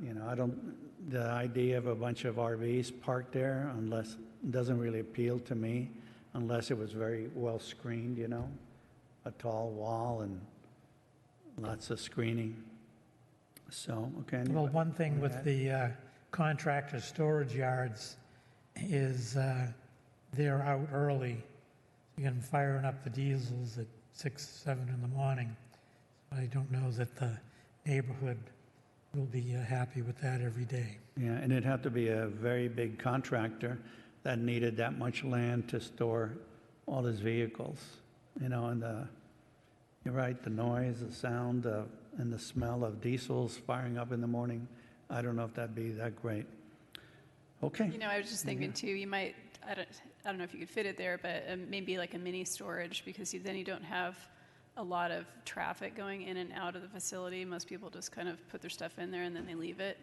the idea of a bunch of RVs parked there, unless, doesn't really appeal to me, unless it was very well screened, a tall wall and lots of screening. So, okay. Well, one thing with the contractor storage yards is they're out early. you get them firing up the diesels at 6, 7 in the morning. I don't know that the neighborhood will be happy with that every day. Yeah, and it'd have to be a very big contractor that needed that much land to store all his vehicles, you know, and you're right, the noise, the sound, and the smell of diesels firing up in the morning, I don't know if that'd be that great. Okay. You know, I was just thinking too, you might, I don't know if you could fit it there, but maybe like a mini storage, because then you don't have a lot of traffic going in and out of the facility. Most people just kind of put their stuff in there and then they leave it.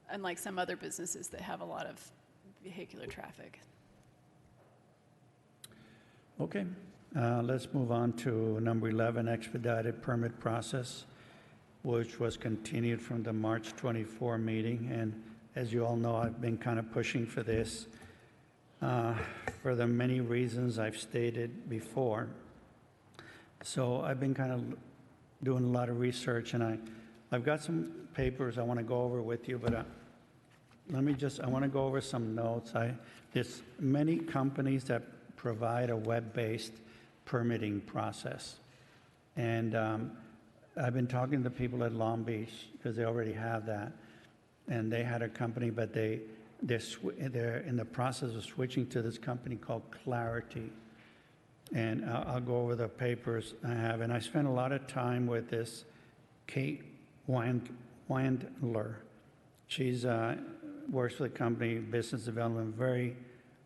Unlike some other businesses that have a lot of vehicular traffic. Okay, let's move on to number 11, expedited permit process, which was continued from the March 24 meeting. And as you all know, I've been kind of pushing for this for the many reasons I've stated before. So I've been kind of doing a lot of research, and I've got some papers I want to go over with you, but I want to go over some notes. There's many companies that provide a web-based permitting process. And I've been talking to people at Long Beach because they already have that. And they had a company, but they're in the process of switching to this company called Clarity. And I'll go over the papers I have. And I spent a lot of time with this Kate Wandler. She's works for the company, business development, very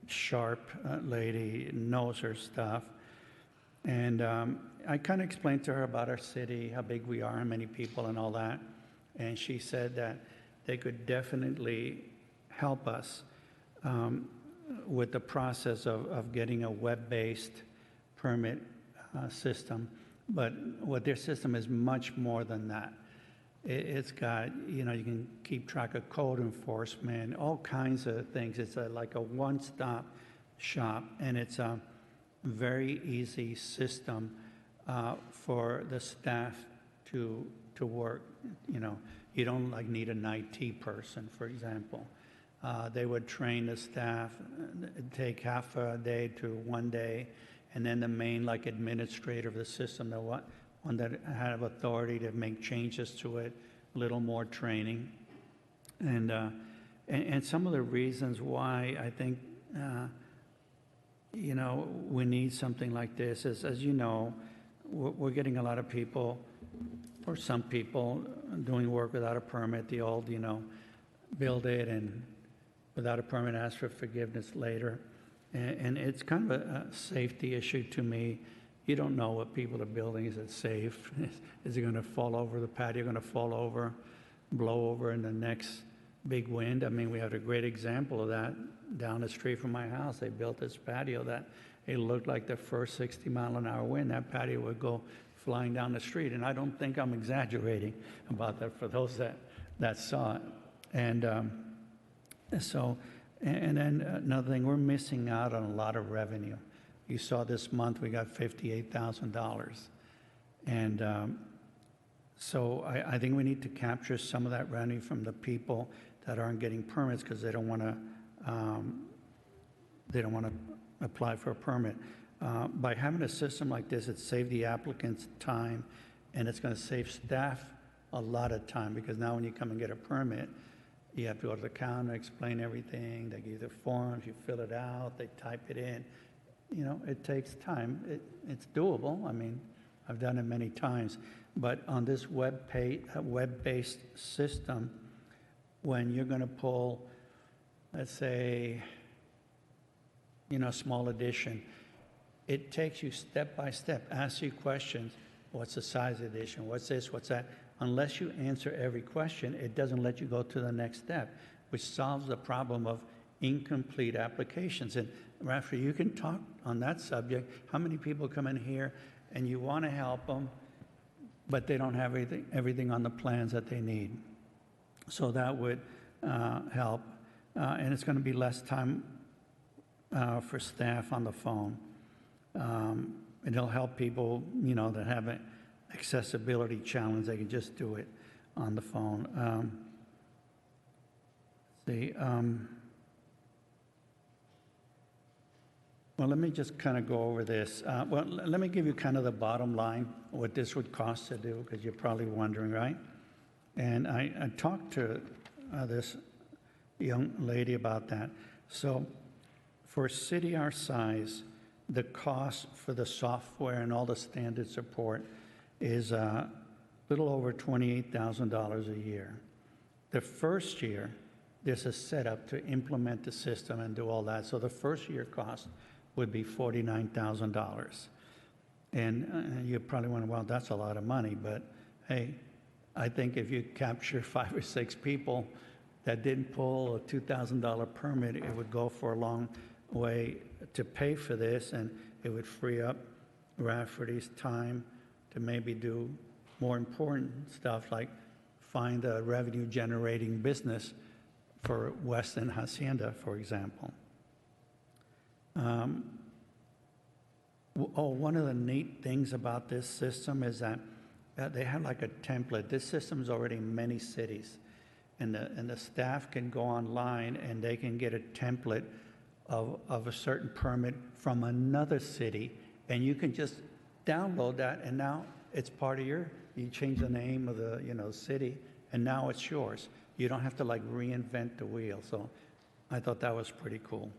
sharp lady, knows her stuff. And I kind of explained to her about our city, how big we are, how many people and all that. And she said that they could definitely help us with the process of getting a web-based permit system. But what their system is much more than that. It's got, you know, you can keep track of code enforcement, all kinds of things. It's like a one-stop shop, and it's a very easy system for the staff to work. You know, you don't like need an IT person, for example. They would train the staff, take half a day to 1 day, and then the main like administrator of the system, the one that had authority to make changes to it, a little more training. And some of the reasons why I think, you know, we need something like this is, as you know, we're getting a lot of people, or some people, doing work without a permit, the old, you know, build it and without a permit ask for forgiveness later. And it's kind of a safety issue to me. You don't know what people are building. Is it safe? Is it going to fall over the patio, going to fall over, blow over in the next big wind? I mean, we had a great example of that down the street from my house. They built this patio that it looked like the first 60-mile-an-hour wind. That patio would go flying down the street. And I don't think I'm exaggerating about that for those that saw it. And and then another thing, we're missing out on a lot of revenue. You saw this month we got $58,000. And so I think we need to capture some of that revenue from the people that aren't getting permits because they don't want to apply for a permit. By having a system like this, it saves the applicants time, and it's going to save staff a lot of time, because now when you come and get a permit, you have to go to the counter, explain everything. They give you the forms, you fill it out, they type it in. You know, it takes time. It's doable. I mean, I've done it many times. But on this web-based system, when you're going to pull, let's say, you know, small addition, it takes you step by step, asks you questions. What's the size of the addition? What's this? What's that? Unless you answer every question, it doesn't let you go to the next step, which solves the problem of incomplete applications. And Rafa, you can talk on that subject. How many people come in here and you want to help them, but they don't have everything on the plans that they need? So that would help. And it's going to be less time for staff on the phone. And it'll help people, you know, that have an accessibility challenge. They can just do it on the phone. Well, let me just kind of go over this. Let me give you kind of the bottom line, what this would cost to do, because you're probably wondering, right? And I talked to this young lady about that. So for a city our size, the cost for the software and all the standard support is a little over $28,000 a year. The first year, there's a setup to implement the system and do all that. So the first year cost would be $49,000. And you probably wonder, well, that's a lot of money. But hey, I think if you capture 5 or 6 people that didn't pull a $2,000 permit, it would go for a long way to pay for this, and it would free up Rafferty's time to maybe do more important stuff like find a revenue-generating business for Weston Hacienda, for example. One of the neat things about this system is that they have like a template. This system's already in many cities, and the staff can go online and they can get a template of a certain permit from another city, and you can just download that, and now it's part of you change the name of the city, and now it's yours. You don't have to like reinvent the wheel. So I thought that was pretty cool.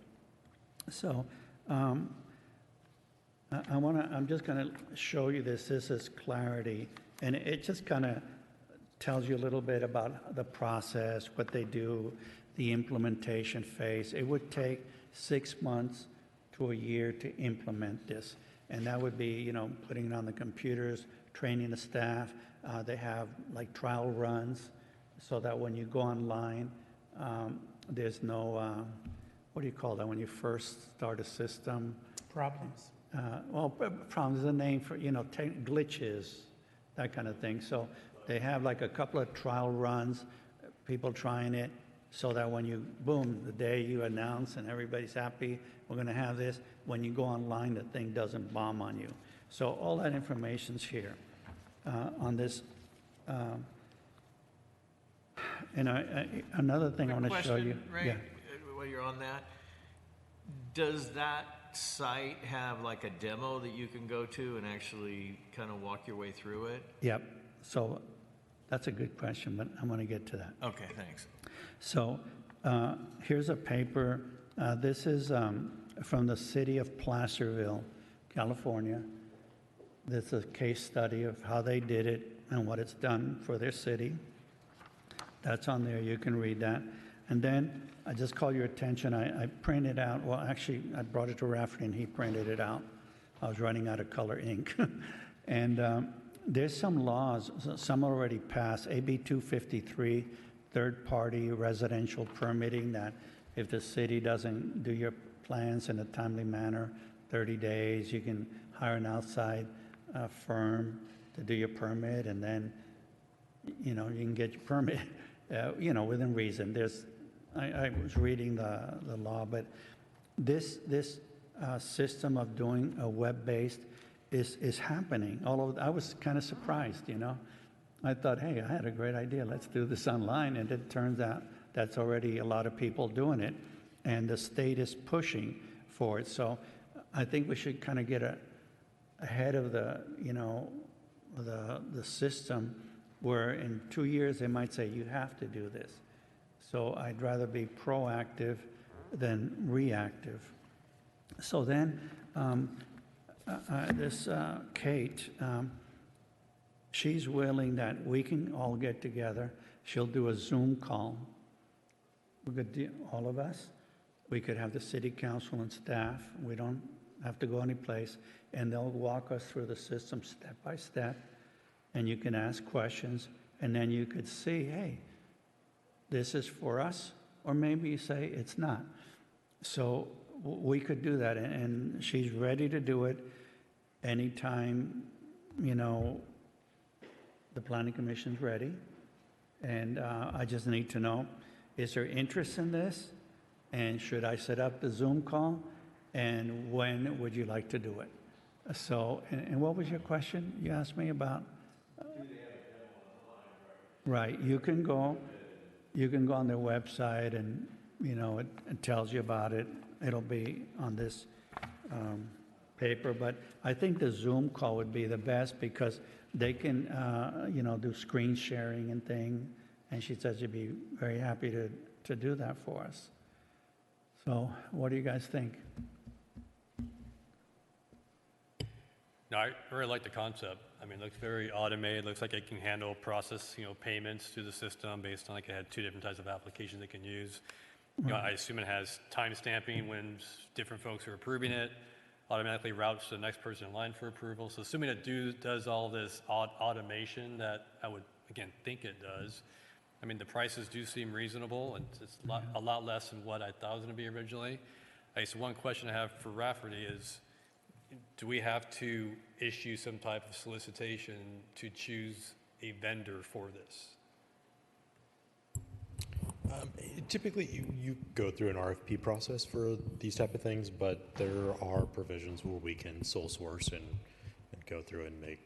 So I'm just going to show you this. This is Clarity, and it just kind of tells you a little bit about the process, what they do, the implementation phase. It would take 6 months to a year to implement this, and that would be putting it on the computers, training the staff. They have like trial runs so that when you go online, there's no what do you call that when you first start a system? Problems. Problems is a name for, glitches, that kind of thing. So they have like a couple of trial runs, people trying it, so that when you, boom, the day you announce and everybody's happy, we're going to have this, when you go online, the thing doesn't bomb on you. So all that information's here on this. And another thing I want to show you. Ray, Yeah. While you're on that, does that site have like a demo that you can go to and actually kind of walk your way through it? Yep. So that's a good question, but I'm going to get to that. Okay, thanks. So here's a paper. This is from the city of Placerville, California. This is a case study of how they did it and what it's done for their city. That's on there. You can read that. And then I just call your attention. I printed out, well, actually, I brought it to Rafferty and he printed it out. I was running out of color ink. And there's some laws, some already passed. AB 253, third-party residential permitting, that if the city doesn't do your plans in a timely manner, 30 days, you can hire an outside firm to do your permit, and then, you can get your permit, within reason. I was reading the law, but this system of doing a web-based is happening. I was kind of surprised, I thought, hey, I had a great idea. Let's do this online. And it turns out that's already a lot of people doing it, and the state is pushing for it. So I think we should kind of get ahead of the system, where in 2 years they might say you have to do this. So I'd rather be proactive than reactive. So then this Kate, she's willing that we can all get together. She'll do a Zoom call. We could do, all of us. We could have the city council and staff. We don't have to go anyplace. And they'll walk us through the system step by step. And you can ask questions. And then you could see, hey, this is for us. Or maybe you say it's not. So we could do that. And she's ready to do it anytime, the Planning Commission's ready. And I just need to know, is there interest in this? And should I set up the Zoom call? And when would you like to do it? So, and what was your question you asked me about? Right, you can go on their website and, it tells you about it. It'll be on this paper, but I think the Zoom call would be the best because they can, do screen sharing and thing. And she said she'd be very happy to do that for us. So what do you guys think? No, I really like the concept. I mean, it looks very automated. Looks like it can handle process, payments through the system based on, like, it had two different types of applications it can use. I assume it has time stamping when different folks are approving it, automatically routes to the next person in line for approval. So assuming it does all this automation that I would, again, think it does, I mean, the prices do seem reasonable, and it's a lot less than what I thought it was going to be originally. I guess one question I have for Rafferty is, do we have to issue some type of solicitation to choose a vendor for this? Typically, you go through an RFP process for these type of things, but there are provisions where we can sole source and go through and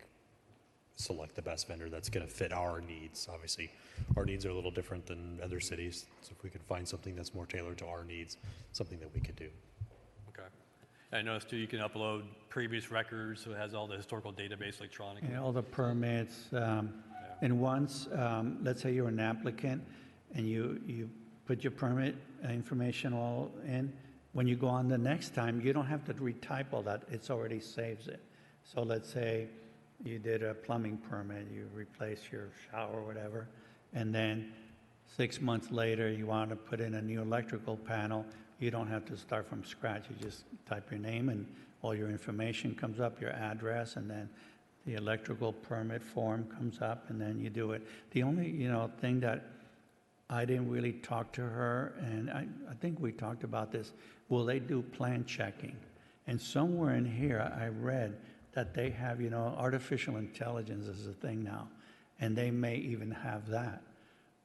select the best vendor that's going to fit our needs. Obviously, our needs are a little different than other cities, so if we could find something that's more tailored to our needs, something that we could do. Okay. And I noticed too, you can upload previous records, so it has all the historical database electronically. Yeah, all the permits. And once, let's say you're an applicant and you put your permit information all in, when you go on the next time, you don't have to retype all that. It's already saves it. So let's say you did a plumbing permit, you replaced your shower or whatever, and then 6 months later you want to put in a new electrical panel, you don't have to start from scratch. You just type your name and all your information comes up, your address, and then the electrical permit form comes up, and then you do it. The only, thing that I didn't really talk to her, and I think we talked about this, will they do plan checking? And somewhere in here I read that they have, artificial intelligence is a thing now, and they may even have that.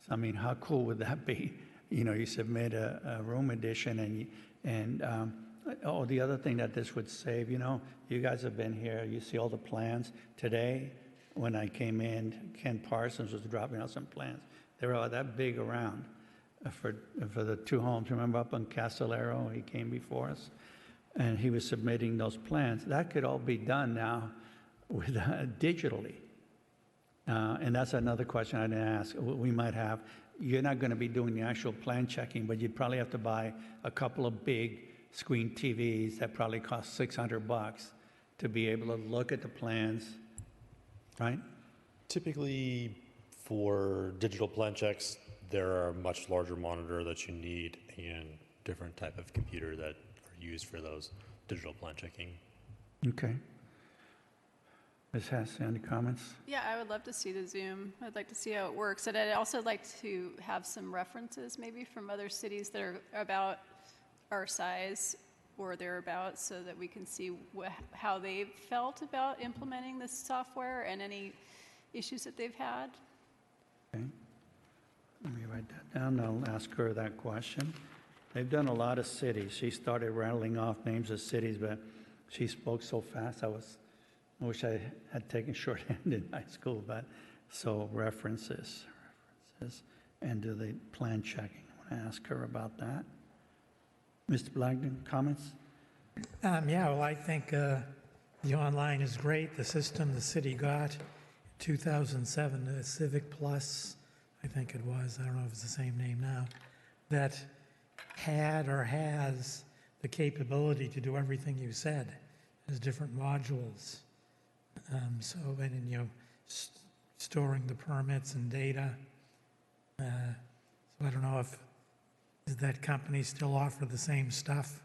So, I mean, how cool would that be? You submit a room addition, the other thing that this would save, you guys have been here, you see all the plans. Today, when I came in, Ken Parsons was dropping out some plans. They were all that big around for the two homes. Remember up on Castellero, he came before us? And he was submitting those plans. That could all be done now with digitally. And that's another question I didn't ask. We might have, you're not going to be doing the actual plan checking, but you'd probably have to buy a couple of big screen TVs that probably cost $600 to be able to look at the plans, right? Typically, for digital plan checks, there are a much larger monitor that you need and different type of computer that are used for those digital plan checking. Okay. Ms. Hess, any comments? Yeah, I would love to see the Zoom. I'd like to see how it works. And I'd also like to have some references maybe from other cities that are about our size or thereabouts so that we can see how they've felt about implementing this software and any issues that they've had. Okay. Let me write that down. I'll ask her that question. They've done a lot of cities. She started rattling off names of cities, but she spoke so fast. I wish I had taken shorthand in high school, but so references, and do the plan checking. I want to ask her about that. Mr. Blagden, comments? I think the online is great. The system the city got 2007, the Civic Plus, I think it was, I don't know if it's the same name now, that had or has the capability to do everything you said. There's different modules. Storing the permits and data. So I don't know if does that company still offer the same stuff?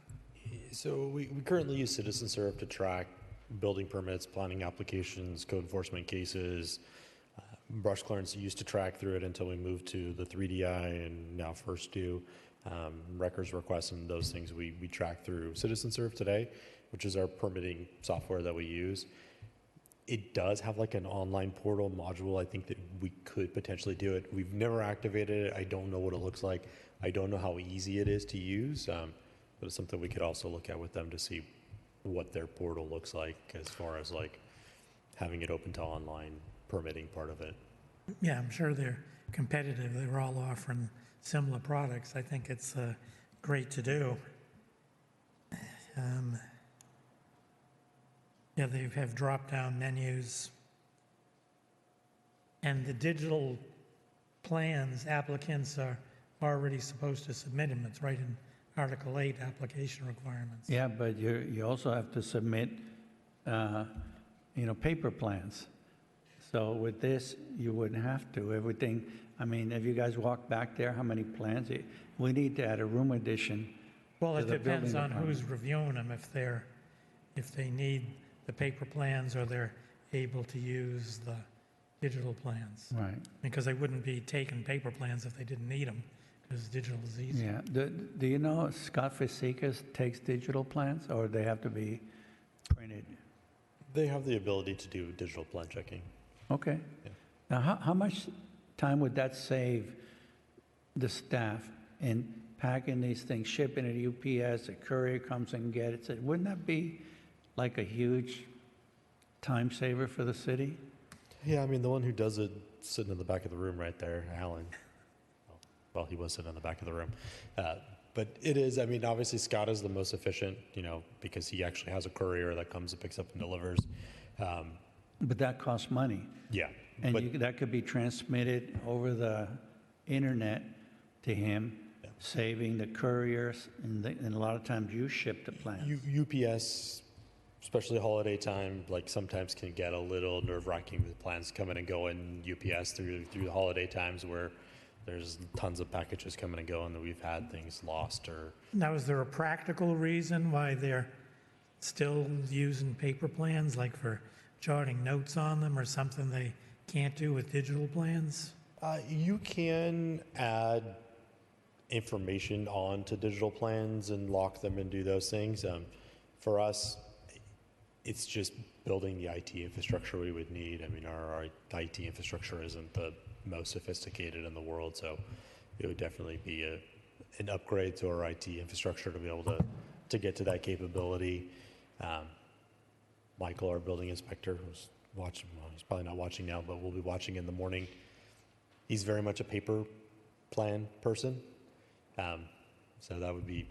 So we currently use CitizenServe to track building permits, planning applications, code enforcement cases. Brush clearance used to track through it until we moved to the 3DI and now First Due. Records requests and those things we track through CitizenServe today, which is our permitting software that we use. It does have like an online portal module. I think that we could potentially do it. We've never activated it. I don't know what it looks like. I don't know how easy it is to use, but it's something we could also look at with them to see what their portal looks like as far as like having it open to online permitting part of it. Yeah, I'm sure they're competitive. They were all offering similar products. I think it's great to do. Yeah, they have drop-down menus. And the digital plans, applicants are already supposed to submit them. It's right in Article 8, application requirements. Yeah, but you also have to submit, paper plans. So with this, you wouldn't have to. Everything, I mean, if you guys walk back there, how many plans? We need to add a room addition. Well, to it the depends building on who's department. reviewing them, if they need the paper plans or they're able to use the digital plans. Right, Because they wouldn't be taking paper plans if they didn't need them, because digital is easy. yeah. Do you know Scott Fasicas takes digital plans, or they have to be printed? They have the ability to do digital plan checking. Okay. Yeah. Now, how much time would that save the staff in packing these things, shipping it to UPS, a courier comes and gets it? Wouldn't that be like a huge time saver for the city? Yeah, I mean, the one who does it sitting in the back of the room right there, Alan. Well, he was sitting in the back of the room. But it is, I mean, obviously Scott is the most efficient, because he actually has a courier that comes and picks up and delivers. But that costs money. Yeah. And but that could be transmitted over the internet to him, saving the couriers, and a lot of times you ship the plans. UPS, especially holiday time, like sometimes can get a little nerve-wracking with plans coming and going UPS through the holiday times where there's tons of packages coming and going that we've had things lost or. Now, is there a practical reason why they're still using paper plans, like for jotting notes on them or something they can't do with digital plans? You can add information onto digital plans and lock them and do those things. For us, it's just building the IT infrastructure we would need. I mean, our IT infrastructure isn't the most sophisticated in the world, so it would definitely be an upgrade to our IT infrastructure to be able to get to that capability. Michael, our building inspector, who's watching, well, he's probably not watching now, but we'll be watching in the morning. He's very much a paper plan person, so that would be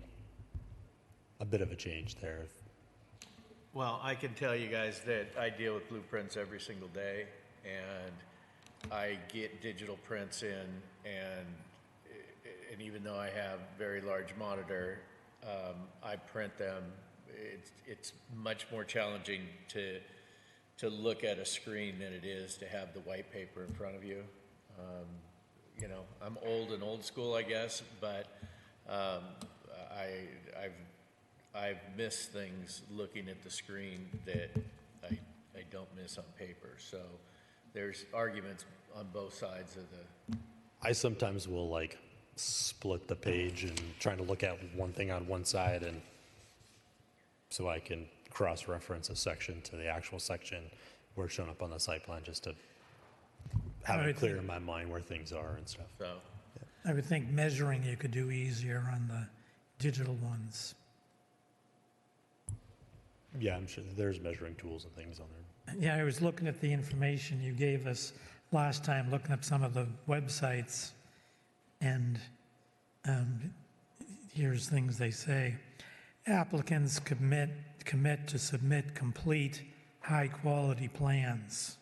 a bit of a change there. Well, I can tell you guys that I deal with blueprints every single day, and I get digital prints in, and even though I have very large monitor, I print them. It's much more challenging to look at a screen than it is to have the white paper in front of you. I'm old and old school, I guess, but I've missed things looking at the screen that I don't miss on paper. So there's arguments on both sides of the. I sometimes will like split the page and trying to look at one thing on one side, and so I can cross-reference a section to the actual section where it's shown up on the site plan, just to have it clear in my mind where things are and stuff. So I would think measuring you could do easier on the digital ones. Yeah, I'm sure there's measuring tools and things on there. Yeah, I was looking at the information you gave us last time, looking up some of the websites, and here's things they say. Applicants commit to submit complete, high-quality plans.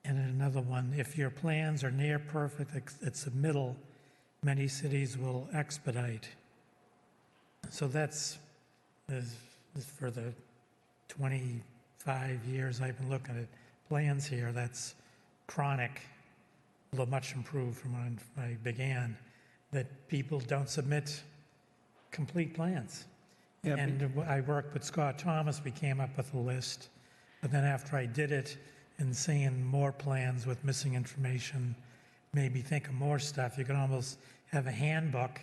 And another one, if your plans are near perfect at submittal, many cities will expedite. So that's for the 25 years I've been looking at plans here. That's chronic, although much improved from when I began, that people don't submit complete plans. Yeah, And I worked with Scott Thomas, we came up with a list, but then after I did it and seeing more plans with missing information made me think of more stuff. You could almost have a handbook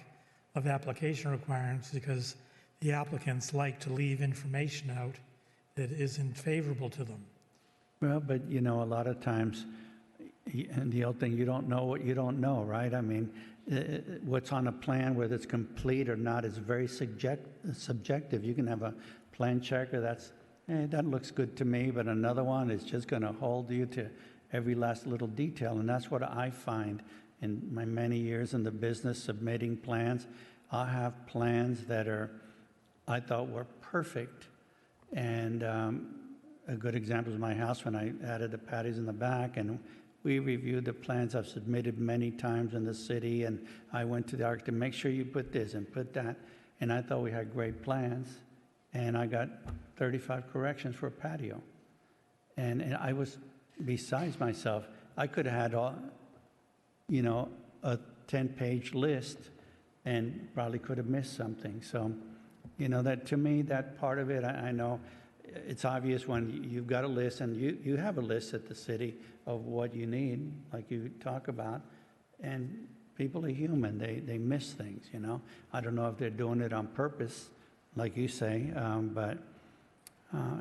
of application requirements because the applicants like to leave information out that isn't favorable to them. Well, but a lot of times, and the old thing, you don't know what you don't know, right? I mean, what's on a plan, whether it's complete or not, is very subjective. You can have a plan checker that looks good to me, but another one is just going to hold you to every last little detail. And that's what I find in my many years in the business submitting plans. I have plans that I thought were perfect, And a good example is my house when I added the patios in the back, and we reviewed the plans I've submitted many times in the city, and I went to the architect, make sure you put this and put that. And I thought we had great plans, and I got 35 corrections for a patio. And I was besides myself. I could have had all, a 10-page list and probably could have missed something. So, that to me, that part of it, I know it's obvious when you've got a list, and you have a list at the city of what you need, like you talk about, and people are human. They miss things, I don't know if they're doing it on purpose, like you say, but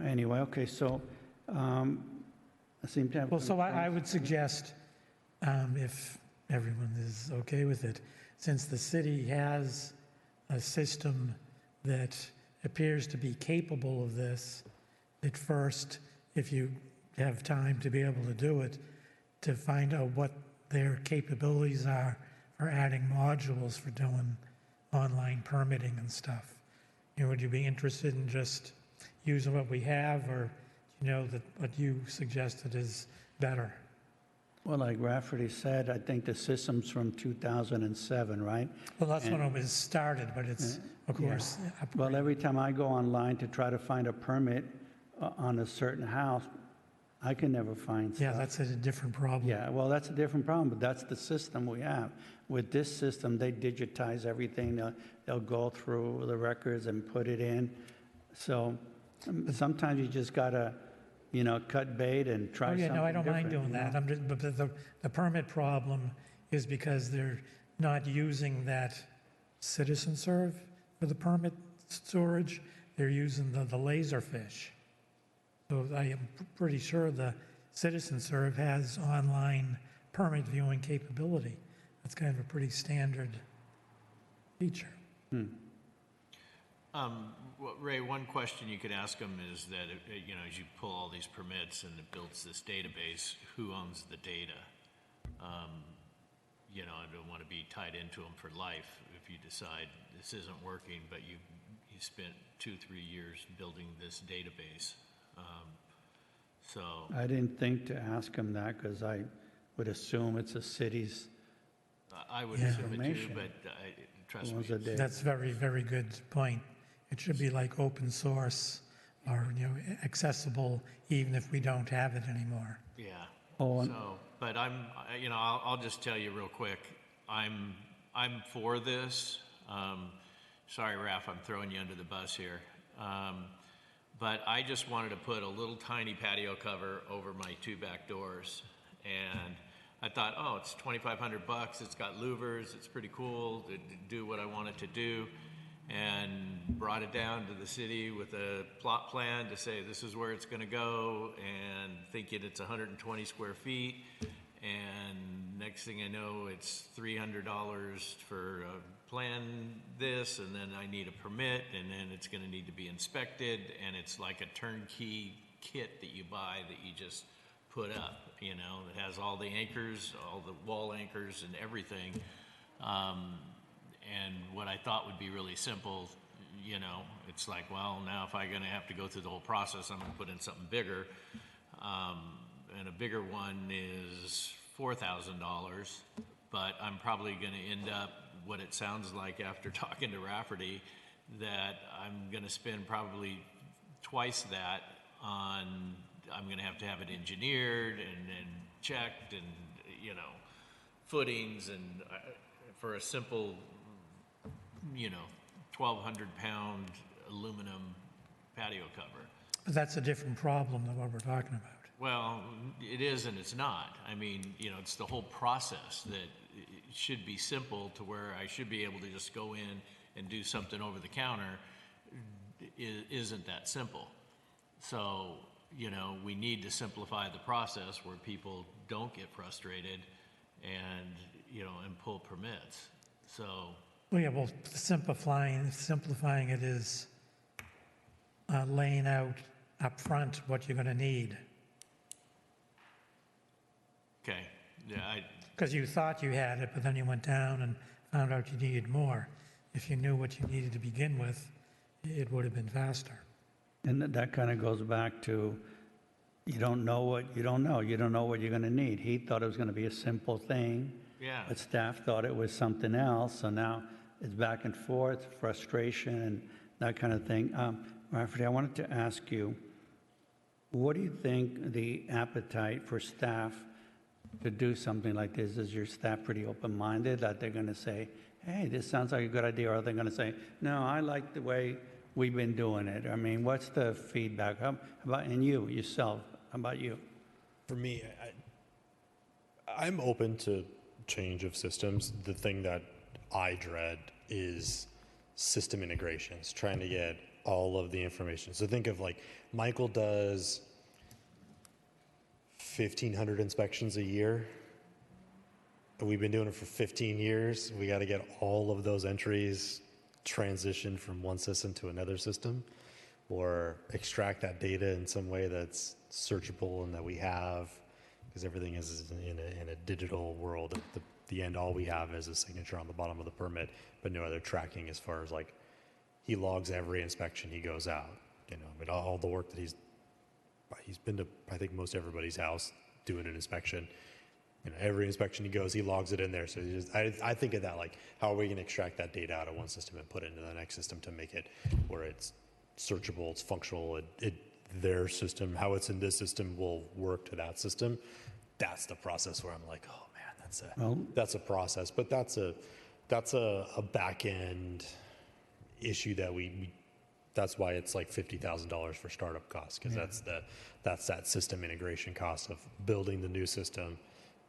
anyway, okay, so I seem to have... Well, so I would suggest, if everyone is okay with it, since the city has a system that appears to be capable of this, at first, if you have time to be able to do it, to find out what their capabilities are for adding modules for doing online permitting and stuff. Would you be interested in just using what we have, or that what you suggested is better? Well, like Rafferty said, I think the system's from 2007, right? Well, that's when it was started, but it's, of course, Well, every time I go online to try to find a permit on a certain house, I can never find stuff. yeah, that's a different problem. Yeah, well, that's a different problem, but that's the system we have. With this system, they digitize everything. They'll go through the records and put it in. So sometimes you just gotta, cut bait and try something No, I don't mind different, doing that. I'm just, but the permit problem is because they're not using that citizen serve for the permit storage. They're using the Laserfish. So I am pretty sure the citizen serve has online permit viewing capability. That's kind of a pretty standard feature. Well, Ray, one question you could ask them is that, as you pull all these permits and it builds this database, who owns the data? I don't want to be tied into them for life if you decide this isn't working, but you spent 2-3 years building this database. So I didn't think to ask him that because I would assume it's a city's. I would assume it too, Information. but trust me. owns the data. That's very, very good point. It should be like open source or, accessible even if we don't have it anymore. Yeah. Oh, and- So, but I'll just tell you real quick. I'm for this. Sorry, Raph, I'm throwing you under the bus here. But I just wanted to put a little tiny patio cover over my 2 back doors, and I thought, oh, it's $2,500. It's got louvers. It's pretty cool to do what I want it to do, and brought it down to the city with a plot plan to say this is where it's going to go, and thinking it's 120 square feet. And next thing I know, it's $300 for plan this, and then I need a permit, and then it's going to need to be inspected, and it's like a turnkey kit that you buy that you just put up. It has all the anchors, all the wall anchors, and everything. And what I thought would be really simple, it's like, well, now if I'm going to have to go through the whole process, I'm going to put in something bigger. And a bigger one is $4,000, but I'm probably going to end up, what it sounds like after talking to Rafferty, that I'm going to spend probably twice that on, I'm going to have it engineered and checked and, footings, and for a simple, 1,200-pound aluminum patio cover. But that's a different problem than what we're talking about. Well, it is and it's not. I mean, it's the whole process that it should be simple to where I should be able to just go in and do something over the counter. Isn't that simple. So, we need to simplify the process where people don't get frustrated and, and pull permits. So. Well, yeah, well, simplifying it is laying out up front what you're going to need. Okay, yeah, Because you thought you had it, but then you went down and found out you needed more. If you knew what you needed to begin with, it would have been faster. And that kind of goes back to, you don't know what you don't know. You don't know what you're going to need. He thought it was going to be a simple thing, Yeah. but staff thought it was something else. So now it's back and forth, frustration, and that kind of thing. Rafferty, I wanted to ask you, what do you think the appetite for staff to do something like this? Is your staff pretty open-minded that they're going to say, hey, this sounds like a good idea, or are they going to say, no, I like the way we've been doing it? I mean, what's the feedback? How about, and you, yourself, how about you? For me, I'm open to change of systems. The thing that I dread is system integrations, trying to get all of the information. So think of like Michael does 1,500 inspections a year. We've been doing it for 15 years. We got to get all of those entries transitioned from one system to another system, or extract that data in some way that's searchable and that we have, because everything is in a digital world. At the end, all we have is a signature on the bottom of the permit, but no other tracking as far as like he logs every inspection he goes out. You know, but all the work that he's been to, I think, most everybody's house doing an inspection. You know, every inspection he goes, he logs it in there. So I think of that like, how are we going to extract that data out of one system and put it into the next system to make it where it's searchable, it's functional, their system, how it's in this system will work to that system. That's the process where I'm like, oh man, that's a process, but that's a back end issue that that's why it's like $50,000 for startup costs, because that's that system integration cost of building the new system,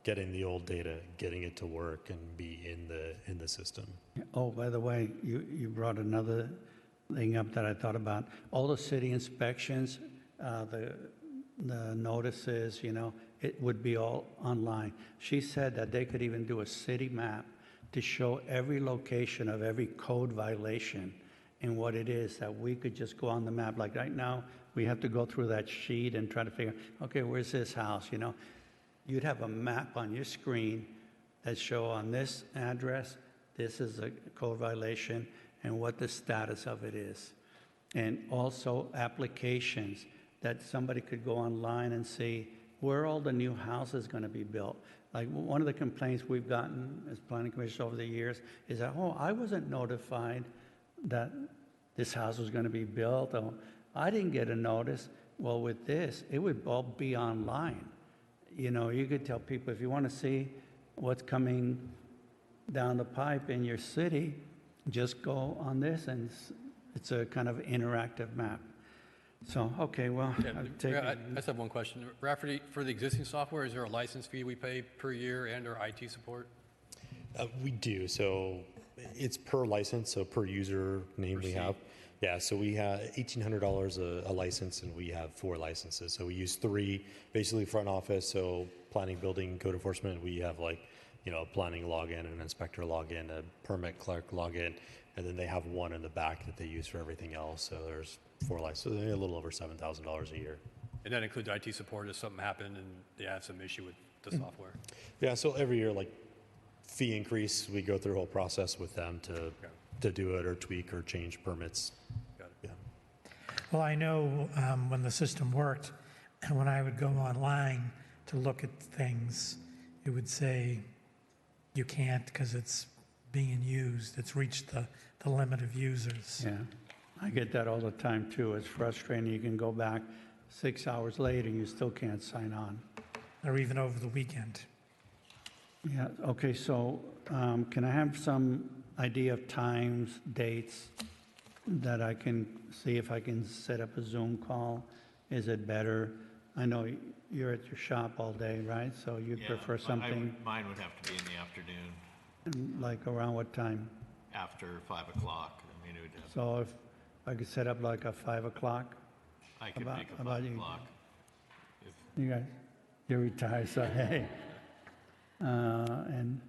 getting the old data, getting it to work and be in the system. Oh, by the way, you brought another thing up that I thought about. All the city inspections, the notices, you know, it would be all online. She said that they could even do a city map to show every location of every code violation and what it is, that we could just go on the map. Like right now, we have to go through that sheet and try to figure, okay, where's this house, you know? You'd have a map on your screen that show on this address, this is a code violation, and what the status of it is. And also applications that somebody could go online and see where all the new houses going to be built. Like one of the complaints we've gotten as planning commission over the years is that, oh, I wasn't notified that this house was going to be built. Oh, I didn't get a notice. Well, with this, it would all be online. You know, you could tell people, if you want to see what's coming down the pipe in your city, just go on this, and it's a kind of interactive map. So, okay, well, I just have one question. Rafferty, for the existing software, is there a license fee we pay per year and/or IT support? We do. So it's per license, so per user name we have. Yeah, so we have $1,800 a license, and we have 4 licenses. So we use 3, basically front office, so planning, building, code enforcement. We have like, you know, planning login, an inspector login, a permit clerk login, and then they have 1 in the back that they use for everything else. So there's 4 licenses, so they're a little over $7,000 a year. And that includes IT support if something happened and they have some issue with the software? Yeah, so every year, like fee increase, we go through a whole process with them to do it or tweak or change permits. Got it. Yeah. Well, I know when the system worked, and when I would go online to look at things, it would say you can't because it's being used. It's reached the limit of users. Yeah, I get that all the time too. It's frustrating. You can go back 6 hours later and you still can't sign on. Or even over the weekend. Yeah, okay, so can I have some idea of times, dates, that I can see if I can set up a Zoom call? Is it better? I know you're at your shop all day, right? So you'd prefer something Mine would have to be in the afternoon, like around what time? after 5 o'clock. I mean, it would have, So if I could set up like a 5 o'clock? I could about- make a about 5 you. o'clock. You guys, you're retired, so hey. And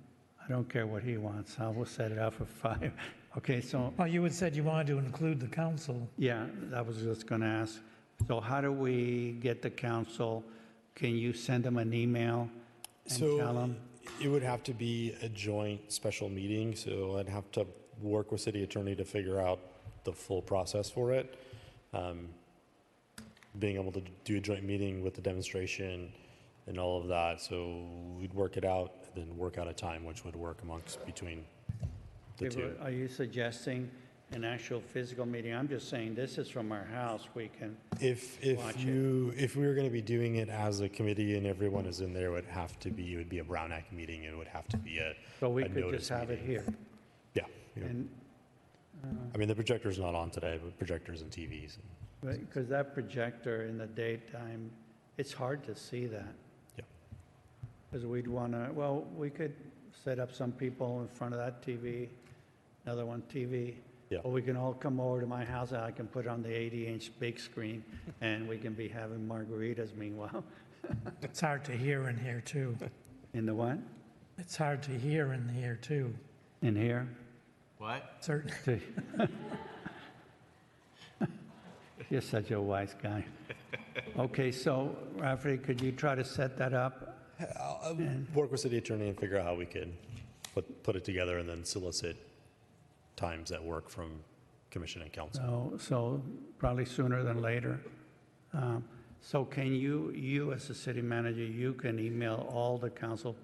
I don't care what he wants. I will set it up for 5. Okay, so, Well, you had said you wanted to include the council. yeah, I was just going to ask. So how do we get the council? Can you send them an email and tell them? It would have to be a joint special meeting, so I'd have to work with city attorney to figure out the full process for it. being able to do a joint meeting with the demonstration and all of that. So we'd work it out, and then work out a time which would work amongst between the Okay, two. but are you suggesting an actual physical meeting? I'm just saying, this is from our house, we can, If Watch it. if we were going to be doing it as a committee and everyone is in there, it would be a Brown Act meeting. It would have to be a so we a could notice just have it meeting. here. Yeah. Yeah. And, I mean, the projector's not on today, but projectors and TVs. because that projector in the daytime, it's hard to see that. Yeah. Because we'd want to, well, we could set up some people in front of that TV, another one TV. Yeah. Or we can all come over to my house, and I can put on the 80-inch big screen, and we can be having margaritas meanwhile. It's hard to hear in here, too. In the what? It's hard to hear in here, too. In here? What? Certain, You're such a wise guy. Okay, so Rafferty, could you try to set that up? I'll work with city attorney and figure out how we could put it together and then solicit times that work from commission and council. So probably sooner than later. So can you as the city manager, you can email all the council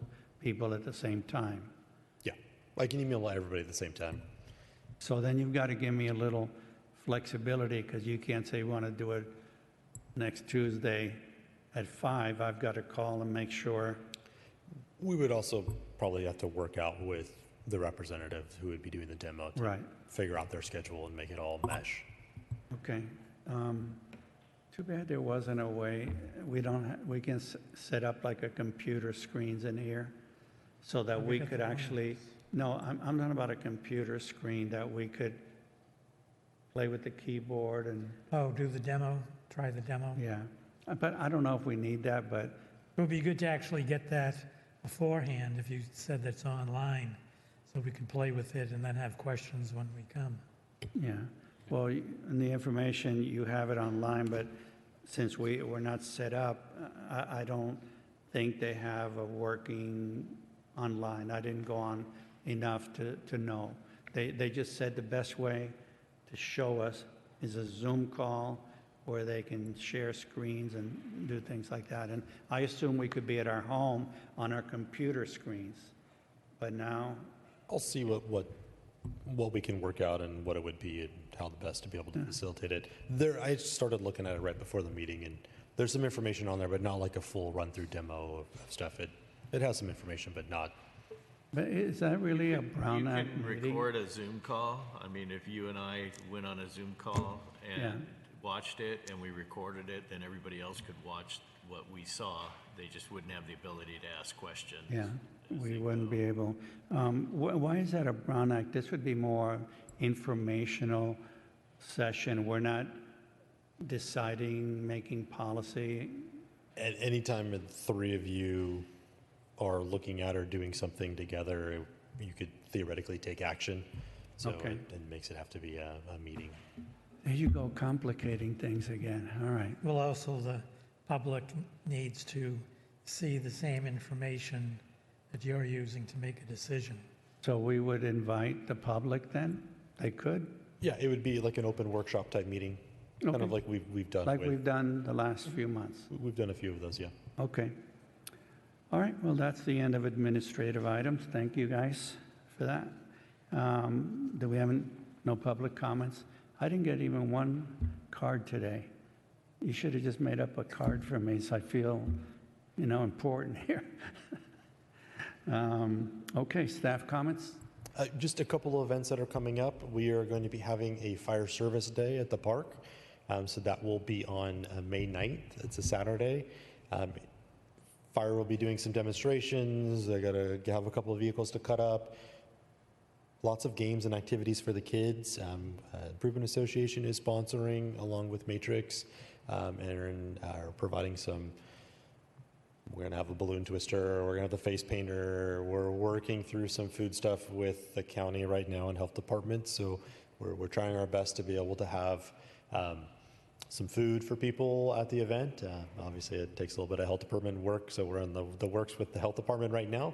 people at the same time? Yeah, I can email everybody at the same time. So then you've got to give me a little flexibility, because you can't say you want to do it next Tuesday at 5. I've got to call and make sure. We would also probably have to work out with the representative who would be doing the demo to Right. figure out their schedule and make it all mesh. Okay. Too bad there wasn't a way, we can set up like a computer screens in here so that we could actually, no, I'm not about a computer screen, that we could play with the keyboard and, oh, do the demo, try the demo. yeah. But I don't know if we need that, but, It would be good to actually get that beforehand if you said that's online, so we can play with it and then have questions when we come. yeah. Well, in the information, you have it online, but since we're not set up, I don't think they have a working online. I didn't go on enough to know. They just said the best way to show us is a Zoom call where they can share screens and do things like that. And I assume we could be at our home on our computer screens. But now, I'll see what we can work out and what it would be and how the best to be able to facilitate it. I started looking at it right before the meeting, and there's some information on there, but not like a full run-through demo of stuff. It has some information, but not. but is that really a Brown You Act can meeting? record a Zoom call. I mean, if you and I went on a Zoom call Yeah. and watched it and we recorded it, then everybody else could watch what we saw. They just wouldn't have the ability to ask questions. Yeah, we wouldn't be able. Why is that a Brown Act? This would be more informational session. We're not deciding, making policy. At any time the three of you are looking at or doing something together, you could theoretically take action. So Okay. it makes it have to be a meeting. There you go, complicating things again. All right. Well, also, the public needs to see the same information that you're using to make a decision. So we would invite the public then? They could? Yeah, it would be like an open workshop type meeting, kind Okay. of like we've done. Like with- we've done the last few months. We've done a few of those, yeah. Okay. All right, well, that's the end of administrative items. Thank you, guys, for that. Do we have no public comments? I didn't get even one card today. You should have just made up a card for me so I feel, important here. Okay, staff comments? Just a couple of events that are coming up. We are going to be having a fire service day at the park. So that will be on May 9th. It's a Saturday. Fire will be doing some demonstrations. They got to have a couple of vehicles to cut up. Lots of games and activities for the kids. Improvement Association is sponsoring along with Matrix and are providing some. We're going to have a balloon twister. We're going to have the face painter. We're working through some food stuff with the county right now and health department. So we're trying our best to be able to have some food for people at the event. Obviously, it takes a little bit of health department work, so we're in the works with the health department right now.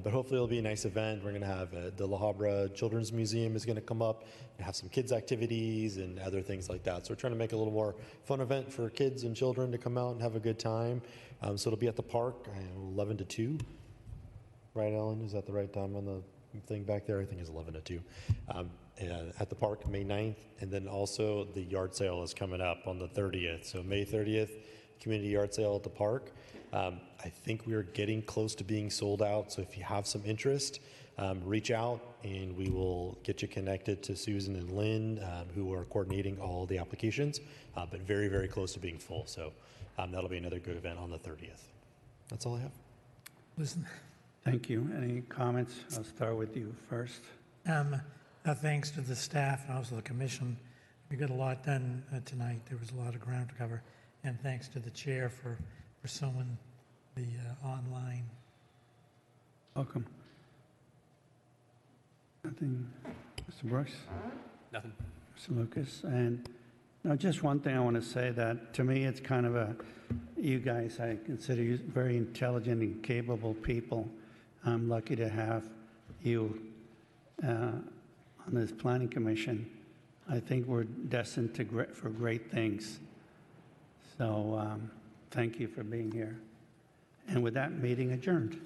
But hopefully, it'll be a nice event. We're going to have the La Habra Children's Museum is going to come up and have some kids' activities and other things like that. So we're trying to make it a little more fun event for kids and children to come out and have a good time. So it'll be at the park, 11 to 2. Right, Ellen? Is that the right time on the thing back there? I think it's 11 to 2. At the park, May 9th, and then also the yard sale is coming up on the 30th. So May 30th, community yard sale at the park. I think we are getting close to being sold out, so if you have some interest, reach out and we will get you connected to Susan and Lynn, who are coordinating all the applications, but very, very close to being full. So that'll be another good event on the 30th. That's all I have. Listen, Thank you. Any comments? I'll start with you first. thanks to the staff and also the commission. We got a lot done tonight. There was a lot of ground to cover. And thanks to the chair for pursuing the online. Welcome. Nothing, Mr. Brooks, Nothing. Mr. Lucas, and now just one thing I want to say that to me it's kind of you guys, I consider you very intelligent and capable people. I'm lucky to have you on this planning commission. I think we're destined for great things. So thank you for being here. And with that, meeting adjourned.